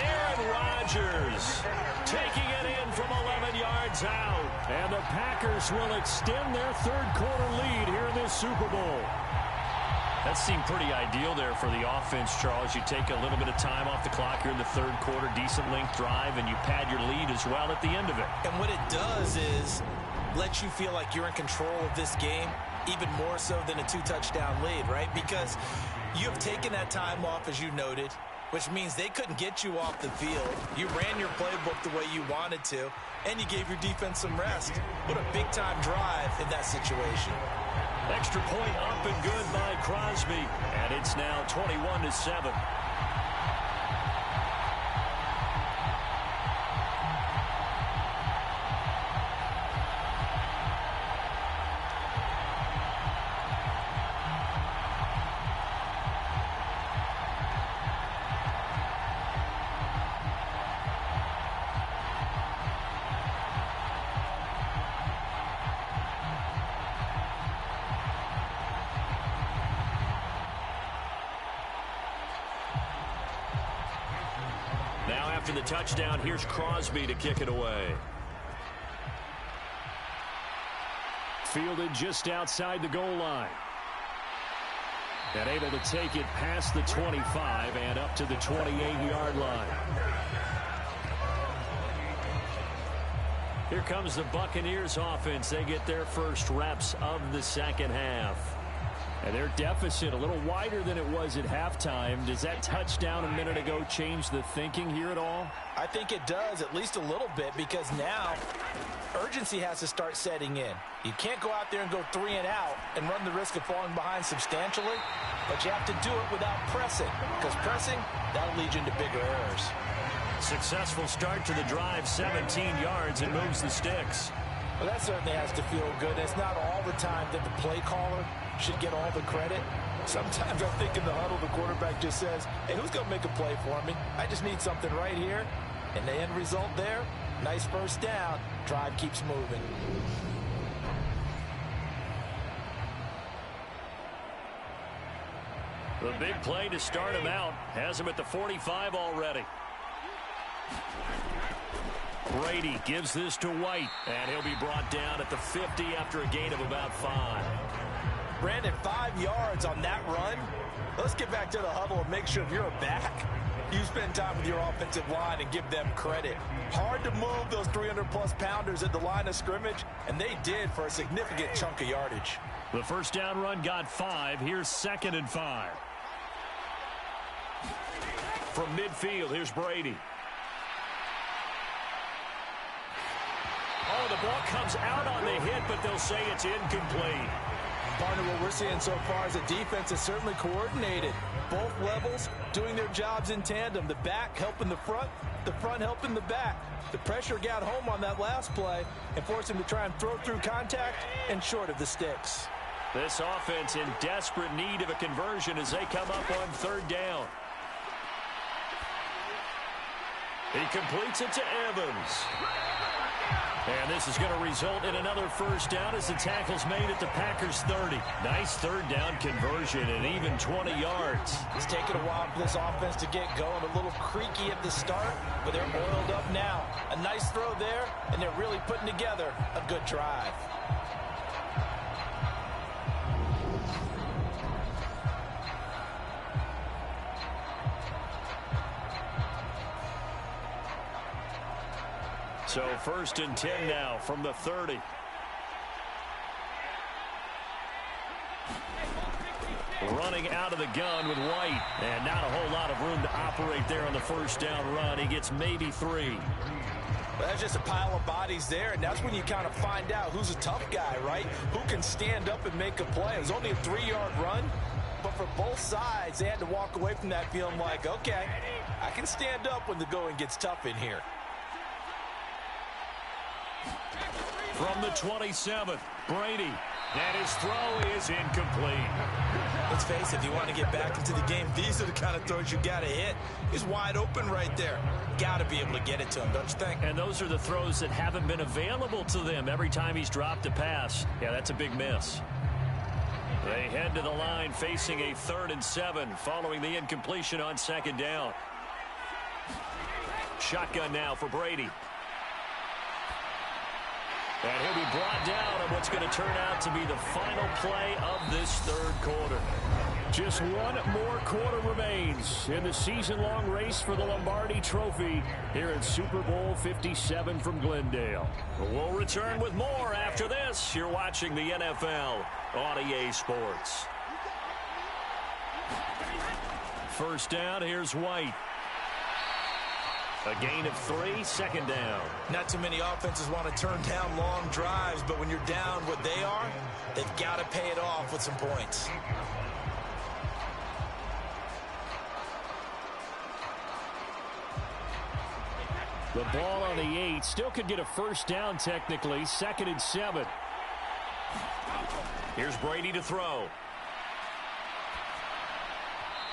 Aaron Rodgers taking it in from 11 yards out. And the Packers will extend their third quarter lead here in this Super Bowl. That seemed pretty ideal there for the offense, Charles. You take a little bit of time off the clock here in the third quarter, decent length drive, and you pad your lead as well at the end of it. And what it does is let you feel like you're in control of this game, even more so than a 2-touchdown lead, right? Because you have taken that time off, as you noted, which means they couldn't get you off the field. You ran your playbook the way you wanted to, and you gave your defense some rest. What a big-time drive in that situation. Extra point up and good by Crosby. And it's now 21-7. After the touchdown, here's Crosby to kick it away. Fielded just outside the goal line. And able to take it past the 25 and up to the 28-yard line. Here comes the Buccaneers offense. They get their first reps of the second half. And their deficit a little wider than it was at halftime. Does that touchdown a minute ago change the thinking here at all? I think it does, at least a little bit, because now urgency has to start setting in. You can't go out there and go 3 and out and run the risk of falling behind substantially, but you have to do it without pressing, because pressing, that'll lead you into bigger errors. Successful start to the drive, 17 yards, and moves the sticks. Well, that certainly has to feel good. It's not all the time that the play caller should get all the credit. Sometimes I think in the huddle, the quarterback just says, hey, who's going to make a play for me? I just need something right here. And the end result there, nice first down. Drive keeps moving. The big play to start him out. Has him at the 45 already. Brady gives this to White, and he'll be brought down at the 50 after a gain of about 5. Brandon, 5 yards on that run. Let's get back to the huddle and make sure if you're a back, you spend time with your offensive line and give them credit. Hard to move those 300-plus pounders at the line of scrimmage, and they did for a significant chunk of yardage. The first down run got 5. Here's 2nd and 5. From midfield, here's Brady. Oh, the ball comes out on the hit, but they'll say it's incomplete. Partner, what we're seeing so far is the defense is certainly coordinated. Both levels doing their jobs in tandem. The back helping the front helping the back. The pressure got home on that last play and forced him to try and throw through contact and short of the sticks. This offense in desperate need of a conversion as they come up on 3rd down. He completes it to Evans. And this is going to result in another first down as the tackle's made at the Packers' 30. Nice third down conversion and even 20 yards. It's taken a while for this offense to get going. A little creaky at the start, but they're oiled up now. A nice throw there, and they're really putting together a good drive. So 1st and 10 now from the 30. Running out of the gun with White. And not a whole lot of room to operate there on the first down run. He gets maybe 3. Well, that's just a pile of bodies there, and that's when you kind of find out who's a tough guy, right? Who can stand up and make a play. It was only a 3-yard run, but for both sides, they had to walk away from that feeling like, okay, I can stand up when the going gets tough in here. From the 27th, Brady. And his throw is incomplete. Let's face it, if you want to get back into the game, these are the kind of throws you got to hit. He's wide open right there. Got to be able to get it to him, don't you think? And those are the throws that haven't been available to them every time he's dropped a pass. Yeah, that's a big miss. They head to the line facing a 3rd and 7 following the incompletion on 2nd down. Shotgun now for Brady. And he'll be brought down on what's going to turn out to be the final play of this 3rd quarter. Just one more quarter remains in the season-long race for the Lombardi Trophy here at Super Bowl 57 from Glendale. We'll return with more after this. You're watching the NFL on EA Sports. First down, here's White. A gain of 3, 2nd down. Not too many offenses want to turn down long drives, but when you're down what they are, they've got to pay it off with some points. The ball on the 8. Still could get a first down technically. 2nd and 7. Here's Brady to throw.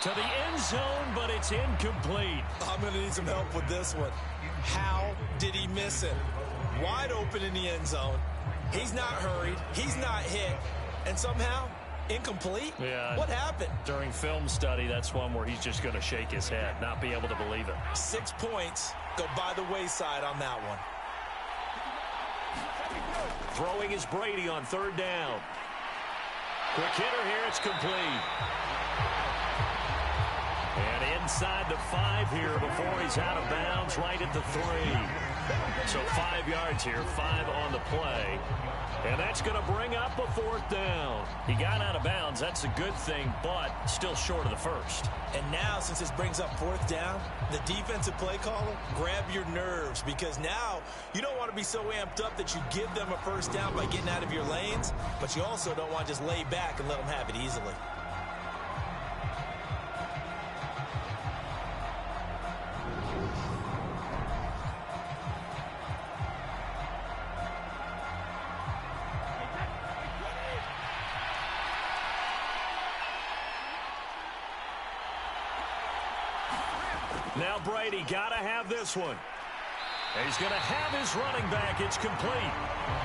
To the end zone, but it's incomplete. I'm going to need some help with this one. How did he miss it? Wide open in the end zone. He's not hurried. He's not hit. And somehow, incomplete? Yeah. What happened? During film study, that's one where he's just going to shake his head, not be able to believe it. 6 points go by the wayside on that one. Throwing is Brady on 3rd down. Quick hitter here, it's complete. And inside the 5 here before he's out of bounds, right at the 3. So 5 yards here, 5 on the play. And that's going to bring up a 4th down. He got out of bounds. That's a good thing, but still short of the 1st. And now, since this brings up 4th down, the defensive play caller, grab your nerves, because now you don't want to be so amped up that you give them a first down by getting out of your lanes, but you also don't want to just lay back and let them have it easily. Now Brady got to have this one. He's going to have his running back. It's complete.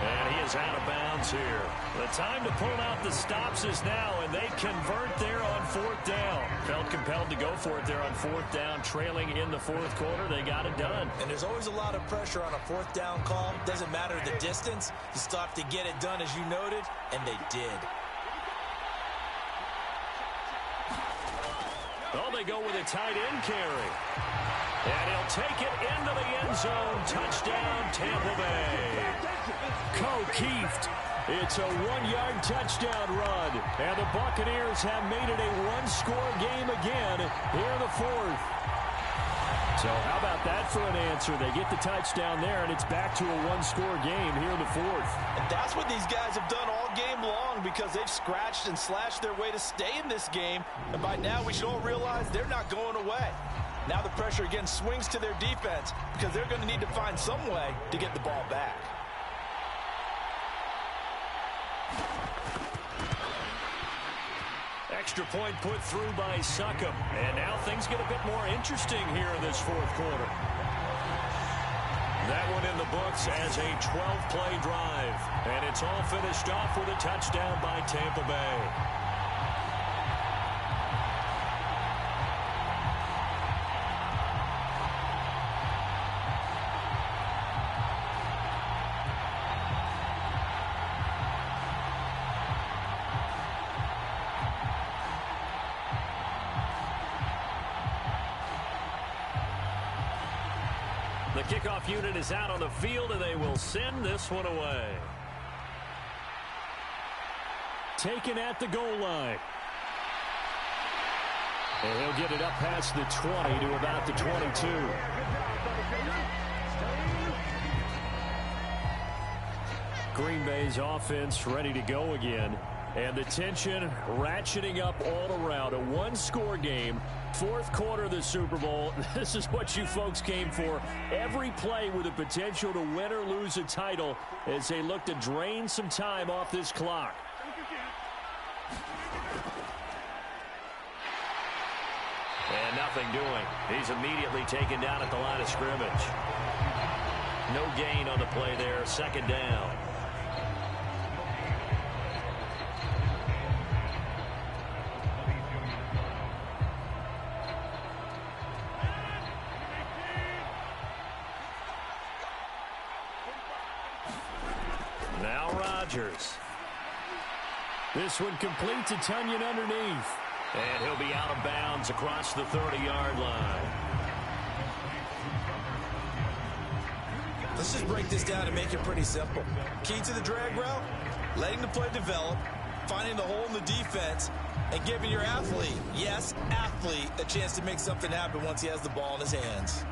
And he is out of bounds here. The time to pull out the stops is now, and they convert there on 4th down. Felt compelled to go for it there on 4th down, trailing in the 4th quarter. They got it done. And there's always a lot of pressure on a 4th down call. Doesn't matter the distance. You still have to get it done, as you noted, and they did. Oh, they go with a tight end carry. And he'll take it into the end zone. Touchdown, Tampa Bay. Keeft. It's a 1-yard touchdown run. And the Buccaneers have made it a 1-score game again here in the 4th. So how about that for an answer? They get the touchdown there, and it's back to a 1-score game here in the 4th. And that's what these guys have done all game long, because they've scratched and slashed their way to stay in this game. And by now, we should all realize they're not going away. Now the pressure again swings to their defense, because they're going to need to find some way to get the ball back. Extra point put through by Succop. And now things get a bit more interesting here in this 4th quarter. That one in the books as a 12-play drive. And it's all finished off with a touchdown by Tampa Bay. The kickoff unit is out on the field, and they will send this one away. Taken at the goal line. And he'll get it up past the 20 to about the 22. Green Bay's offense ready to go again. And the tension ratcheting up all around. A one-score game. Fourth quarter of the Super Bowl. This is what you folks came for. Every play with the potential to win or lose a title as they look to drain some time off this clock. And nothing doing. He's immediately taken down at the line of scrimmage. No gain on the play there. Second down. Now Rodgers. This one complete to Tunyon underneath. And he'll be out of bounds across the 30-yard line. Let's just break this down and make it pretty simple. Key to the drag route, letting the play develop, finding the hole in the defense, and giving your athlete, yes, athlete, a chance to make something happen once he has the ball in his hands.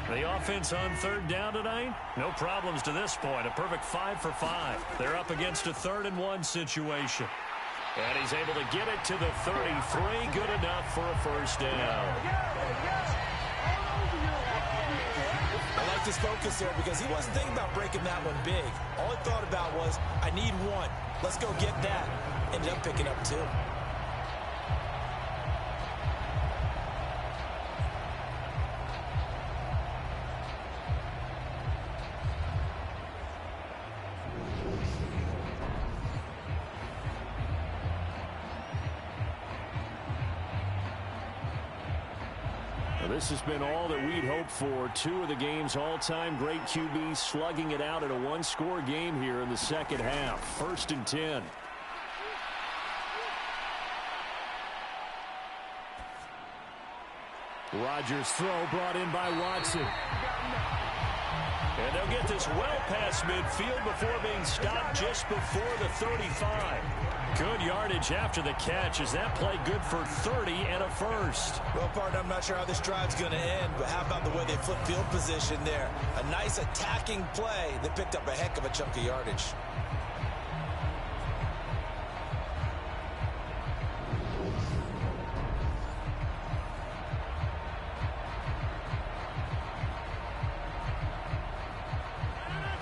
The offense on third down tonight, no problems to this point. A perfect 5 for 5. They're up against a 3rd-and-1 situation. And he's able to get it to the 33. Good enough for a first down. I like this focus there because he wasn't thinking about breaking that one big. All he thought about was, I need one. Let's go get that. Ended up picking up 2. This has been all that we'd hoped for. 2 of the game's all-time great QBs slugging it out in a one-score game here in the second half. 1st and 10. Rodgers' throw brought in by Watson. And they'll get this well past midfield before being stopped just before the 35. Good yardage after the catch. Is that play good for 30 and a first? Well, partner, I'm not sure how this drive's going to end, but how about the way they flip field position there? A nice attacking play that picked up a heck of a chunk of yardage.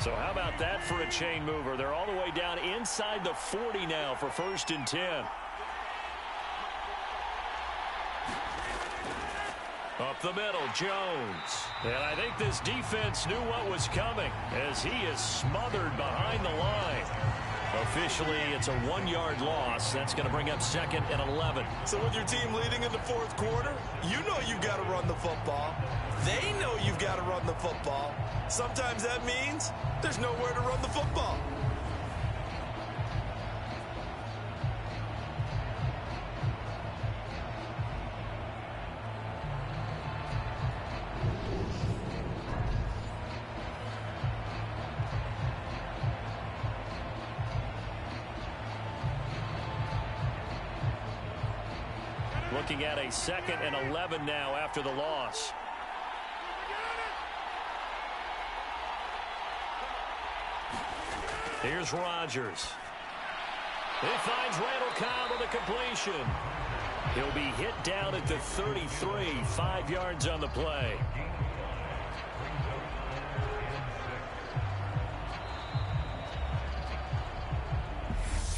So how about that for a chain mover? They're all the way down inside the 40 now for 1st and 10. Up the middle, Jones. And I think this defense knew what was coming as he is smothered behind the line. Officially, it's a 1-yard loss. That's going to bring up 2nd and 11. So with your team leading in the 4th quarter, you know you've got to run the football. They know you've got to run the football. Sometimes that means there's nowhere to run the football. Looking at a 2nd and 11 now after the loss. Here's Rodgers. He finds Randall Cobb with a completion. He'll be hit down at the 33, 5 yards on the play.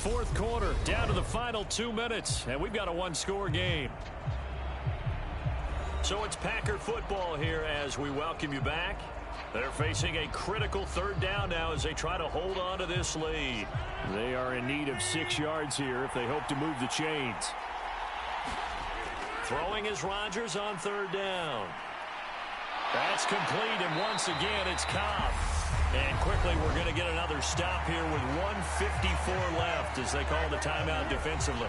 Fourth quarter, down to the final 2 minutes, and we've got a one-score game. So it's Packer football here as we welcome you back. They're facing a critical third down now as they try to hold on to this lead. They are in need of 6 yards here if they hope to move the chains. Throwing is Rodgers on third down. That's complete, and once again, it's Cobb. And quickly, we're going to get another stop here with 1:54 left as they call the timeout defensively.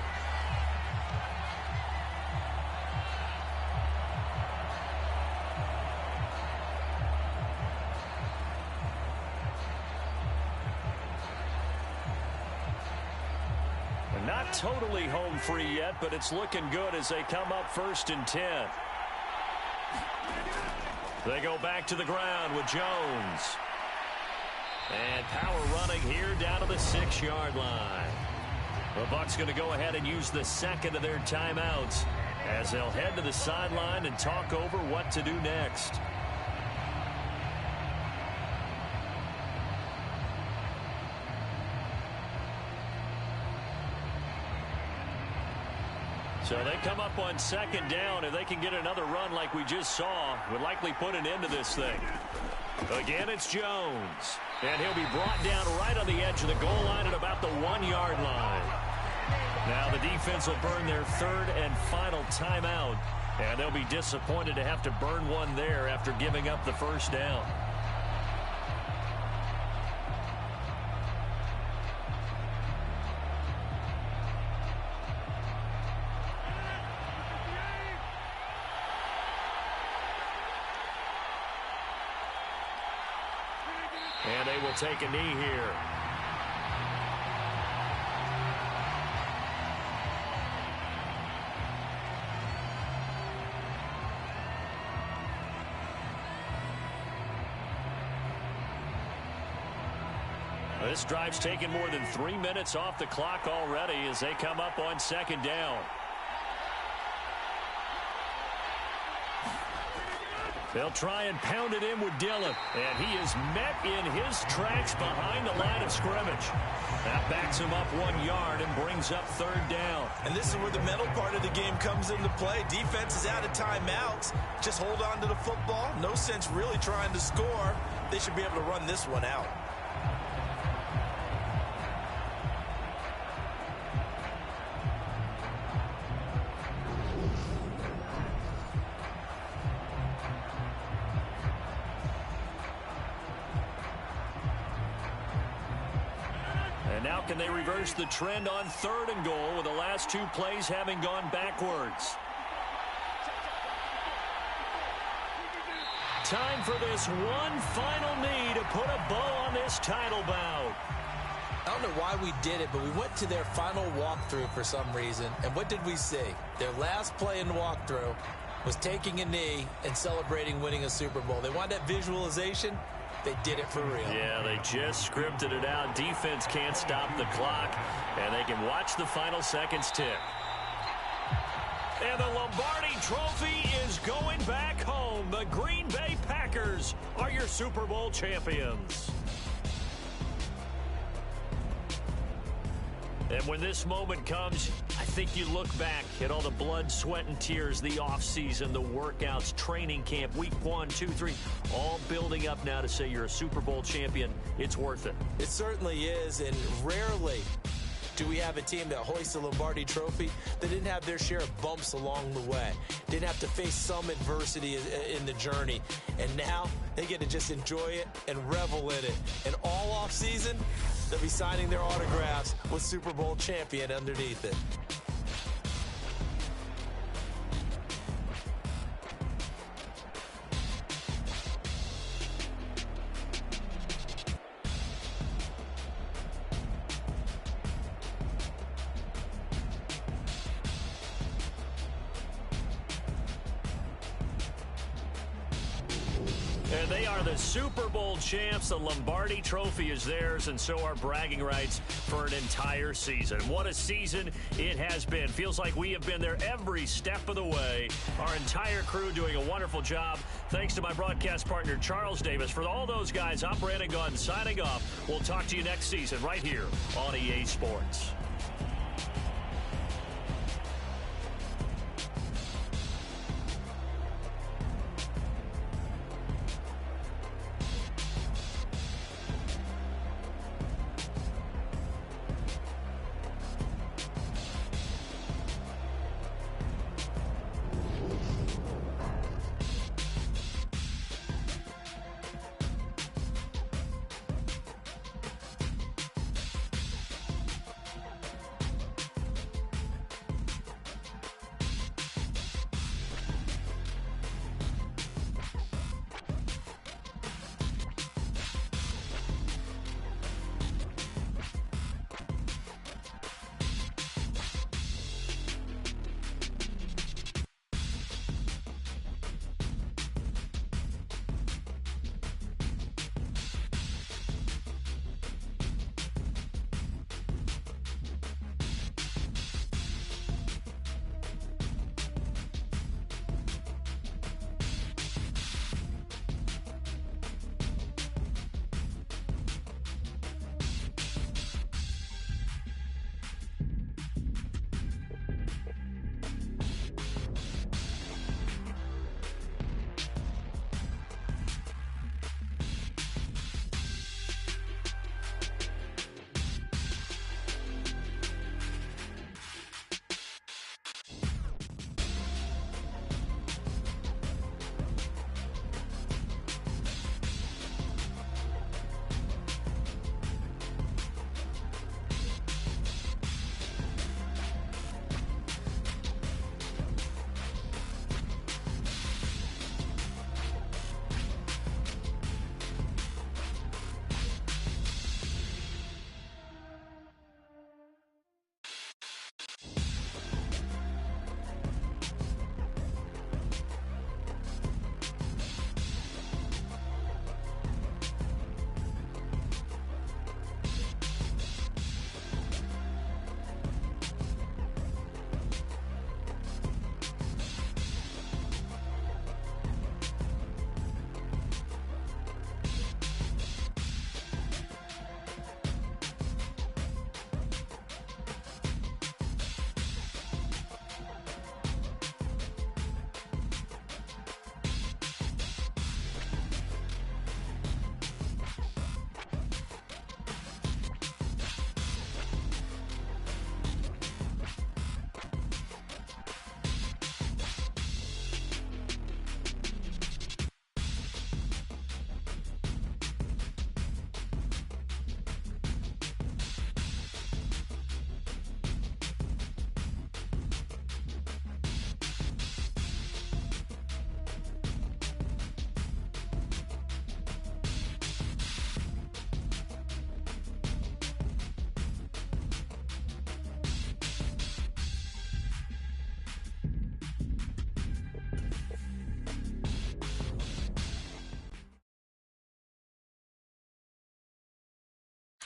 Not totally home free yet, but it's looking good as they come up 1st and 10. They go back to the ground with Jones. And power running here down to the 6-yard line. The Bucs going to go ahead and use the second of their timeouts as they'll head to the sideline and talk over what to do next. So they come up on 2nd down. If they can get another run like we just saw, would likely put an end to this thing. Again, it's Jones. And he'll be brought down right on the edge of the goal line at about the 1-yard line. Now the defense will burn their 3rd and final timeout. And they'll be disappointed to have to burn one there after giving up the 1st down. And they will take a knee here. This drive's taken more than 3 minutes off the clock already as they come up on 2nd down. They'll try and pound it in with Dillon. And he is met in his tracks behind the line of scrimmage. That backs him up 1 yard and brings up 3rd down. And this is where the mental part of the game comes into play. Defense is out of timeouts. Just hold on to the football. No sense really trying to score. They should be able to run this one out. Now can they reverse the trend on 3rd and goal with the last 2 plays having gone backwards? Time for this one final knee to put a bow on this title bout. I don't know why we did it, but we went to their final walkthrough for some reason. And what did we see? Their last play in the walkthrough was taking a knee and celebrating winning a Super Bowl. They want that visualization. They did it for real. Yeah, they just scripted it out. Defense can't stop the clock, and they can watch the final seconds tick. And the Lombardi Trophy is going back home. The Green Bay Packers are your Super Bowl champions. And when this moment comes, I think you look back at all the blood, sweat, and tears, the offseason, the workouts, training camp, week 1, 2, 3, all building up now to say you're a Super Bowl champion. It's worth it. It certainly is, and rarely do we have a team that hoists a Lombardi Trophy that didn't have their share of bumps along the way, didn't have to face some adversity in the journey, and now they get to just enjoy it and revel in it. And all off season, they'll be signing their autographs with Super Bowl champion underneath it. And they are the Super Bowl champs. The Lombardi Trophy is theirs, and so are bragging rights for an entire season. What a season it has been. Feels like we have been there every step of the way. Our entire crew doing a wonderful job. Thanks to my broadcast partner, Charles Davis. For all those guys, I'm Brandon Gaudin signing off. We'll talk to you next season right here on EA Sports.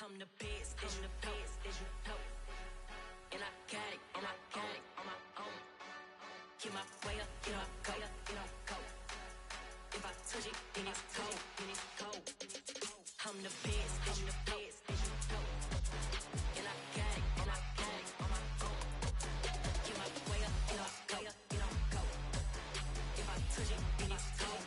I'm the best, as you know. And I got it, on my own. Get my way up, get my go. If I touch it, then it's cold. I'm the best, as you know. And I got it, on my own. Get my way up, get my go. If I touch it, then it's cold.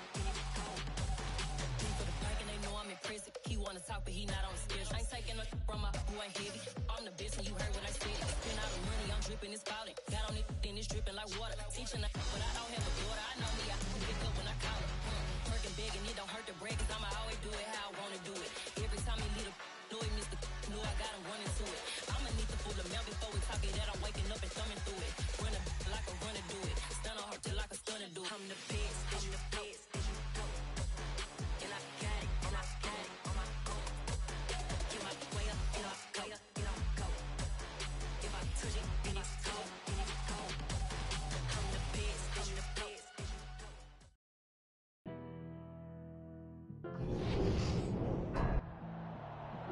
For the park and they know I'm impressive. He wanna talk, but he not on the schedule. I ain't taking no from my boy heavy. I'm the best, and you heard what I said. Spend all the money, I'm dripping, it's spouting. Got on it, then it's dripping like water. Teaching her, but I don't have a daughter. I know me, I can pick up when I call her. Working big, and it don't hurt to break, cause I'ma always do it how I wanna do it. Every time he leave know he missed the know I got him running to it. I'ma need the full amount before we talk it that I'm waking up and thumbing through it. Running like a runner do it. Stun on her till like a stunner do it. I'm the best, and I got it, on my own. Get my way up, get my go. If I touch it, then it's cold. I'm the best,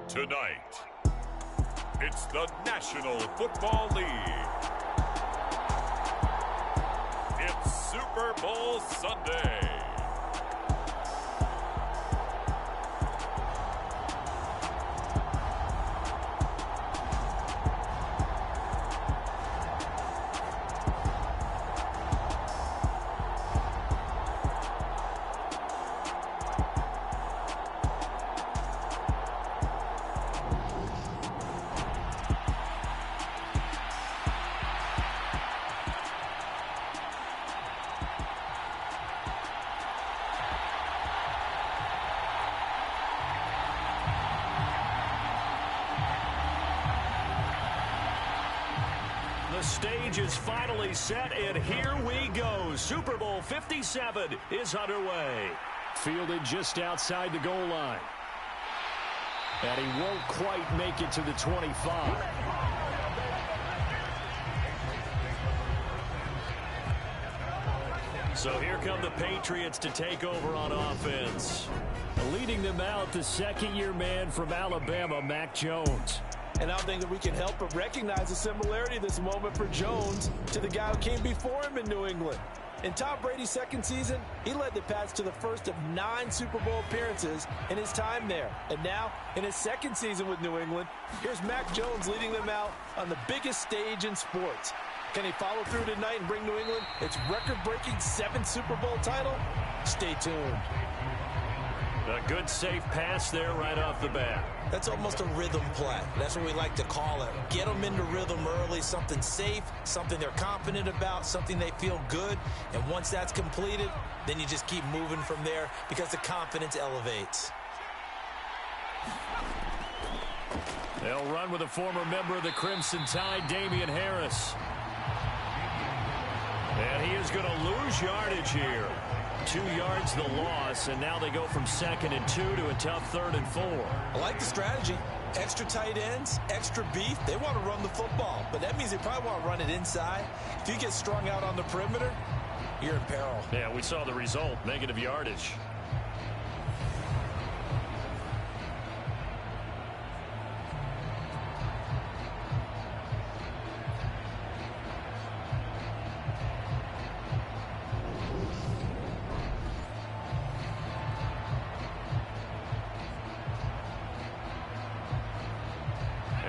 Tonight, it's the National Football League. It's Super Bowl Sunday. The stage is finally set, and here we go. Super Bowl 57 is underway. Fielded just outside the goal line. And he won't quite make it to the 25. So here come the Patriots to take over on offense. Leading them out, the second-year man from Alabama, Mac Jones. And I think that we can help but recognize the similarity this moment for Jones to the guy who came before him in New England. In Tom Brady's second season, he led the Pats to the first of 9 Super Bowl appearances in his time there. And now, in his second season with New England, here's Mac Jones leading them out on the biggest stage in sports. Can he follow through tonight and bring New England its record-breaking 7th Super Bowl title? Stay tuned. A good, safe pass there right off the bat. That's almost a rhythm play. That's what we like to call it. Get them into rhythm early, something safe, something they're confident about, something they feel good. And once that's completed, then you just keep moving from there because the confidence elevates. They'll run with a former member of the Crimson Tide, Damian Harris. And he is going to lose yardage here. 2 yards the loss, and now they go from 2nd and 2 to a tough 3rd and 4. I like the strategy. Extra tight ends, extra beef. They want to run the football, but that means they probably want to run it inside. If you get strung out on the perimeter, you're in peril. Yeah, we saw the result, negative yardage.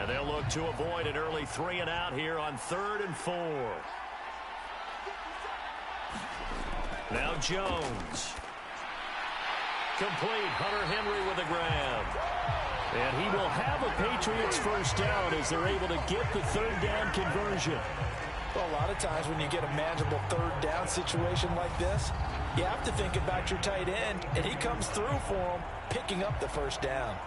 They'll look to avoid an early 3 and out here on 3rd and 4. Now Jones. Complete. Hunter Henry with a grab. And he will have a Patriots first down as they're able to get the 3rd down conversion. Well, a lot of times when you get a manageable 3rd down situation like this, you have to think about your tight end, and he comes through for him, picking up the 1st down.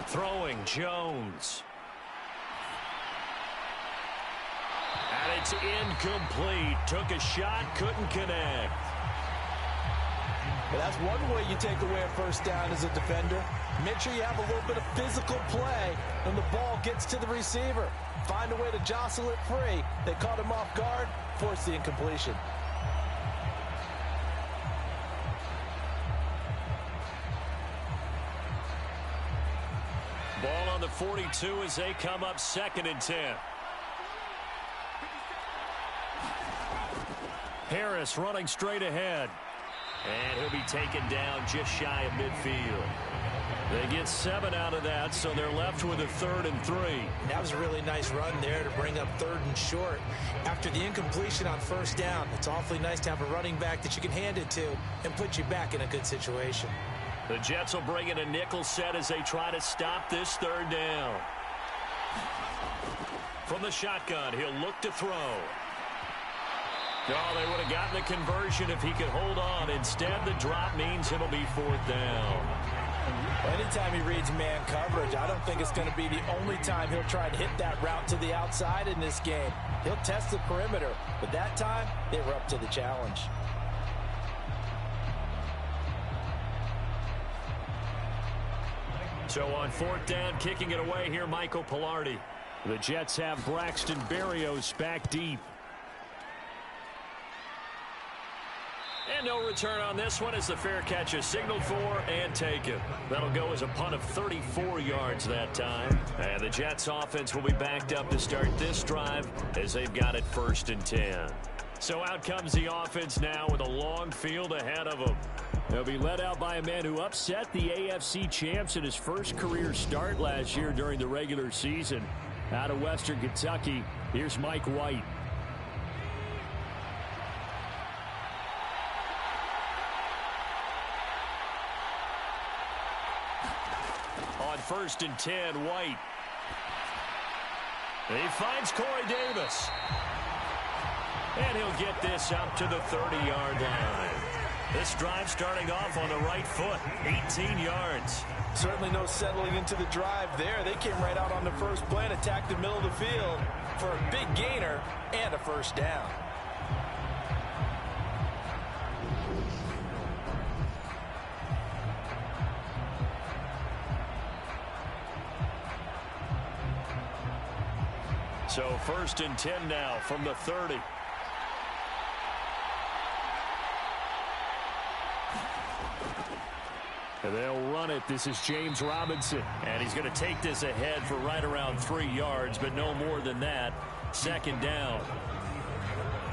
Throwing Jones. And it's incomplete. Took a shot, couldn't connect. But that's one way you take away a first down as a defender. Make sure you have a little bit of physical play when the ball gets to the receiver. Find a way to jostle it free. They caught him off guard, forced the incompletion. Ball on the 42 as they come up 2nd and 10. Harris running straight ahead. And he'll be taken down just shy of midfield. They get 7 out of that, so they're left with a 3rd and 3. That was a really nice run there to bring up 3rd and short. After the incompletion on first down, it's awfully nice to have a running back that you can hand it to and put you back in a good situation. The Jets will bring in a nickel set as they try to stop this 3rd down. From the shotgun, he'll look to throw. Oh, they would have gotten the conversion if he could hold on. Instead, the drop means it'll be 4th down. Anytime he reads man coverage, I don't think it's going to be the only time he'll try to hit that route to the outside in this game. He'll test the perimeter, but that time, they were up to the challenge. So on 4th down, kicking it away here, Michael Pilardi. The Jets have Braxton Berrios back deep. And no return on this one as the fair catch is signaled for and taken. That'll go as a punt of 34 yards that time. And the Jets offense will be backed up to start this drive as they've got it 1st and 10. So out comes the offense now with a long field ahead of them. They'll be led out by a man who upset the AFC champs in his first career start last year during the regular season. Out of Western Kentucky, here's Mike White. On 1st and 10, White. He finds Corey Davis. And he'll get this out to the 30-yard line. This drive starting off on the right foot, 18 yards. Certainly no settling into the drive there. They came right out on the first play and attacked the middle of the field for a big gainer and a first down. So 1st and 10 now from the 30. And they'll run it. This is James Robinson. And he's going to take this ahead for right around 3 yards, but no more than that. 2nd down.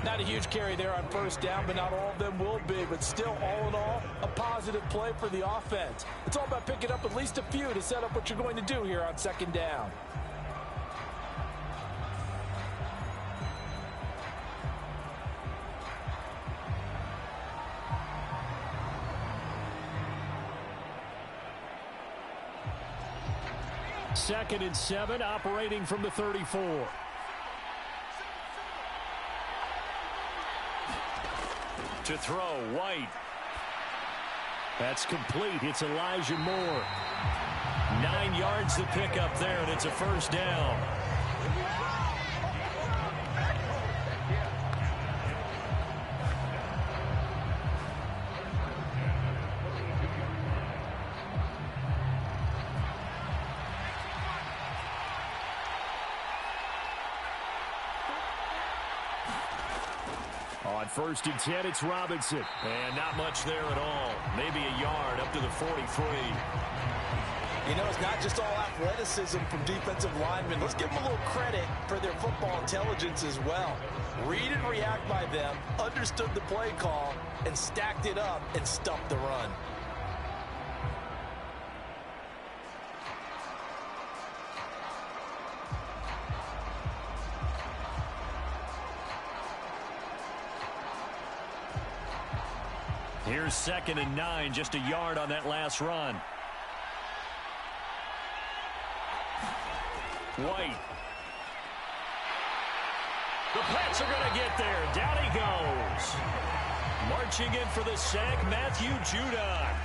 Not a huge carry there on first down, but not all of them will be. But still, all in all, a positive play for the offense. It's all about picking up at least a few to set up what you're going to do here on 2nd down. Second and 7, operating from the 34. To throw, White. That's complete. It's Elijah Moore. 9 yards to pick up there, and it's a first down. On 1st and 10, it's Robinson. And not much there at all. Maybe a yard up to the 43. You know, it's not just all athleticism from defensive linemen. Let's give them a little credit for their football intelligence as well. Read and react by them, understood the play call, and stacked it up and stuffed the run. Here's 2nd and 9, just a yard on that last run. White. The Pats are going to get there. Down he goes. Marching in for the sack, Matthew Judon.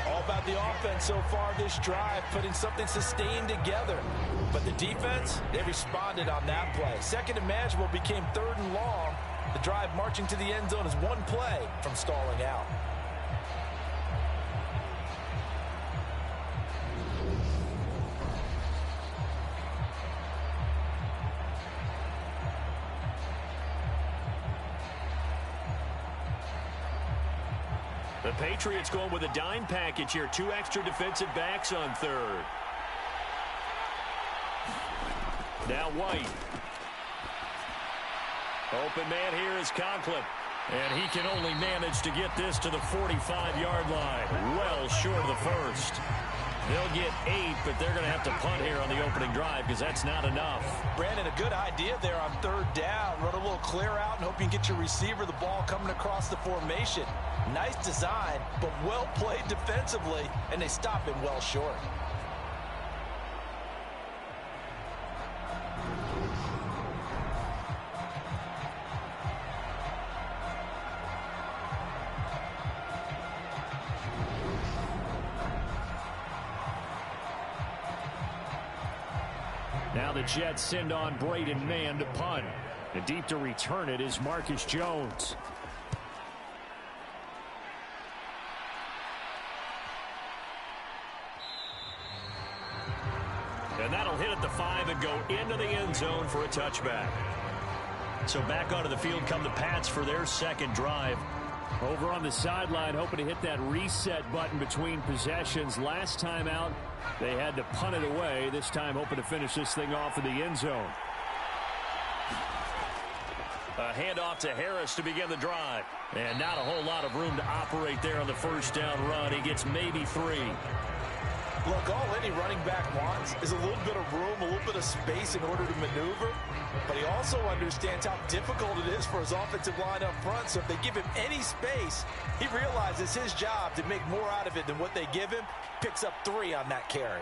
All about the offense so far this drive, putting something sustained together. But the defense, they responded on that play. 2nd and manageable became 3rd and long. The drive marching to the end zone is one play from stalling out. The Patriots going with a dime package here. 2 extra defensive backs on third. Now White. Open man here is Conklin. And he can only manage to get this to the 45-yard line. Well short of the first. They'll get 8, but they're going to have to punt here on the opening drive because that's not enough. Brandon, a good idea there on third down. Run a little clear out and hope you can get your receiver the ball coming across the formation. Nice design, but well played defensively, and they stop him well short. Now the Jets send on Braden Mann to punt. And deep to return it is Marcus Jones. And that'll hit at the 5 and go into the end zone for a touchback. So back onto the field come the Pats for their second drive. Over on the sideline, hoping to hit that reset button between possessions. Last time out, they had to punt it away. This time, hoping to finish this thing off in the end zone. A handoff to Harris to begin the drive. And not a whole lot of room to operate there on the first down run. He gets maybe 3. Look, all any running back wants is a little bit of room, a little bit of space in order to maneuver. But he also understands how difficult it is for his offensive line up front. So if they give him any space, he realizes his job to make more out of it than what they give him. Picks up 3 on that carry.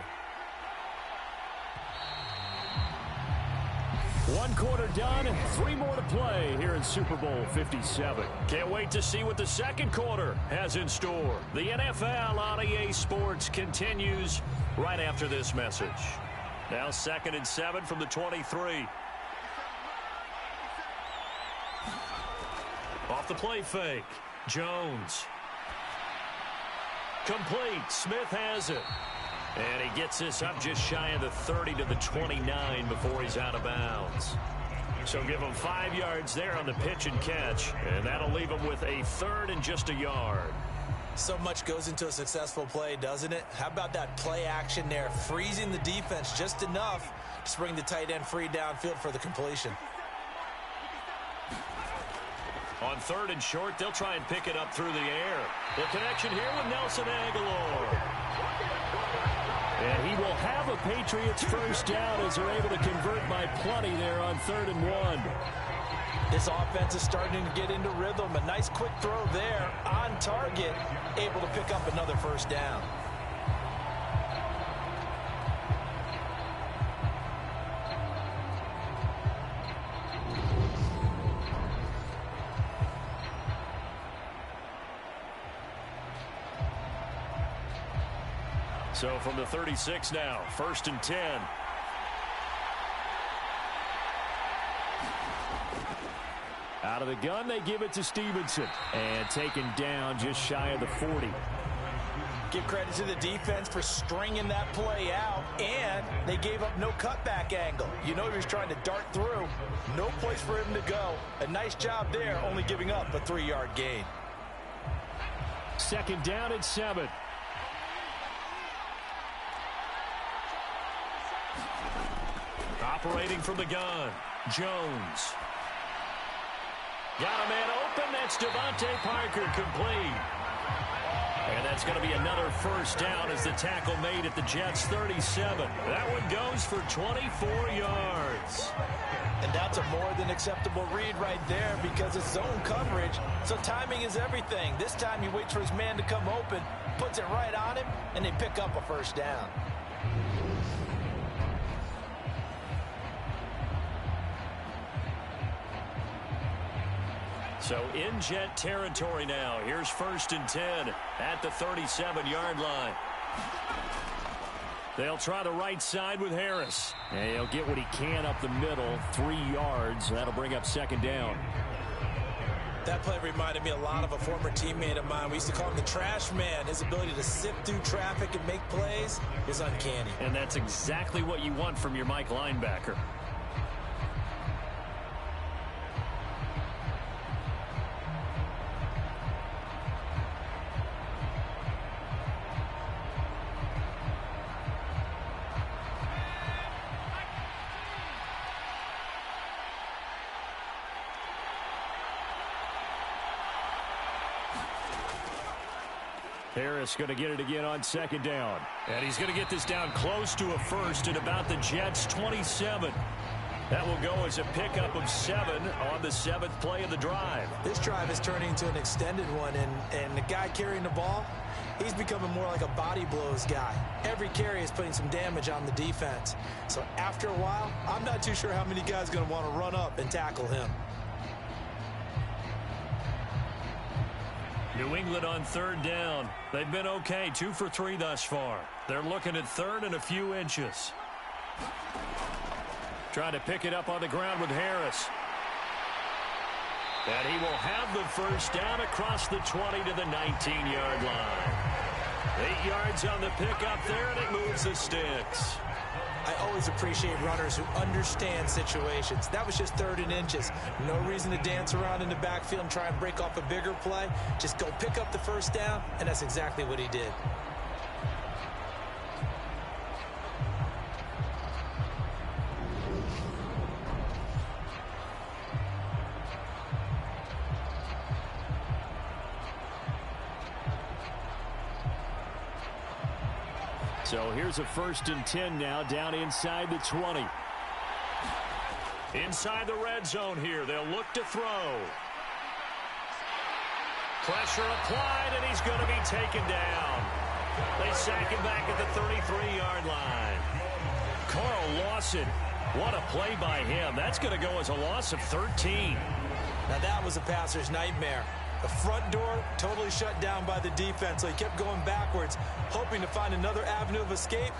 1 quarter done, 3 more to play here in Super Bowl 57. Can't wait to see what the second quarter has in store. The NFL on EA Sports continues right after this message. Now 2nd and 7 from the 23. Off the play fake. Jones. Complete. Smith has it. And he gets this up just shy of the 30 to the 29 before he's out of bounds. So give him 5 yards there on the pitch and catch. And that'll leave him with a 3rd and just a yard. So much goes into a successful play, doesn't it? How about that play action there? Freezing the defense just enough to bring the tight end free downfield for the completion. On 3rd and short, they'll try and pick it up through the air. The connection here with Nelson Aguilar. And he will have a Patriots first down as they're able to convert by plenty there on 3rd and 1. This offense is starting to get into rhythm. A nice quick throw there on target, able to pick up another first down. So from the 36 now, 1st and 10. Out of the gun, they give it to Stevenson. And taken down just shy of the 40. Give credit to the defense for stringing that play out, and they gave up no cutback angle. You know he was trying to dart through. No place for him to go. A nice job there, only giving up a 3-yard gain. 2nd down and 7. Operating from the gun, Jones. Got a man open. That's Devontae Parker, complete. And that's going to be another first down as the tackle made at the Jets' 37. That one goes for 24 yards. And that's a more than acceptable read right there because it's zone coverage, so timing is everything. This time he waits for his man to come open, puts it right on him, and they pick up a first down. So in Jet territory now. Here's 1st and 10 at the 37-yard line. They'll try the right side with Harris. And he'll get what he can up the middle, 3 yards. That'll bring up 2nd down. That play reminded me a lot of a former teammate of mine. We used to call him the trash man. His ability to sift through traffic and make plays is uncanny. And that's exactly what you want from your Mike linebacker. Harris going to get it again on second down. And he's going to get this down close to a first at about the Jets' 27. That will go as a pickup of 7 on the 7th play of the drive. This drive is turning into an extended one, and the guy carrying the ball, he's becoming more like a body blows guy. Every carry is putting some damage on the defense. So after a while, I'm not too sure how many guys are going to want to run up and tackle him. New England on third down. They've been okay, 2 for 3 thus far. They're looking at third and a few inches. Trying to pick it up on the ground with Harris. And he will have the first down across the 20 to the 19-yard line. 8 yards on the pickup there, and it moves the sticks. I always appreciate runners who understand situations. That was just 3rd and inches. No reason to dance around in the backfield and try and break off a bigger play. Just go pick up the first down, and that's exactly what he did. So here's a 1st and 10 now, down inside the 20. Inside the red zone here. They'll look to throw. Pressure applied, and he's going to be taken down. They sack him back at the 33-yard line. Carl Lawson, what a play by him. That's going to go as a loss of 13. Now that was a passer's nightmare. The front door totally shut down by the defense, so he kept going backwards, hoping to find another avenue of escape.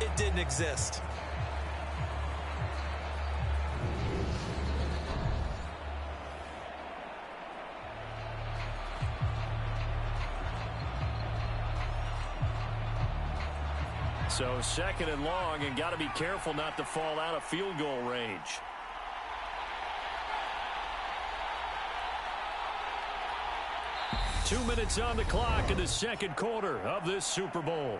It didn't exist. So 2nd and long, and got to be careful not to fall out of field goal range. Two minutes on the clock in the 2nd quarter of this Super Bowl.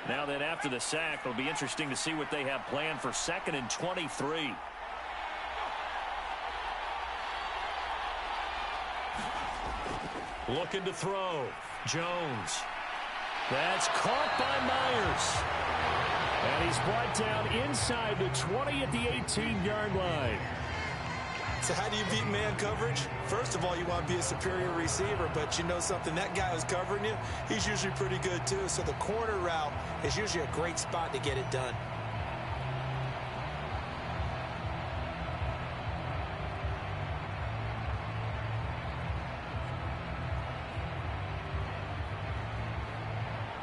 Now then, after the sack, it'll be interesting to see what they have planned for 2nd and 23. Looking to throw. Jones. That's caught by Myers. And he's brought down inside the 20 at the 18-yard line. So how do you beat man coverage? First of all, you want to be a superior receiver, but you know something, that guy who's covering you, he's usually pretty good too. So the corner route is usually a great spot to get it done.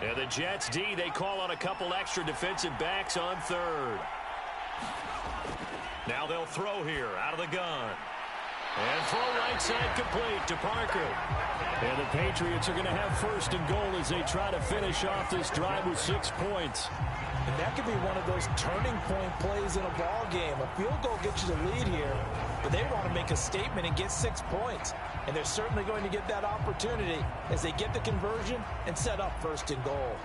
And the Jets D, they call on a couple extra defensive backs on 3rd. Now they'll throw here out of the gun. And throw right side complete to Parker. And the Patriots are going to have 1st and goal as they try to finish off this drive with 6 points. And that could be one of those turning point plays in a ball game. A field goal gets you the lead here, but they want to make a statement and get 6 points. And they're certainly going to get that opportunity as they get the conversion and set up 1st and goal.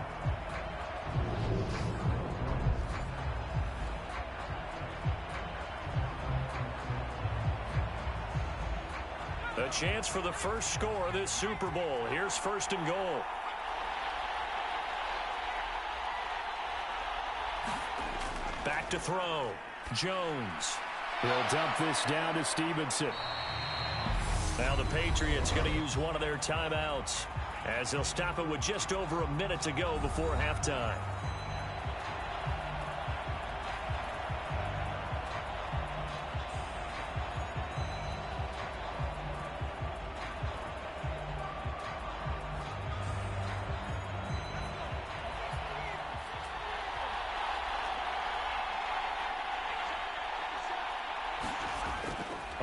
A chance for the first score of this Super Bowl. Here's 1st and goal. Back to throw. Jones. He'll dump this down to Stevenson. Now the Patriots going to use one of their timeouts as they'll stop it with just over a minute to go before halftime.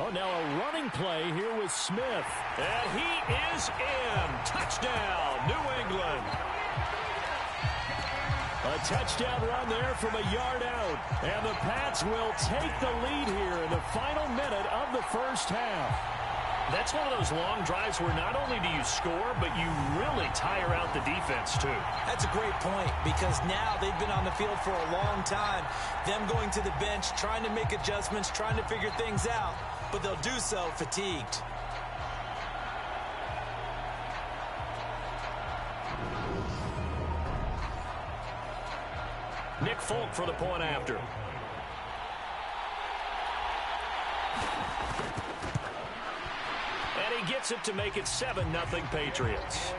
Oh, now a running play here with Smith. And he is in. Touchdown, New England. A touchdown run there from a yard out. And the Pats will take the lead here in the final minute of the first half. That's one of those long drives where not only do you score, but you really tire out the defense, too. That's a great point, because now they've been on the field for a long time. Them going to the bench, trying to make adjustments, trying to figure things out, but they'll do so fatigued. Nick Folk for the point after. And he gets it to make it 7-0 Patriots.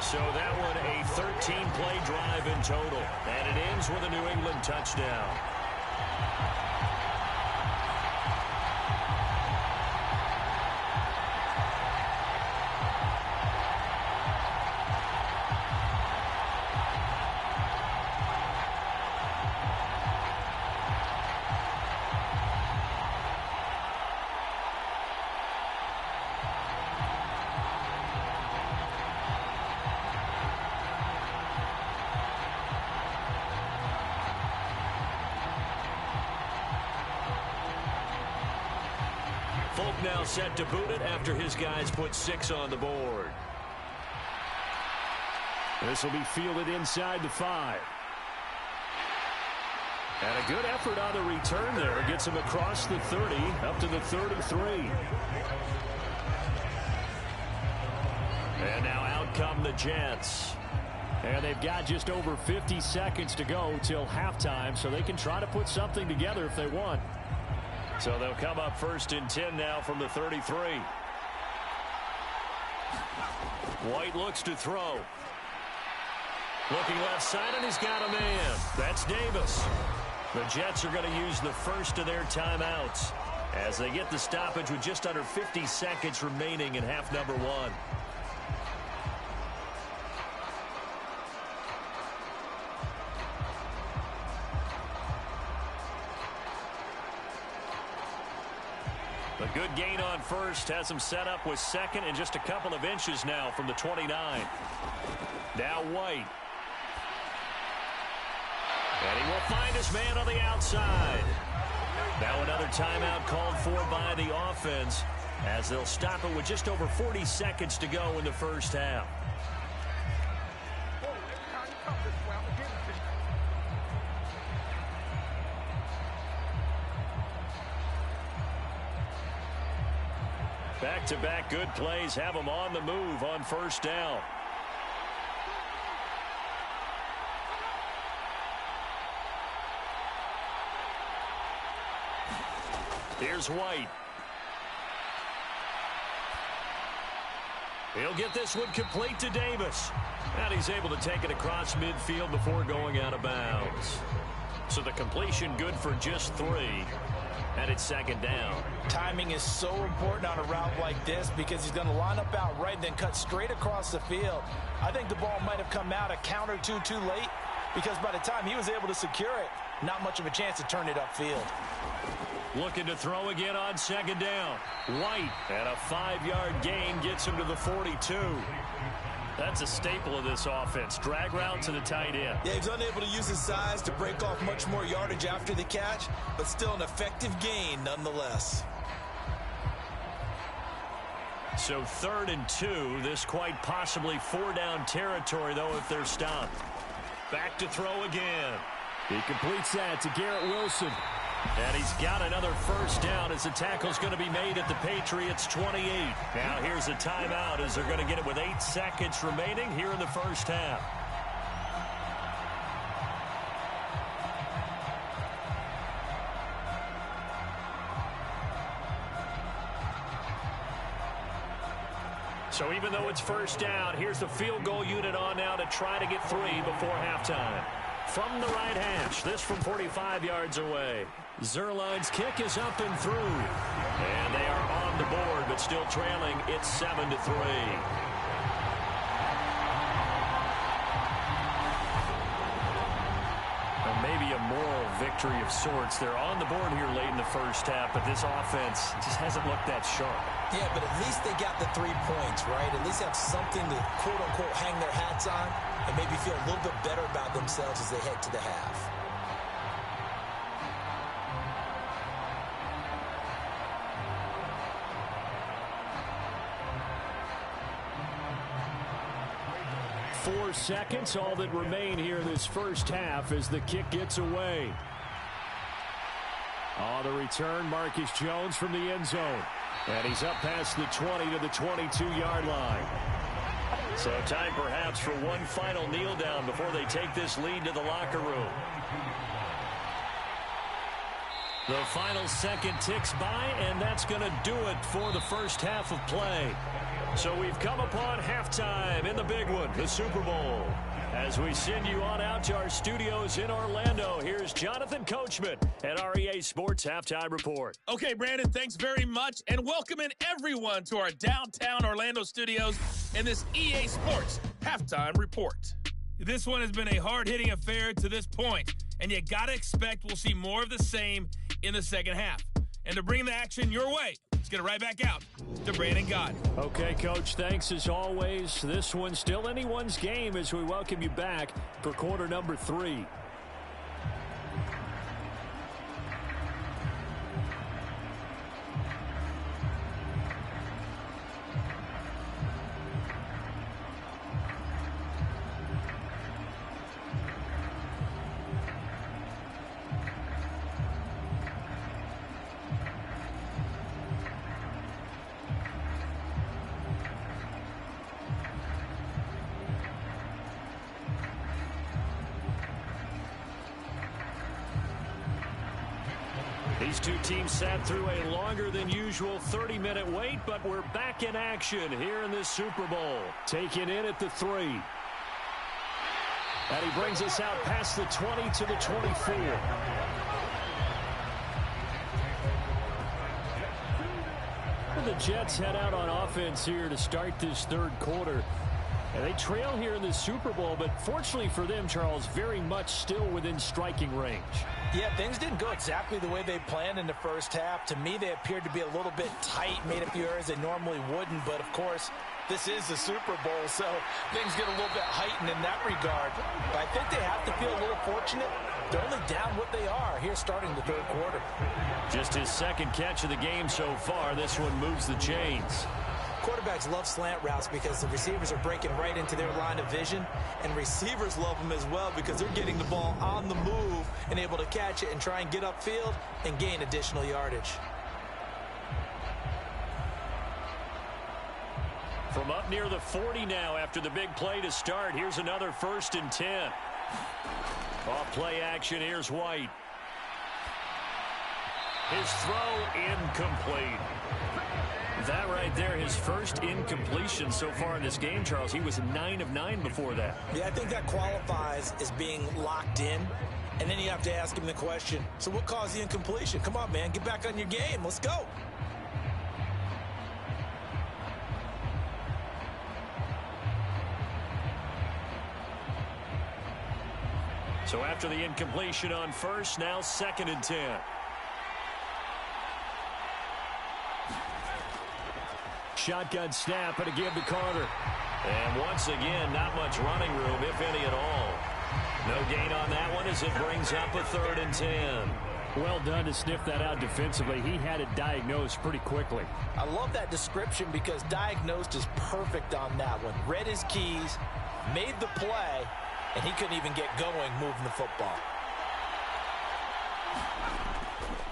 So that one a 13-play drive in total. And it ends with a New England touchdown. Folk now set to boot it after his guys put 6 on the board. This will be fielded inside the 5. And a good effort on the return there. Gets him across the 30, up to the 33. And now out come the Jets. And they've got just over 50 seconds to go till halftime, so they can try to put something together if they want. So they'll come up 1st and 10 now from the 33. White looks to throw. Looking left side, and he's got a man. That's Davis. The Jets are going to use the first of their timeouts as they get the stoppage with just under 50 seconds remaining in half number 1. A good gain on first has him set up with 2nd and just a couple of inches now from the 29. Now White. And he will find his man on the outside. Now another timeout called for by the offense as they'll stop it with just over 40 seconds to go in the first half. Back-to-back good plays have them on the move on first down. Here's White. He'll get this one complete to Davis. And he's able to take it across midfield before going out of bounds. So the completion good for just 3. And it's 2nd down. Timing is so important on a route like this because he's going to line up out right and then cut straight across the field. I think the ball might have come out a count or two too late because by the time he was able to secure it, not much of a chance to turn it upfield. Looking to throw again on 2nd down. White, and a 5-yard gain gets him to the 42. That's a staple of this offense. Drag route to the tight end. Yeah, he's unable to use his size to break off much more yardage after the catch, but still an effective gain nonetheless. So 3rd and 2. This quite possibly 4-down territory, though, if they're stopped. Back to throw again. He completes that to Garrett Wilson. And he's got another first down as the tackle's going to be made at the Patriots 28. Now here's a timeout as they're going to get it with 8 seconds remaining here in the first half. So even though it's first down, here's the field goal unit on now to try to get 3 before halftime. From the right hash, this from 45 yards away. Zerline's kick is up and through. And they are on the board, but still trailing. It's 7-3. And maybe a moral victory of sorts. They're on the board here late in the first half, but this offense just hasn't looked that sharp. Yeah, but at least they got the 3 points, right? At least have something to, quote-unquote, hang their hats on and maybe feel a little bit better about themselves as they head to the half. 4 seconds, all that remain here in this first half as the kick gets away. On the return, Marcus Jones from the end zone. And he's up past the 20 to the 22-yard line. So time perhaps for one final kneel down before they take this lead to the locker room. The final second ticks by, and that's going to do it for the first half of play. So we've come upon halftime in the big one, the Super Bowl. As we send you on out to our studios in Orlando, here's Jonathan Coachman at our EA Sports Halftime Report. Okay, Brandon, thanks very much, and welcome in everyone to our downtown Orlando studios in this EA Sports Halftime Report. This one has been a hard-hitting affair to this point, and you got to expect we'll see more of the same in the second half. And to bring the action your way, let's get it right back out to Brandon Gott. Okay, Coach, thanks as always. This one's still anyone's game as we welcome you back for quarter number 3. These two teams sat through a longer than usual 30-minute wait, but we're back in action here in this Super Bowl. Taken in at the 3. And he brings us out past the 20 to the 24. Well, the Jets head out on offense here to start this third quarter. And they trail here in the Super Bowl, but fortunately for them, Charles, very much still within striking range. Yeah, things didn't go exactly the way they planned in the first half. To me, they appeared to be a little bit tight, made a few errors they normally wouldn't. But, of course, this is the Super Bowl, so things get a little bit heightened in that regard. But I think they have to feel a little fortunate. They're only down what they are here starting the third quarter. Just his second catch of the game so far. This one moves the chains. Quarterbacks love slant routes because the receivers are breaking right into their line of vision, and receivers love them as well because they're getting the ball on the move and able to catch it and try and get upfield and gain additional yardage. From up near the 40 now after the big play to start, here's another 1st and 10. Off play action, here's White. His throw incomplete. That right there, his first incompletion so far in this game, Charles. He was 9 of 9 before that. Yeah, I think that qualifies as being locked in. And then you have to ask him the question, so what caused the incompletion? Come on, man, get back on your game. Let's go. So after the incompletion on first, now 2nd and 10. Shotgun snap and a give to Carter. And once again, not much running room, if any at all. No gain on that one as it brings up a 3rd and 10. Well done to sniff that out defensively. He had it diagnosed pretty quickly. I love that description because diagnosed is perfect on that one. Read his keys, made the play, and he couldn't even get going moving the football.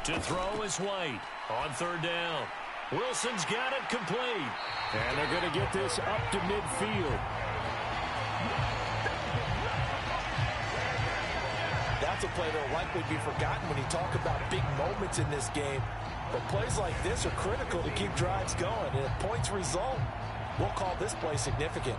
To throw is White on 3rd down. Wilson's got it complete. And they're going to get this up to midfield. That's a play that will likely be forgotten when you talk about big moments in this game. But plays like this are critical to keep drives going. And if points result, we'll call this play significant.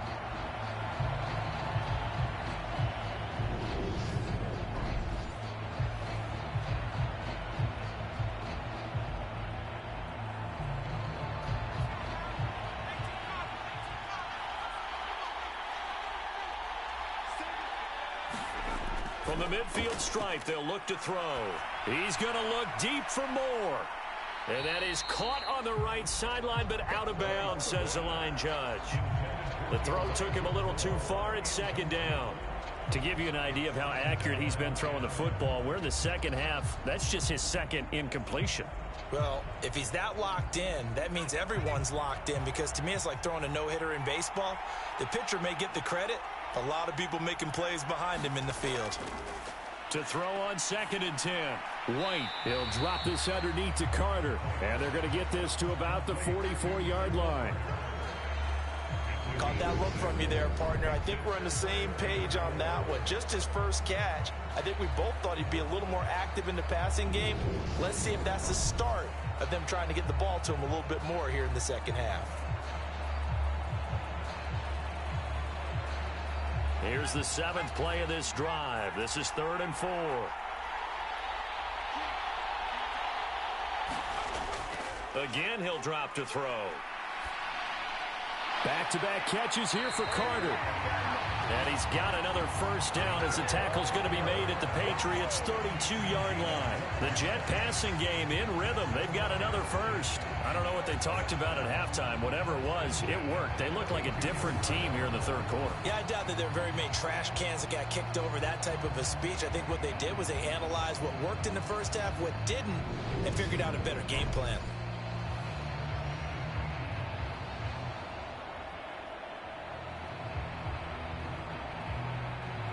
From the midfield stripe, they'll look to throw. He's going to look deep for more. And that is caught on the right sideline, but out of bounds, says the line judge. The throw took him a little too far at 2nd down. To give you an idea of how accurate he's been throwing the football, we're in the second half. That's just his 2nd incompletion. Well, if he's that locked in, that means everyone's locked in because to me it's like throwing a no-hitter in baseball. The pitcher may get the credit, A lot of people making plays behind him in the field. To throw on 2nd and 10. White, he'll drop this underneath to Carter. And they're going to get this to about the 44-yard line. Caught that look from you there, partner. I think we're on the same page on that one. Just his first catch. I think we both thought he'd be a little more active in the passing game. Let's see if that's the start of them trying to get the ball to him a little bit more here in the second half. Here's the 7th play of this drive. This is 3rd and 4. Again, he'll drop to throw. Back-to-back catches here for Carter. And he's got another first down as the tackle's going to be made at the Patriots' 32-yard line. The Jet passing game in rhythm. They've got another first. I don't know what they talked about at halftime. Whatever it was, it worked. They look like a different team here in the 3rd quarter. Yeah, I doubt that there are very many trash cans that got kicked over, that type of a speech. I think what they did was they analyzed what worked in the first half, what didn't, and figured out a better game plan.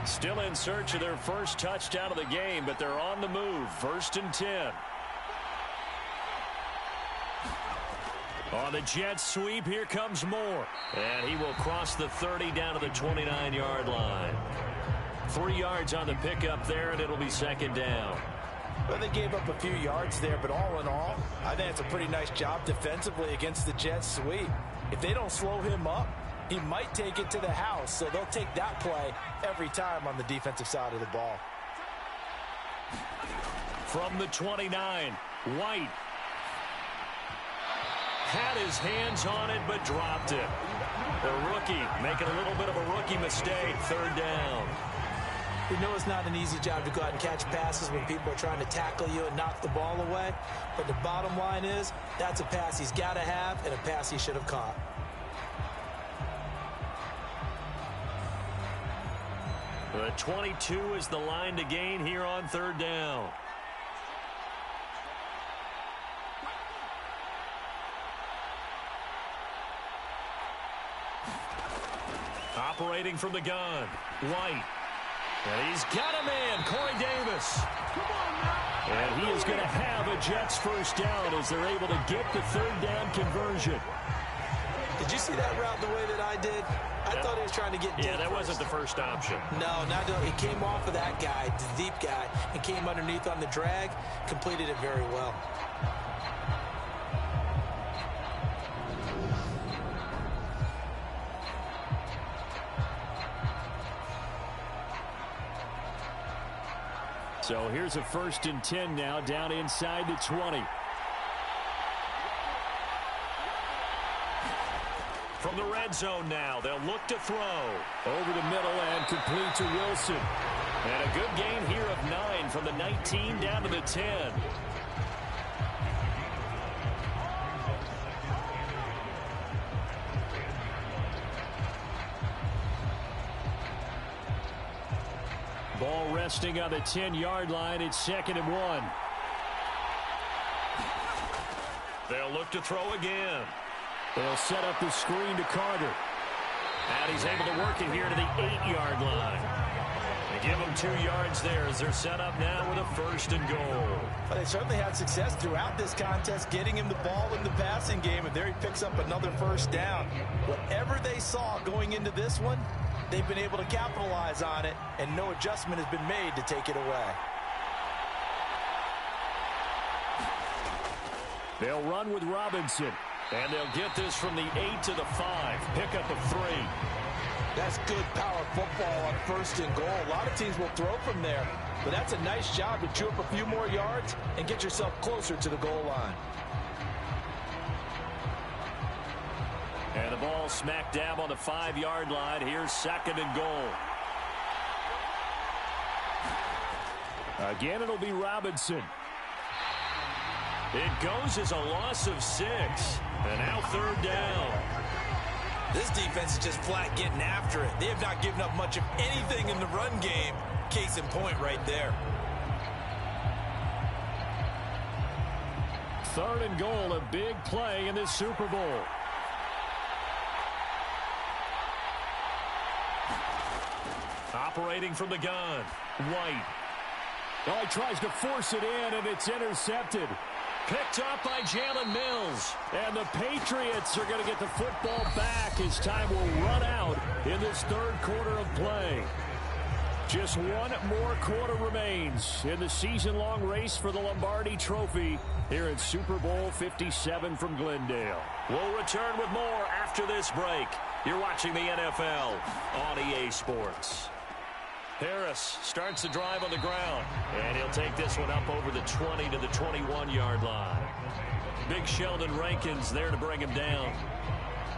Still in search of their first touchdown of the game, but they're on the move. 1st and 10. On the Jets sweep, here comes Moore. And he will cross the 30 down to the 29-yard line. 3 yards on the pickup there, and it'll be 2nd down. Well, they gave up a few yards there, but all in all, I think it's a pretty nice job defensively against the Jets sweep. If they don't slow him up, he might take it to the house, so they'll take that play every time on the defensive side of the ball. From the 29, White had his hands on it but dropped it. The rookie making a little bit of a rookie mistake. 3rd down. We know it's not an easy job to go out and catch passes when people are trying to tackle you and knock the ball away, but the bottom line is that's a pass he's got to have and a pass he should have caught. The 22 is the line to gain here on 3rd down. Operating from the gun, White. And he's got a man, Corey Davis. And he is going to have a Jets first down as they're able to get the 3rd down conversion. Did you see that route the way that I did? I thought he was trying to get deep. Yeah, that wasn't the first option. No, he came off of that guy, the deep guy, and came underneath on the drag, completed it very well. So here's a 1st and 10 now, down inside the 20. From the red zone now, they'll look to throw. Over the middle and complete to Wilson. And a good gain here of 9 from the 19 down to the 10. Ball resting on the 10-yard line. It's 2nd and 1. They'll look to throw again. They'll set up the screen to Carter. And he's able to work it here to the 8-yard line. They give him 2 yards there as they're set up now with a 1st and goal. Well, they certainly had success throughout this contest getting him the ball in the passing game, and there he picks up another 1st down. Whatever they saw going into this one, they've been able to capitalize on it, and no adjustment has been made to take it away. They'll run with Robinson. And they'll get this from the 8 to the 5. Pickup of 3. That's good power football on 1st and goal. A lot of teams will throw from there, but that's a nice job to chew up a few more yards and get yourself closer to the goal line. And the ball smack dab on the 5-yard line. Here's 2nd and goal. Again, it'll be Robinson. It goes as a loss of 6. And now 3rd down. This defense is just flat getting after it. They have not given up much of anything in the run game. Case in point right there. 3rd and goal, a big play in this Super Bowl. Operating from the gun, White. Oh, he tries to force it in, and it's intercepted. Picked up by Jalen Mills. And the Patriots are going to get the football back as time will run out in this third quarter of play. Just one more quarter remains in the season-long race for the Lombardi Trophy here at Super Bowl 57 from Glendale. We'll return with more after this break. You're watching the NFL on EA Sports. Harris starts the drive on the ground, and he'll take this one up over the 20 to the 21-yard line. Big Sheldon Rankins there to bring him down.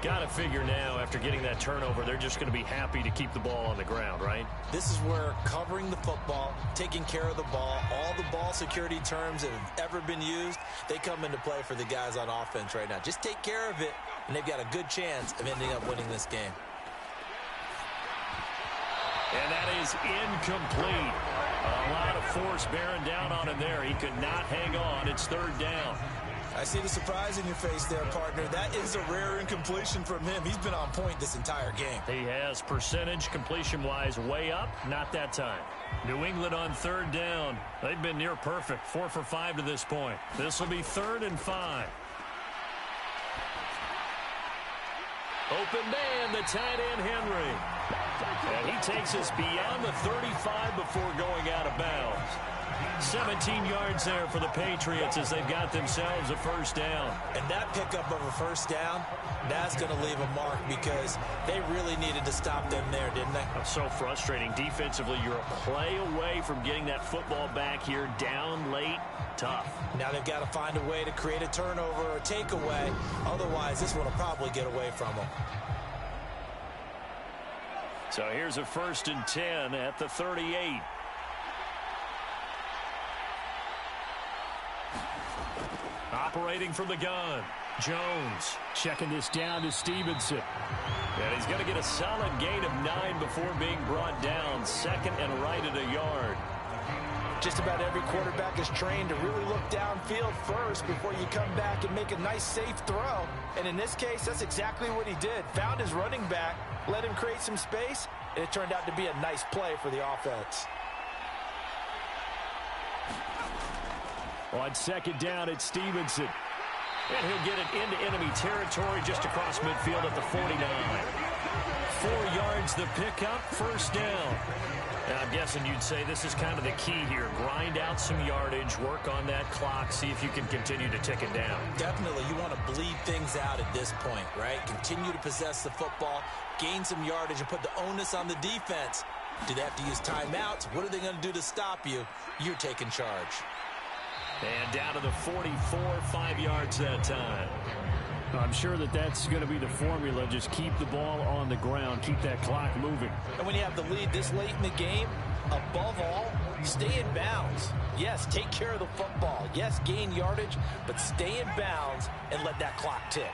Got to figure now, after getting that turnover, they're just going to be happy to keep the ball on the ground, right? This is where covering the football, taking care of the ball, all the ball security terms that have ever been used, they come into play for the guys on offense right now. Just take care of it, and they've got a good chance of ending up winning this game. And that is incomplete. A lot of force bearing down on him there. He could not hang on. It's third down. I see the surprise in your face there, partner. That is a rare incompletion from him. He's been on point this entire game. He has percentage completion-wise way up. Not that time. New England on third down. They've been near perfect. 4 for 5 to this point. This will be 3rd and 5. Open man, the tight end, Henry. And he takes us beyond the 35 before going out of bounds. 17 yards there for the Patriots as they've got themselves a first down. And that pickup of a first down, that's going to leave a mark because they really needed to stop them there, didn't they? That's so frustrating. Defensively, you're a play away from getting that football back here down late. Tough. Now they've got to find a way to create a turnover or a takeaway. Otherwise, this one will probably get away from them. So here's a 1st and 10 at the 38. Operating from the gun, Jones checking this down to Stevenson. And he's going to get a solid gain of 9 before being brought down. 2nd and right at a yard. Just about every quarterback is trained to really look downfield first before you come back and make a nice, safe throw. And in this case, that's exactly what he did. Found his running back, let him create some space, and it turned out to be a nice play for the offense. On 2nd down, it's Stevenson. And he'll get it into enemy territory just across midfield at the 49. 4 yards the pickup, first down. Now, I'm guessing you'd say this is kind of the key here. Grind out some yardage, work on that clock, see if you can continue to tick it down. Definitely. You want to bleed things out at this point, right? Continue to possess the football, gain some yardage, and put the onus on the defense. Do they have to use timeouts? What are they going to do to stop you? You're taking charge. And down to the 44, 5 yards that time. I'm sure that that's going to be the formula. Just keep the ball on the ground. Keep that clock moving. And when you have the lead this late in the game, above all, stay in bounds. Yes, take care of the football. Yes, gain yardage, but stay in bounds and let that clock tick.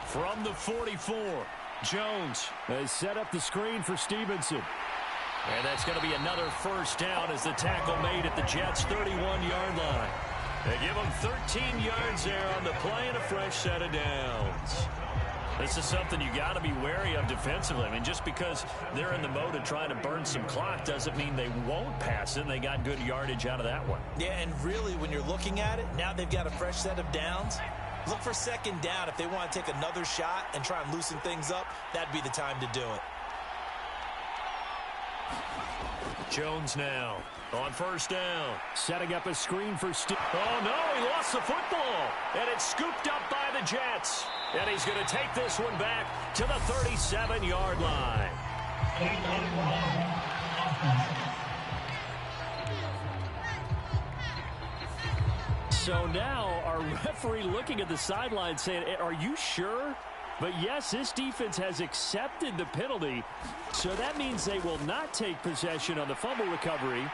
From the 44, Jones has set up the screen for Stevenson. And that's going to be another first down as the tackle made at the Jets' 31-yard line. They give them 13 yards there on the play and a fresh set of downs. This is something you got to be wary of defensively. I mean, just because they're in the mode of trying to burn some clock doesn't mean they won't pass it. They got good yardage out of that one. Yeah, and really, when you're looking at it, now they've got a fresh set of downs. Look for 2nd down. If they want to take another shot and try and loosen things up, that'd be the time to do it. Jones now on first down, setting up a screen for Steve. Oh, no, he lost the football, and it's scooped up by the Jets. And he's going to take this one back to the 37-yard line. So now our referee looking at the sideline saying, are you sure? But yes, this defense has accepted the penalty, so that means they will not take possession on the fumble recovery.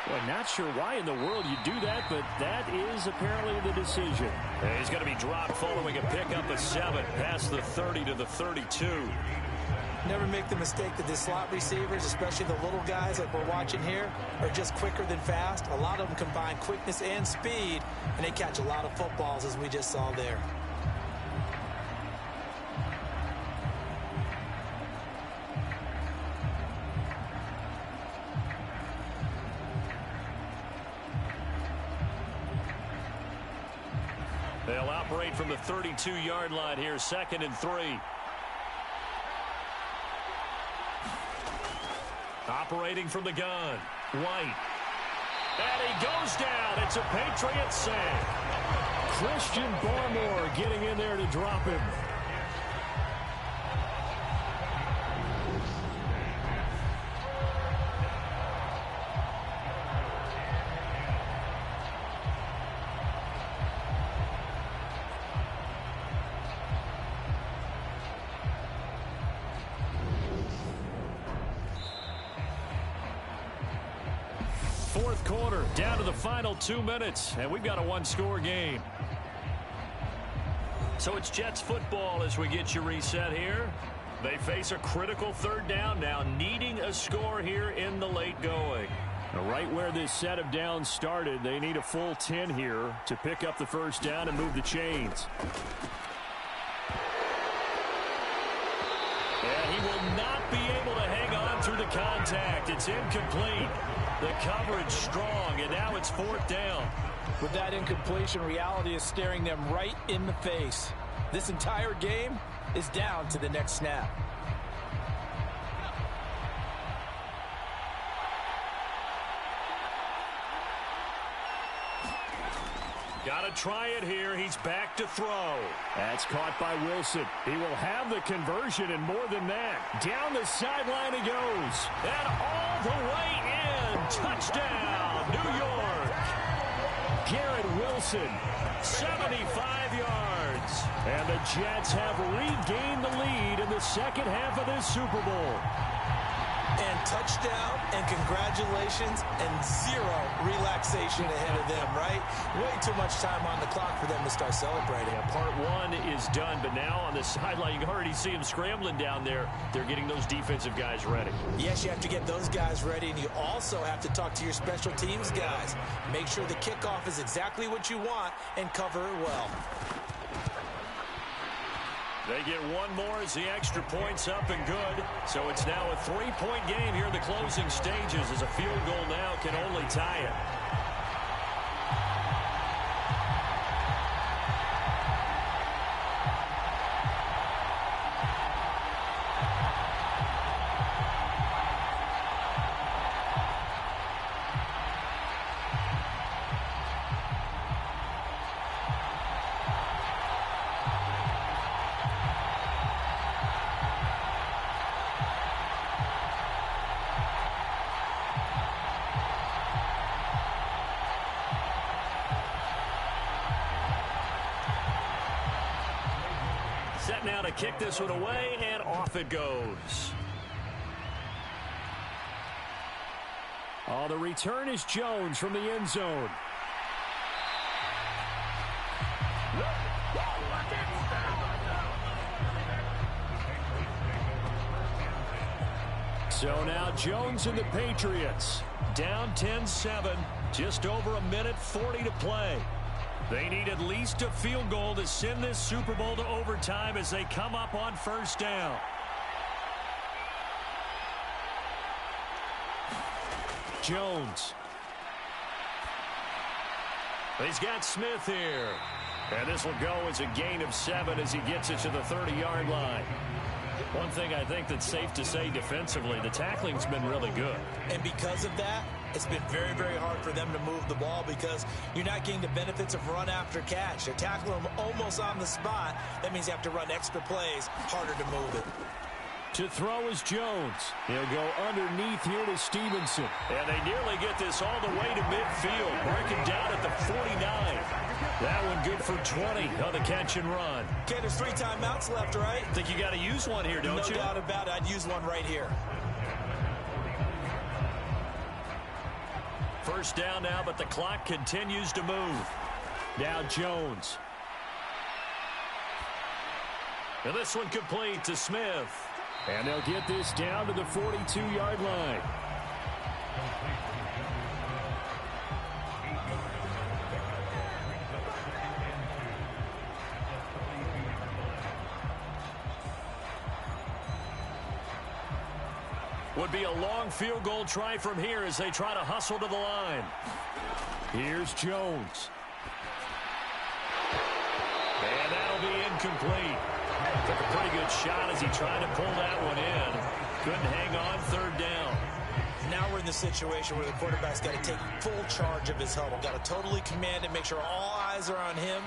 Well, not sure why in the world you do that, but that is apparently the decision. And he's going to be dropped following a pickup of 7 past the 30 to the 32. Never make the mistake that the slot receivers, especially the little guys like we're watching here, are just quicker than fast. A lot of them combine quickness and speed, and they catch a lot of footballs, as we just saw there. They'll operate from the 32-yard line here, 2nd and 3. Operating from the gun, White. And he goes down. It's a Patriot save. Christian Barmore getting in there to drop him. Fourth quarter, down to the final 2 minutes, and we've got a one-score game. So it's Jets football as we get you reset here. They face a critical 3rd down now, needing a score here in the late going. Right where this set of downs started, they need a full 10 here to pick up the 1st down and move the chains. And he will not be able to hang on through the contact. It's incomplete. The coverage strong, and now it's 4th down. With that incompletion, reality is staring them right in the face. This entire game is down to the next snap. Got to try it here. He's back to throw. That's caught by Wilson. He will have the conversion and more than that. Down the sideline he goes. And all the way in. Touchdown, New York. Garrett Wilson, 75 yards. And the Jets have regained the lead in the 2nd half of this Super Bowl. And touchdown and congratulations and 0 relaxation ahead of them, right? Way too much time on the clock for them to start celebrating. Yeah, part 1 is done, but now on the sideline, you can already see them scrambling down there. They're getting those defensive guys ready. Yes, you have to get those guys ready, and you also have to talk to your special teams guys. Make sure the kickoff is exactly what you want and cover it well. They get one more as the extra point's up and good. So it's now a 3-point game here in the closing stages as a field goal now can only tie it. Set now to kick this one away, and off it goes. Oh, the return is Jones from the end zone. So now Jones and the Patriots down 10-7, just over a minute 40 to play. They need at least a field goal to send this Super Bowl to overtime as they come up on 1st down. Jones. He's got Smith here. And this will go as a gain of 7 as he gets it to the 30-yard line. One thing I think that's safe to say defensively, the tackling's been really good. And because of that, it's been very, very hard for them to move the ball because you're not getting the benefits of run after catch. They're tackling them almost on the spot. That means you have to run extra plays, harder to move it. To throw is Jones. He'll go underneath here to Stevenson. And they nearly get this all the way to midfield. Breaking down at the 49. That one good for 20 on the catch and run. Okay, there's 3 timeouts left, right? Think you got to use one here, don't you? No doubt about it. I'd use one right here. 1st down now, but the clock continues to move. Now Jones. And this one complete to Smith. And they'll get this down to the 42-yard line. Would be a long field goal try from here as they try to hustle to the line. Here's Jones. And that'll be incomplete. Took a pretty good shot as he tried to pull that one in. Couldn't hang on, third down. Now we're in the situation where the quarterback's got to take full charge of his huddle. Got to totally command it, make sure all eyes are on him.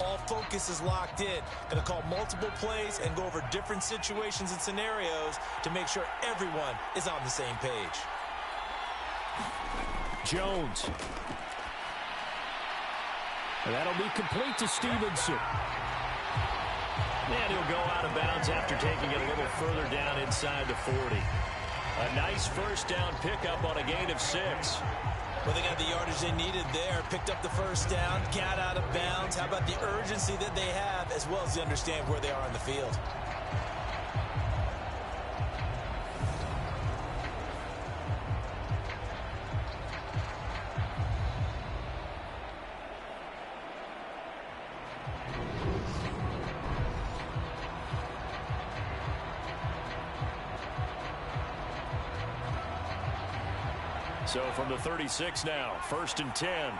All focus is locked in. Going to call multiple plays and go over different situations and scenarios to make sure everyone is on the same page. Jones. And that'll be complete to Stevenson. And he'll go out of bounds after taking it a little further down inside the 40. A nice first down pickup on a gain of 6. Well, they got the yardage they needed there. Picked up the first down, got out of bounds. How about the urgency that they have, as well as they understand where they are on the field? So from the 36 now, 1st and 10.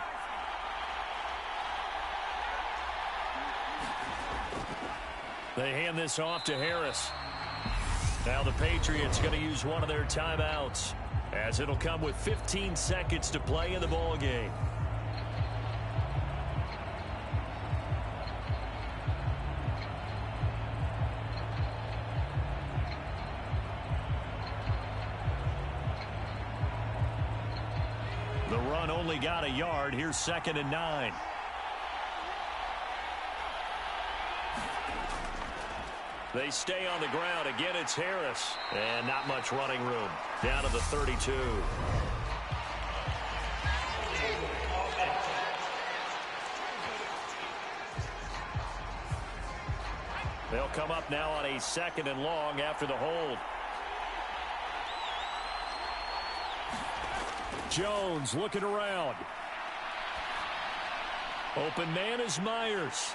They hand this off to Harris. Now the Patriots going to use one of their timeouts, as it'll come with 15 seconds to play in the ball game. The run only got a yard. Here's 2nd and 9. They stay on the ground. Again, it's Harris. And not much running room. Down to the 32. They'll come up now on a 2nd and long after the hold. Jones looking around. Open man is Myers.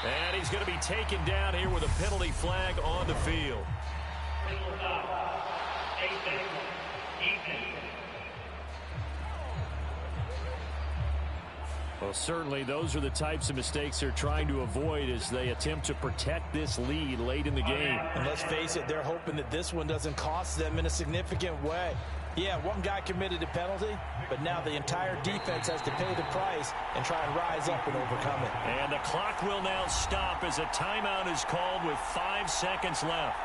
And he's going to be taken down here with a penalty flag on the field. Well, certainly those are the types of mistakes they're trying to avoid as they attempt to protect this lead late in the game. And let's face it, they're hoping that this one doesn't cost them in a significant way. Yeah, one guy committed a penalty, but now the entire defense has to pay the price and try and rise up and overcome it. And the clock will now stop as a timeout is called with 5 seconds left.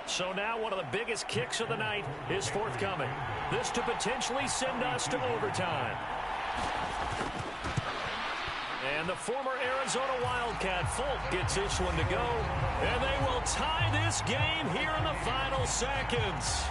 So now one of the biggest kicks of the night is forthcoming. This to potentially send us to overtime. And the former Arizona Wildcat Folk gets this one to go. And they will tie this game here in the final seconds.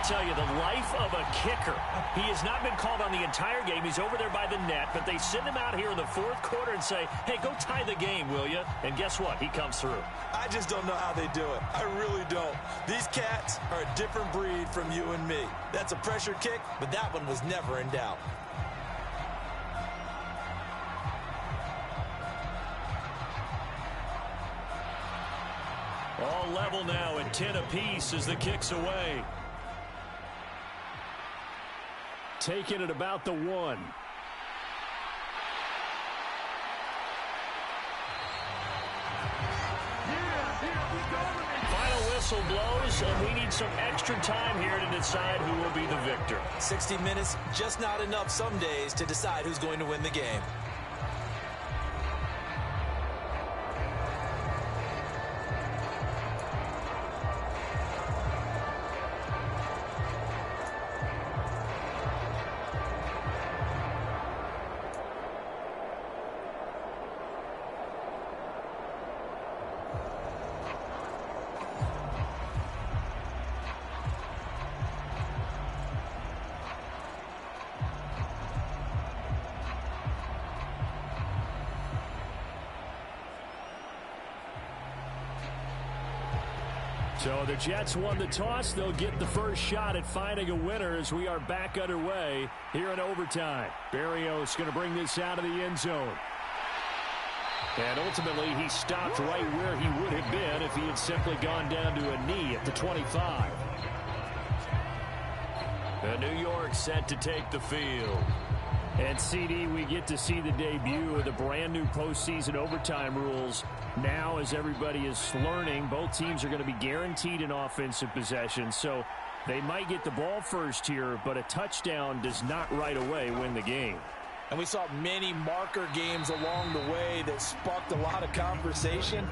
Tell you, the life of a kicker. He has not been called on the entire game. He's over there by the net, but they send him out here in the 4th quarter and say, hey, go tie the game, will you? And guess what? He comes through. I just don't know how they do it. I really don't. These cats are a different breed from you and me. That's a pressure kick, but that one was never in doubt. All level now at 10 apiece as the kick's away. Taking it about the 1. Final whistle blows, and we need some extra time here to decide who will be the victor. 60 minutes, just not enough some days to decide who's going to win the game. So the Jets won the toss. They'll get the first shot at finding a winner as we are back underway here in overtime. Berrios going to bring this out of the end zone. And ultimately, he stopped right where he would have been if he had simply gone down to a knee at the 25. And New York set to take the field. And CD, we get to see the debut of the brand new postseason overtime rules. Now, as everybody is learning, both teams are going to be guaranteed an offensive possession. So they might get the ball first here, but a touchdown does not right away win the game. And we saw many marker games along the way that sparked a lot of conversation.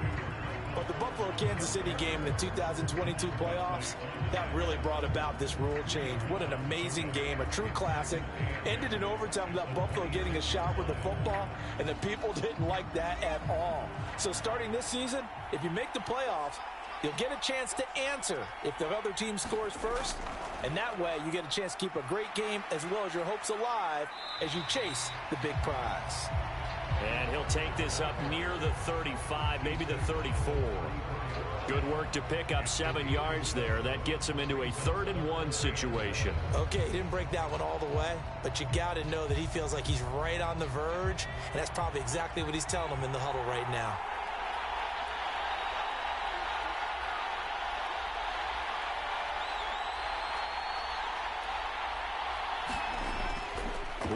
But the Buffalo-Kansas City game in the 2022 playoffs, that really brought about this rule change. What an amazing game, a true classic. Ended in overtime without Buffalo getting a shot with the football, and the people didn't like that at all. So starting this season, if you make the playoffs, you'll get a chance to answer if the other team scores first. And that way, you get a chance to keep a great game as well as your hopes alive as you chase the big prize. And he'll take this up near the 35, maybe the 34. Good work to pick up 7 yards there. That gets him into a 3rd and 1 situation. Okay, he didn't break that one all the way, but you got to know that he feels like he's right on the verge, and that's probably exactly what he's telling them in the huddle right now.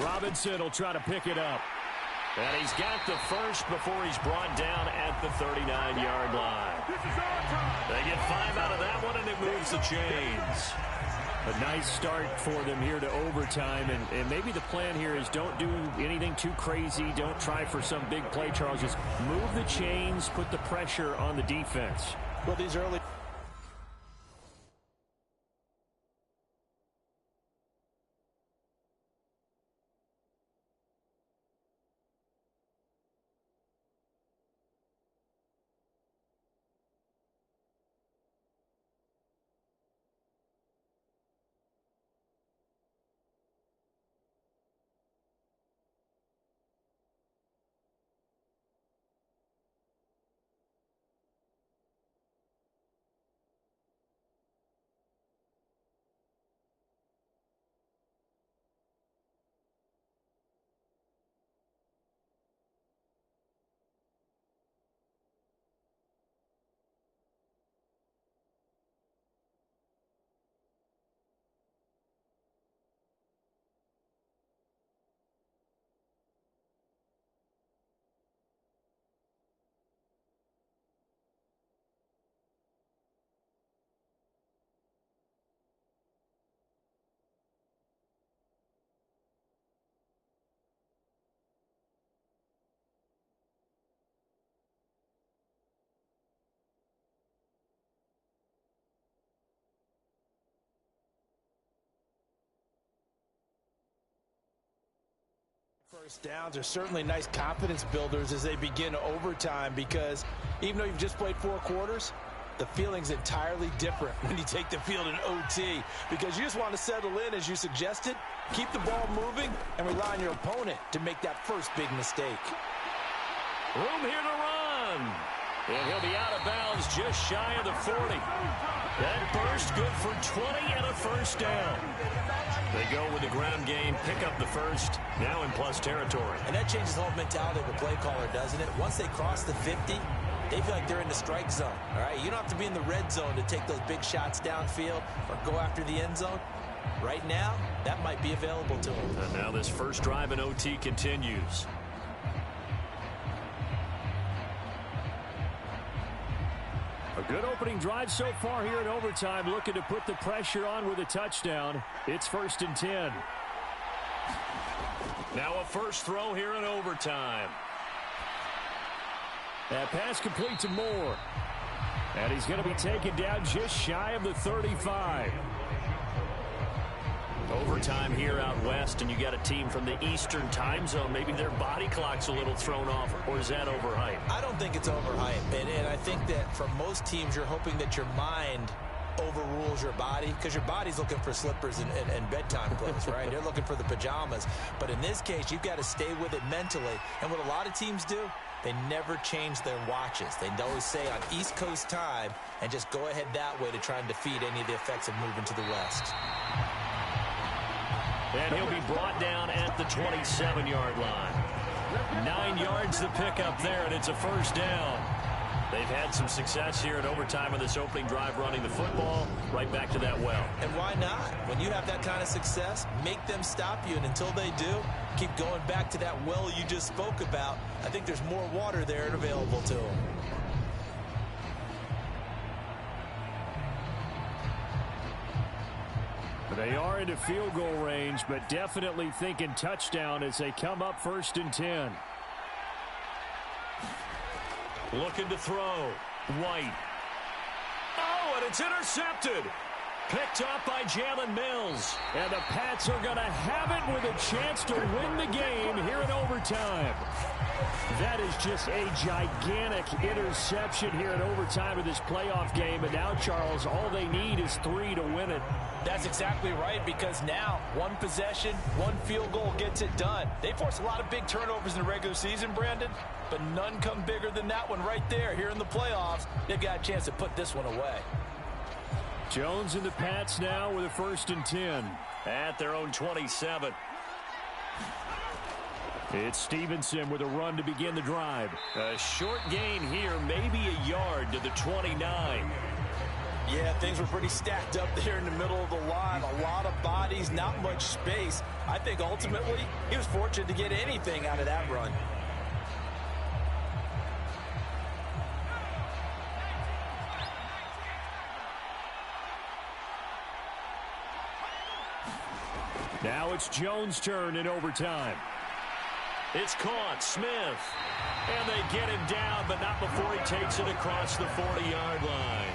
Robinson will try to pick it up. And he's got the first before he's brought down at the 39-yard line. They get 5 out of that one, and it moves the chains. A nice start for them here to overtime, and maybe the plan here is don't do anything too crazy. Don't try for some big play, Charles. Just move the chains, put the pressure on the defense. Well, these early... First downs are certainly nice confidence builders as they begin overtime, because even though you've just played 4 quarters, the feeling's entirely different when you take the field in OT, because you just want to settle in, as you suggested, keep the ball moving, and rely on your opponent to make that first big mistake. Room here to run. And he'll be out of bounds just shy of the 40. That burst good for 20 and a first down. They go with the ground game, pick up the first, now in plus territory. And that changes the whole mentality of a play caller, doesn't it? Once they cross the 50, they feel like they're in the strike zone, all right? You don't have to be in the red zone to take those big shots downfield or go after the end zone. Right now, that might be available to them. And now this first drive in OT continues. A good opening drive so far here in overtime, looking to put the pressure on with a touchdown. It's 1st and 10. Now a first throw here in overtime. That pass complete to Moore. And he's going to be taken down just shy of the 35. Overtime here out west, and you got a team from the Eastern time zone. Maybe their body clock's a little thrown off, or is that overhyped? I don't think it's overhyped, and I think that for most teams, you're hoping that your mind overrules your body, because your body's looking for slippers and bedtime clothes, right? They're looking for the pajamas. But in this case, you've got to stay with it mentally. And what a lot of teams do, they never change their watches. They always say on East Coast time and just go ahead that way to try and defeat any of the effects of moving to the West. And he'll be brought down at the 27-yard line. 9 yards to pick up there, and it's a first down. They've had some success here in overtime on this opening drive running the football right back to that well. And why not? When you have that kind of success, make them stop you. And until they do, keep going back to that well you just spoke about. I think there's more water there and available to them. They are into field goal range, but definitely thinking touchdown as they come up 1st and 10. Looking to throw. White. Oh, and it's intercepted. Picked up by Jalen Mills. And the Pats are going to have it with a chance to win the game here in overtime. That is just a gigantic interception here in overtime of this playoff game. And now, Charles, all they need is 3 to win it. That's exactly right, because now one possession, one field goal gets it done. They force a lot of big turnovers in the regular season, Brandon, but none come bigger than that one right there. Here in the playoffs, they've got a chance to put this one away. Jones and the Pats now with a 1st and 10 at their own 27. It's Stevenson with a run to begin the drive. A short gain here, maybe a yard to the 29. Yeah, things were pretty stacked up there in the middle of the line. A lot of bodies, not much space. I think ultimately he was fortunate to get anything out of that run. Now it's Jones' turn in overtime. It's caught. Smith. And they get him down, but not before he takes it across the 40-yard line.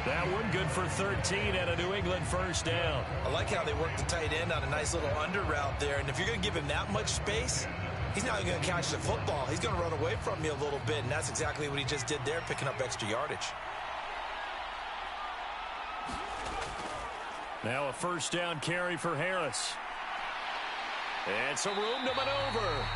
That one good for 13 and a New England first down. I like how they work the tight end on a nice little under route there. And if you're going to give him that much space, he's not going to catch the football. He's going to run away from you a little bit, and that's exactly what he just did there, picking up extra yardage. Now a first down carry for Harris. And some room to maneuver.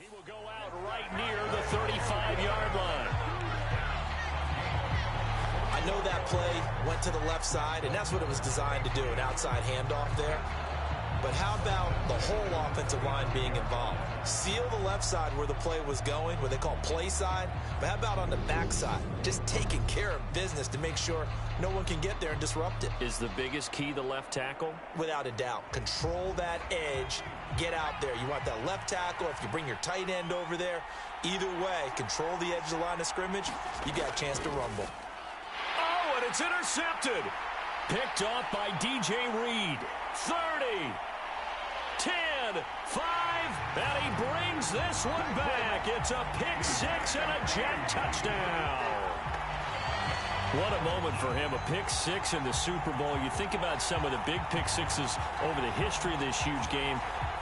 He will go out right near the 35-yard line. I know that play went to the left side, and that's what it was designed to do, an outside handoff there. But how about the whole offensive line being involved? Seal the left side where the play was going, what they call play side. But how about on the back side? Just taking care of business to make sure no one can get there and disrupt it. Is the biggest key the left tackle? Without a doubt. Control that edge. Get out there. You want that left tackle. If you bring your tight end over there, either way, control the edge of the line of scrimmage. You got a chance to rumble. Oh, and it's intercepted. Picked off by DJ Reed. 30. 10, 5, and he brings this one back. It's a pick six and a Jet touchdown. What a moment for him, a pick six in the Super Bowl. You think about some of the big pick sixes over the history of this huge game.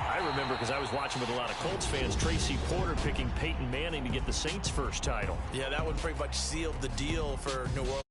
I remember, because I was watching with a lot of Colts fans, Tracy Porter picking Peyton Manning to get the Saints' first title. Yeah, that one pretty much sealed the deal for New Orleans.